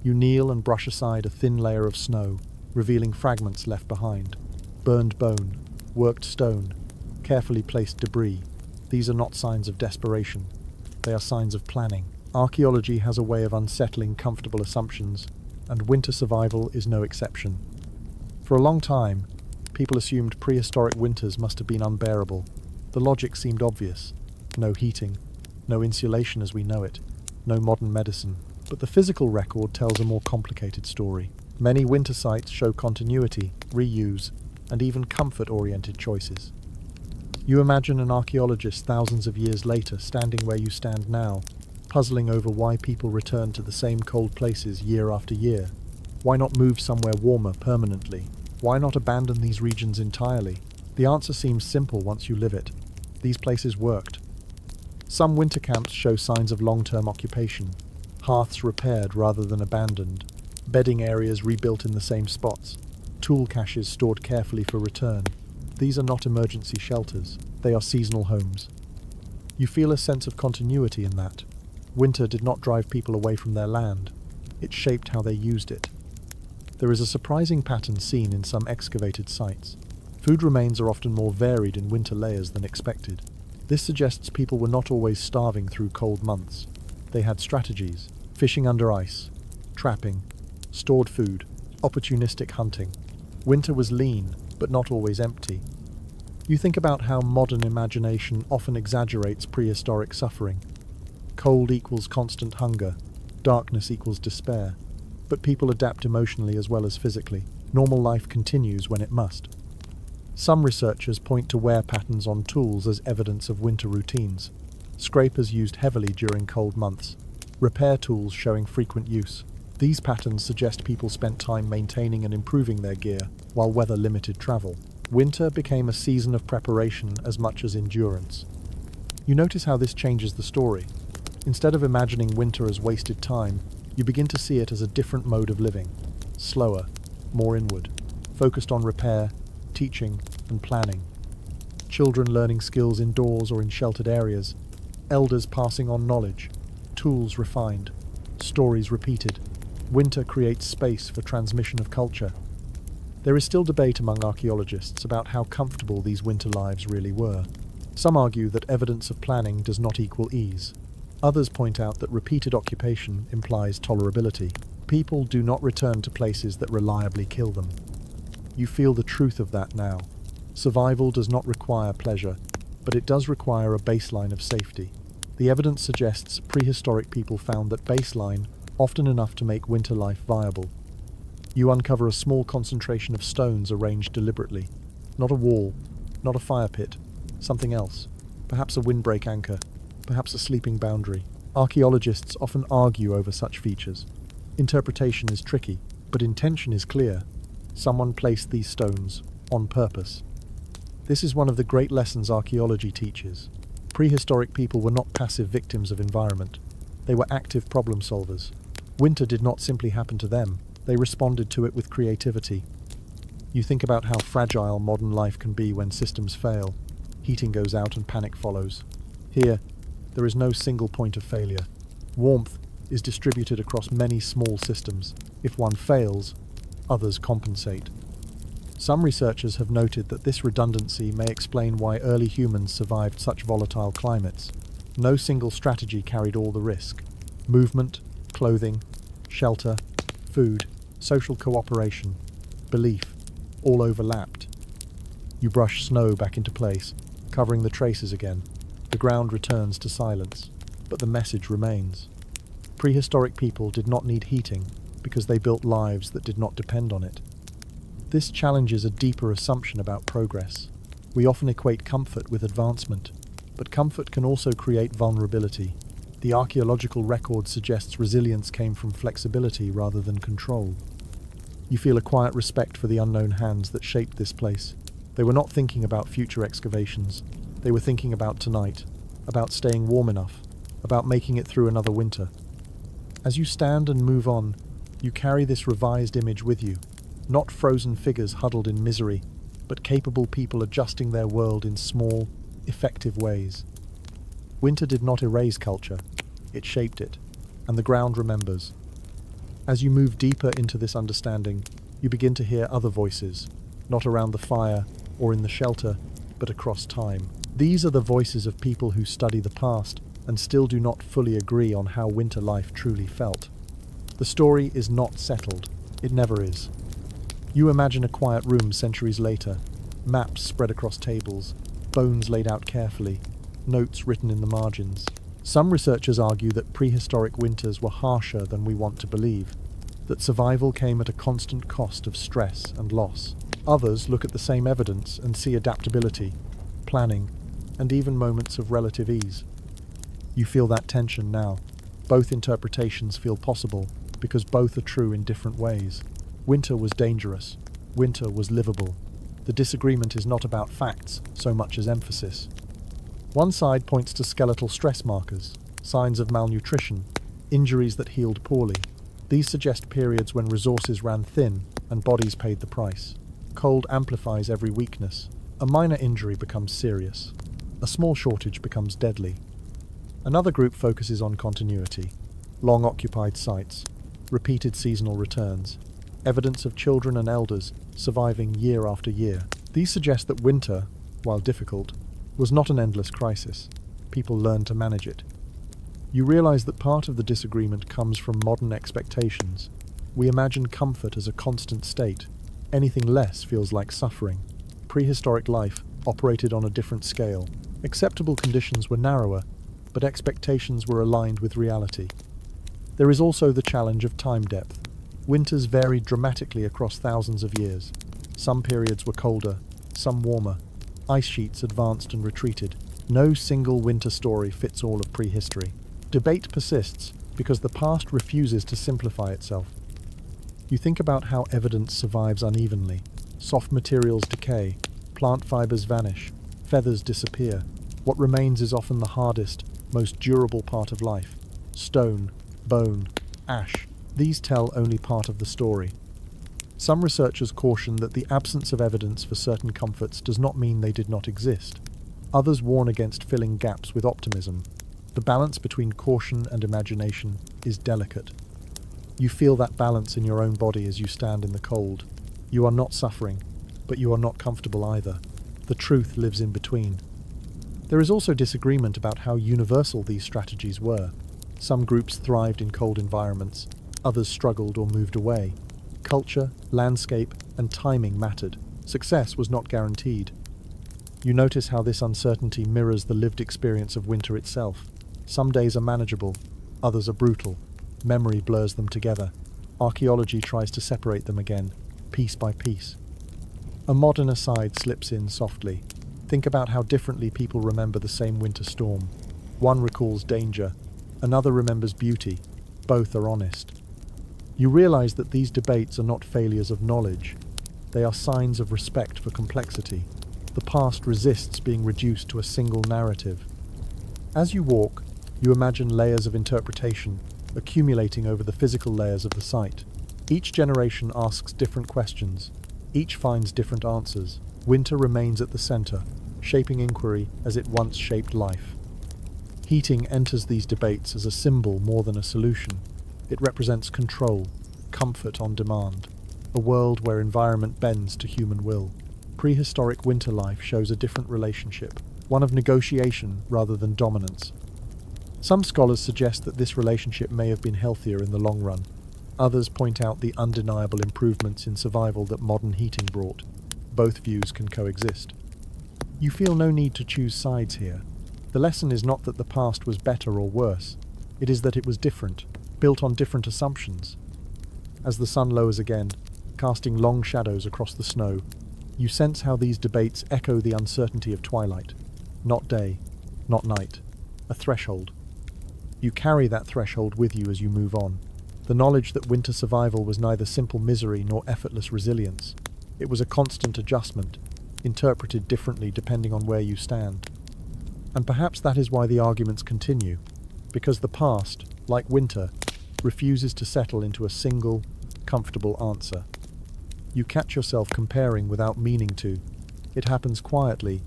You kneel and brush aside a thin layer of snow, revealing fragments left behind. Burned bone, worked stone, carefully placed debris. These are not signs of desperation. They are signs of planning. Archaeology has a way of unsettling comfortable assumptions and winter survival is no exception. For a long time, people assumed prehistoric winters must have been unbearable. The logic seemed obvious. No heating, no insulation as we know it, no modern medicine. But the physical record tells a more complicated story. Many winter sites show continuity, reuse, and even comfort-oriented choices. You imagine an archaeologist thousands of years later standing where you stand now, puzzling over why people return to the same cold places year after year. Why not move somewhere warmer permanently? Why not abandon these regions entirely? The answer seems simple once you live it. These places worked. Some winter camps show signs of long-term occupation, hearths repaired rather than abandoned, bedding areas rebuilt in the same spots, tool caches stored carefully for return. These are not emergency shelters, they are seasonal homes. You feel a sense of continuity in that. Winter did not drive people away from their land, it shaped how they used it. There is a surprising pattern seen in some excavated sites. Food remains are often more varied in winter layers than expected. This suggests people were not always starving through cold months. They had strategies: fishing under ice, trapping, stored food, opportunistic hunting. Winter was lean, but not always empty. You think about how modern imagination often exaggerates prehistoric suffering. Cold equals constant hunger, darkness equals despair. But people adapt emotionally as well as physically. Normal life continues when it must. Some researchers point to wear patterns on tools as evidence of winter routines. Scrapers used heavily during cold months. Repair tools showing frequent use. These patterns suggest people spent time maintaining and improving their gear, while weather limited travel. Winter became a season of preparation as much as endurance. You notice how this changes the story. Instead of imagining winter as wasted time, you begin to see it as a different mode of living. Slower, more inward, focused on repair, teaching, and planning. Children learning skills indoors or in sheltered areas. Elders passing on knowledge. Tools refined. Stories repeated. Winter creates space for transmission of culture. There is still debate among archaeologists about how comfortable these winter lives really were. Some argue that evidence of planning does not equal ease. Others point out that repeated occupation implies tolerability. People do not return to places that reliably kill them. You feel the truth of that now. Survival does not require pleasure, but it does require a baseline of safety. The evidence suggests prehistoric people found that baseline often enough to make winter life viable. You uncover a small concentration of stones arranged deliberately. Not a wall, not a fire pit, something else. Perhaps a windbreak anchor, perhaps a sleeping boundary. Archaeologists often argue over such features. Interpretation is tricky, but intention is clear. Someone placed these stones on purpose. This is one of the great lessons archaeology teaches. Prehistoric people were not passive victims of environment. They were active problem solvers. Winter did not simply happen to them. They responded to it with creativity. You think about how fragile modern life can be when systems fail. Heating goes out and panic follows. Here, there is no single point of failure. Warmth is distributed across many small systems. If one fails, others compensate. Some researchers have noted that this redundancy may explain why early humans survived such volatile climates. No single strategy carried all the risk. Movement, clothing, shelter, food, social cooperation, belief, all overlapped. You brush snow back into place, covering the traces again. The ground returns to silence, but the message remains. Prehistoric people did not need heating because they built lives that did not depend on it. This challenges a deeper assumption about progress. We often equate comfort with advancement, but comfort can also create vulnerability. The archaeological record suggests resilience came from flexibility rather than control. You feel a quiet respect for the unknown hands that shaped this place. They were not thinking about future excavations. They were thinking about tonight, about staying warm enough, about making it through another winter. As you stand and move on, you carry this revised image with you. Not frozen figures huddled in misery, but capable people adjusting their world in small, effective ways. Winter did not erase culture, it shaped it, and the ground remembers. As you move deeper into this understanding, you begin to hear other voices, not around the fire or in the shelter, but across time. These are the voices of people who study the past and still do not fully agree on how winter life truly felt. The story is not settled. It never is. You imagine a quiet room centuries later, maps spread across tables, bones laid out carefully, notes written in the margins. Some researchers argue that prehistoric winters were harsher than we want to believe, that survival came at a constant cost of stress and loss. Others look at the same evidence and see adaptability, planning, and even moments of relative ease. You feel that tension now. Both interpretations feel possible because both are true in different ways. Winter was dangerous. Winter was livable. The disagreement is not about facts so much as emphasis. One side points to skeletal stress markers, signs of malnutrition, injuries that healed poorly. These suggest periods when resources ran thin and bodies paid the price. Cold amplifies every weakness. A minor injury becomes serious. A small shortage becomes deadly. Another group focuses on continuity, long occupied sites, repeated seasonal returns, evidence of children and elders surviving year after year. These suggest that winter, while difficult, was not an endless crisis. People learned to manage it. You realize that part of the disagreement comes from modern expectations. We imagine comfort as a constant state. Anything less feels like suffering. Prehistoric life operated on a different scale. Acceptable conditions were narrower, but expectations were aligned with reality. There is also the challenge of time depth. Winters varied dramatically across thousands of years. Some periods were colder, some warmer. Ice sheets advanced and retreated. No single winter story fits all of prehistory. Debate persists because the past refuses to simplify itself. You think about how evidence survives unevenly. Soft materials decay, plant fibers vanish, feathers disappear. What remains is often the hardest, most durable part of life. Stone, bone, ash. These tell only part of the story. Some researchers caution that the absence of evidence for certain comforts does not mean they did not exist. Others warn against filling gaps with optimism. The balance between caution and imagination is delicate. You feel that balance in your own body as you stand in the cold. You are not suffering, but you are not comfortable either. The truth lives in between. There is also disagreement about how universal these strategies were. Some groups thrived in cold environments, others struggled or moved away. Culture, landscape, and timing mattered. Success was not guaranteed. You notice how this uncertainty mirrors the lived experience of winter itself. Some days are manageable, others are brutal. Memory blurs them together. Archaeology tries to separate them again, piece by piece. A modern aside slips in softly. Think about how differently people remember the same winter storm. One recalls danger, another remembers beauty. Both are honest. You realize that these debates are not failures of knowledge. They are signs of respect for complexity. The past resists being reduced to a single narrative. As you walk, you imagine layers of interpretation accumulating over the physical layers of the site. Each generation asks different questions. Each finds different answers. Winter remains at the center, shaping inquiry as it once shaped life. Heating enters these debates as a symbol more than a solution. It represents control, comfort on demand, a world where environment bends to human will. Prehistoric winter life shows a different relationship, one of negotiation rather than dominance. Some scholars suggest that this relationship may have been healthier in the long run. Others point out the undeniable improvements in survival that modern heating brought. Both views can coexist. You feel no need to choose sides here. The lesson is not that the past was better or worse. It is that it was different, built on different assumptions. As the sun lowers again, casting long shadows across the snow, you sense how these debates echo the uncertainty of twilight. Not day, not night. A threshold. You carry that threshold with you as you move on. The knowledge that winter survival was neither simple misery nor effortless resilience. It was a constant adjustment, interpreted differently depending on where you stand. And perhaps that is why the arguments continue, because the past, like winter, refuses to settle into a single, comfortable answer. You catch yourself comparing without meaning to. It happens quietly,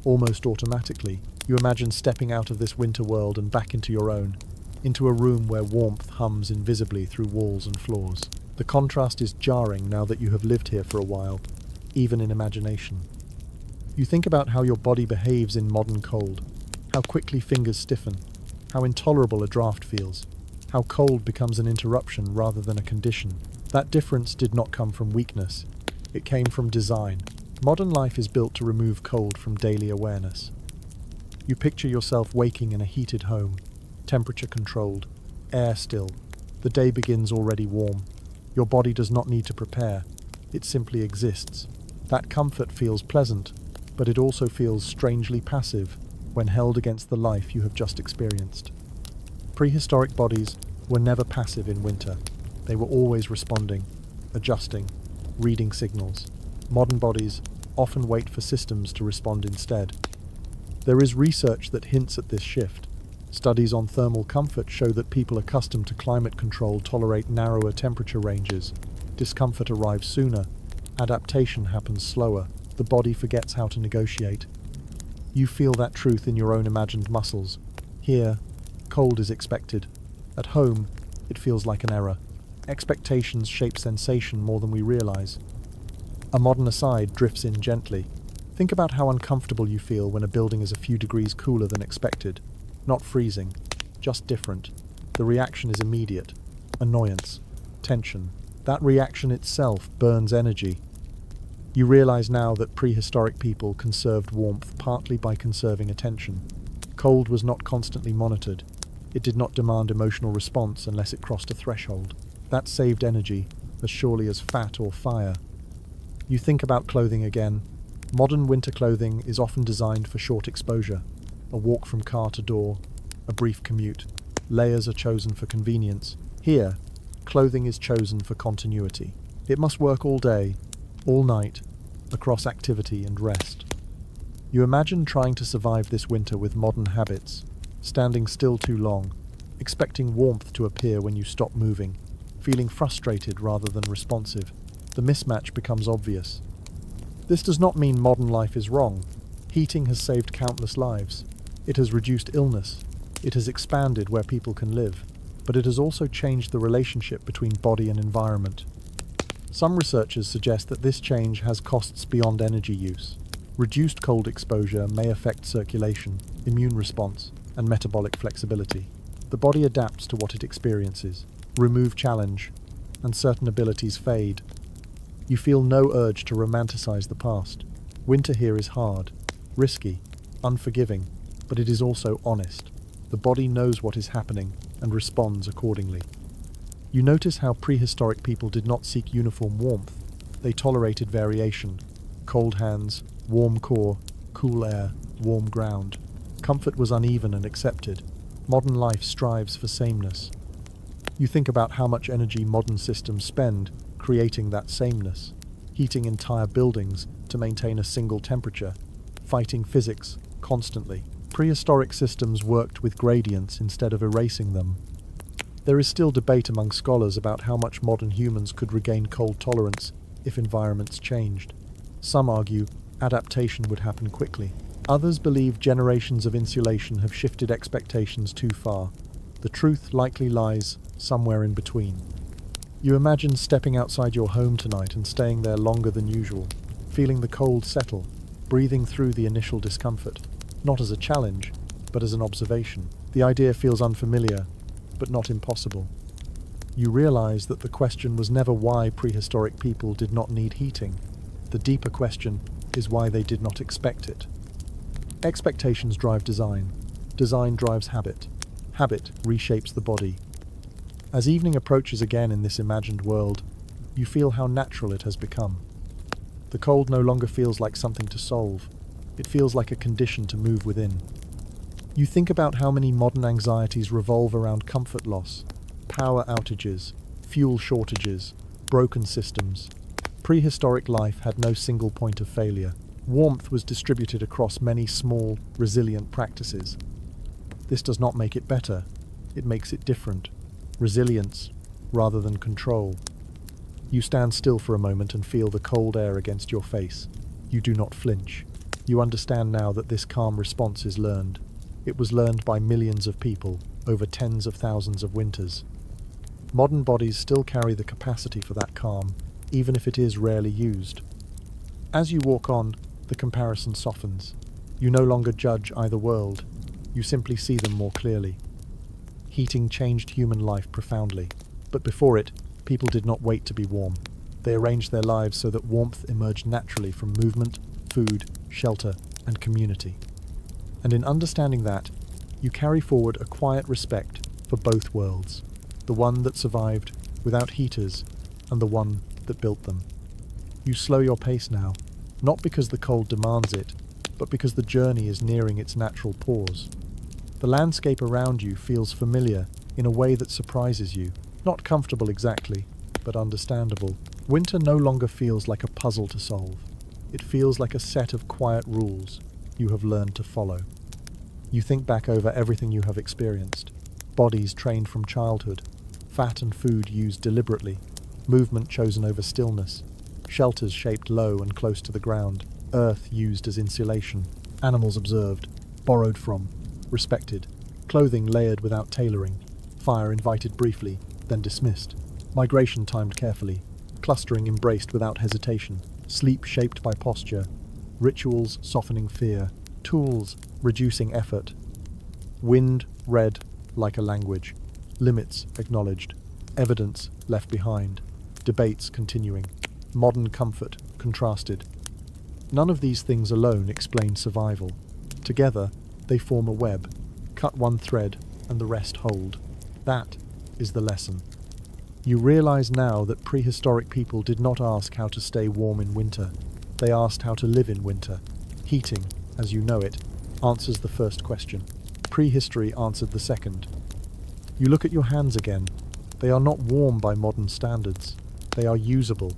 almost automatically. You imagine stepping out of this winter world and back into your own, into a room where warmth hums invisibly through walls and floors. The contrast is jarring now that you have lived here for a while, even in imagination. You think about how your body behaves in modern cold, how quickly fingers stiffen, how intolerable a draft feels. how cold becomes an interruption rather than a condition. That difference did not come from weakness. It came from design. Modern life is built to remove cold from daily awareness. You picture yourself waking in a heated home, temperature controlled, air still. The day begins already warm. Your body does not need to prepare. It simply exists. That comfort feels pleasant, but it also feels strangely passive when held against the life you have just experienced. Prehistoric bodies were never passive in winter. They were always responding, adjusting, reading signals. Modern bodies often wait for systems to respond instead. There is research that hints at this shift. Studies on thermal comfort show that people accustomed to climate control tolerate narrower temperature ranges. Discomfort arrives sooner. Adaptation happens slower. The body forgets how to negotiate. You feel that truth in your own imagined muscles. Here, cold is expected. At home, it feels like an error. Expectations shape sensation more than we realize. A modern aside drifts in gently. Think about how uncomfortable you feel when a building is a few degrees cooler than expected. Not freezing, just different. The reaction is immediate. Annoyance, tension. That reaction itself burns energy. You realize now that prehistoric people conserved warmth partly by conserving attention. Cold was not constantly monitored. It did not demand emotional response unless it crossed a threshold. That saved energy, as surely as fat or fire. You think about clothing again. Modern winter clothing is often designed for short exposure. A walk from car to door, a brief commute. Layers are chosen for convenience. Here, clothing is chosen for continuity. It must work all day, all night, across activity and rest. You imagine trying to survive this winter with modern habits, standing still too long, expecting warmth to appear when you stop moving, feeling frustrated rather than responsive. The mismatch becomes obvious. This does not mean modern life is wrong. Heating has saved countless lives. It has reduced illness. It has expanded where people can live. But it has also changed the relationship between body and environment. Some researchers suggest that this change has costs beyond energy use. Reduced cold exposure may affect circulation, immune response, and metabolic flexibility. The body adapts to what it experiences. Remove challenge, and certain abilities fade. You feel no urge to romanticize the past. Winter here is hard, risky, unforgiving, but it is also honest. The body knows what is happening and responds accordingly. You notice how prehistoric people did not seek uniform warmth. They tolerated variation. Cold hands, warm core, cool air, warm ground. Comfort was uneven and accepted. Modern life strives for sameness. You think about how much energy modern systems spend creating that sameness, heating entire buildings to maintain a single temperature, fighting physics constantly. Prehistoric systems worked with gradients instead of erasing them. There is still debate among scholars about how much modern humans could regain cold tolerance if environments changed. Some argue adaptation would happen quickly. Others believe generations of insulation have shifted expectations too far. The truth likely lies somewhere in between. You imagine stepping outside your home tonight and staying there longer than usual, feeling the cold settle, breathing through the initial discomfort, not as a challenge, but as an observation. The idea feels unfamiliar, but not impossible. You realize that the question was never why prehistoric people did not need heating. The deeper question is why they did not expect it. Expectations drive design. Design drives habit. Habit reshapes the body. As evening approaches again in this imagined world, you feel how natural it has become. The cold no longer feels like something to solve. It feels like a condition to move within. You think about how many modern anxieties revolve around comfort loss, power outages, fuel shortages, broken systems. Prehistoric life had no single point of failure. Warmth was distributed across many small, resilient practices. This does not make it better. It makes it different. Resilience, rather than control. You stand still for a moment and feel the cold air against your face. You do not flinch. You understand now that this calm response is learned. It was learned by millions of people, over tens of thousands of winters. Modern bodies still carry the capacity for that calm, even if it is rarely used. As you walk on, the comparison softens. You no longer judge either world. You simply see them more clearly. Heating changed human life profoundly, but before it, people did not wait to be warm. They arranged their lives so that warmth emerged naturally from movement, food, shelter, and community. And in understanding that, you carry forward a quiet respect for both worlds, the one that survived without heaters and the one that built them. You slow your pace now, not because the cold demands it, but because the journey is nearing its natural pause. The landscape around you feels familiar in a way that surprises you, not comfortable exactly, but understandable. Winter no longer feels like a puzzle to solve. It feels like a set of quiet rules you have learned to follow. You think back over everything you have experienced. Bodies trained from childhood, fat and food used deliberately, movement chosen over stillness, shelters shaped low and close to the ground, earth used as insulation, animals observed, borrowed from, respected, clothing layered without tailoring, fire invited briefly, then dismissed, migration timed carefully, clustering embraced without hesitation, sleep shaped by posture, rituals softening fear, tools reducing effort, wind read like a language, limits acknowledged, evidence left behind, debates continuing, modern comfort contrasted. None of these things alone explain survival. Together, they form a web. Cut one thread and the rest hold. That is the lesson. You realize now that prehistoric people did not ask how to stay warm in winter. They asked how to live in winter. Heating, as you know it, answers the first question. Prehistory answered the second. You look at your hands again. They are not warm by modern standards. They are usable.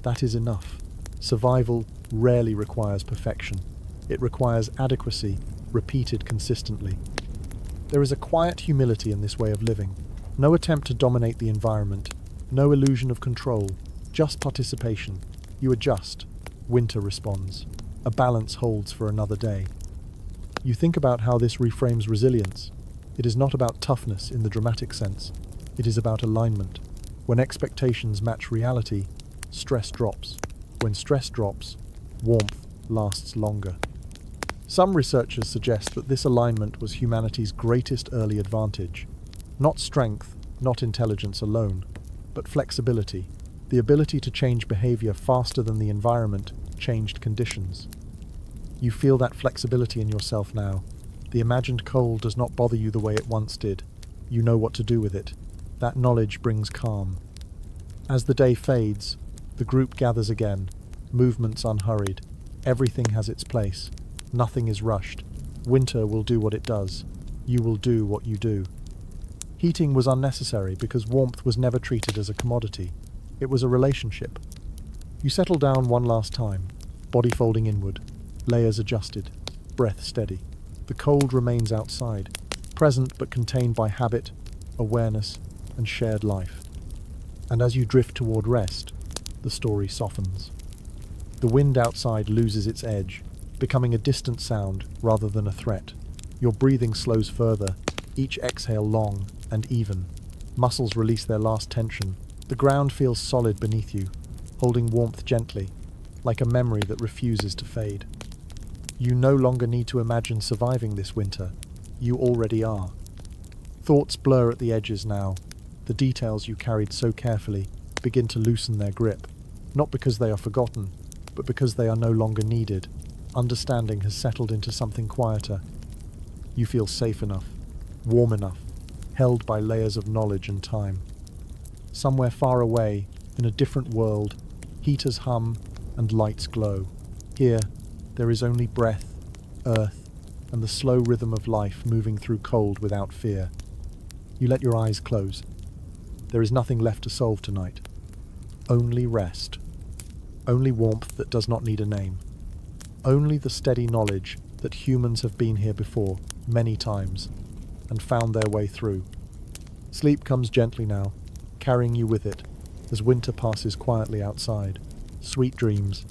That is enough. Survival rarely requires perfection. It requires adequacy, repeated consistently. There is a quiet humility in this way of living. No attempt to dominate the environment, no illusion of control, just participation. You adjust. Winter responds. A balance holds for another day. You think about how this reframes resilience. It is not about toughness in the dramatic sense. It is about alignment. When expectations match reality, stress drops. When stress drops, warmth lasts longer. Some researchers suggest that this alignment was humanity's greatest early advantage. Not strength, not intelligence alone, but flexibility, the ability to change behavior faster than the environment changed conditions. You feel that flexibility in yourself now. The imagined cold does not bother you the way it once did. You know what to do with it. That knowledge brings calm. As the day fades, the group gathers again, movements unhurried. Everything has its place. Nothing is rushed. Winter will do what it does. You will do what you do. Heating was unnecessary because warmth was never treated as a commodity. It was a relationship. You settle down one last time, body folding inward, layers adjusted, breath steady. The cold remains outside, present but contained by habit, awareness, and shared life. And as you drift toward rest, the story softens. The wind outside loses its edge, becoming a distant sound rather than a threat. Your breathing slows further, each exhale long and even. Muscles release their last tension. The ground feels solid beneath you, holding warmth gently, like a memory that refuses to fade. You no longer need to imagine surviving this winter. You already are. Thoughts blur at the edges now. The details you carried so carefully begin to loosen their grip, not because they are forgotten, but because they are no longer needed. Understanding has settled into something quieter. You feel safe enough, warm enough, held by layers of knowledge and time. Somewhere far away, in a different world, heaters hum and lights glow. Here, there is only breath, earth, and the slow rhythm of life moving through cold without fear. You let your eyes close. There is nothing left to solve tonight. Only rest. Only warmth that does not need a name. Only the steady knowledge that humans have been here before, many times, and found their way through. Sleep comes gently now, carrying you with it, as winter passes quietly outside. Sweet dreams,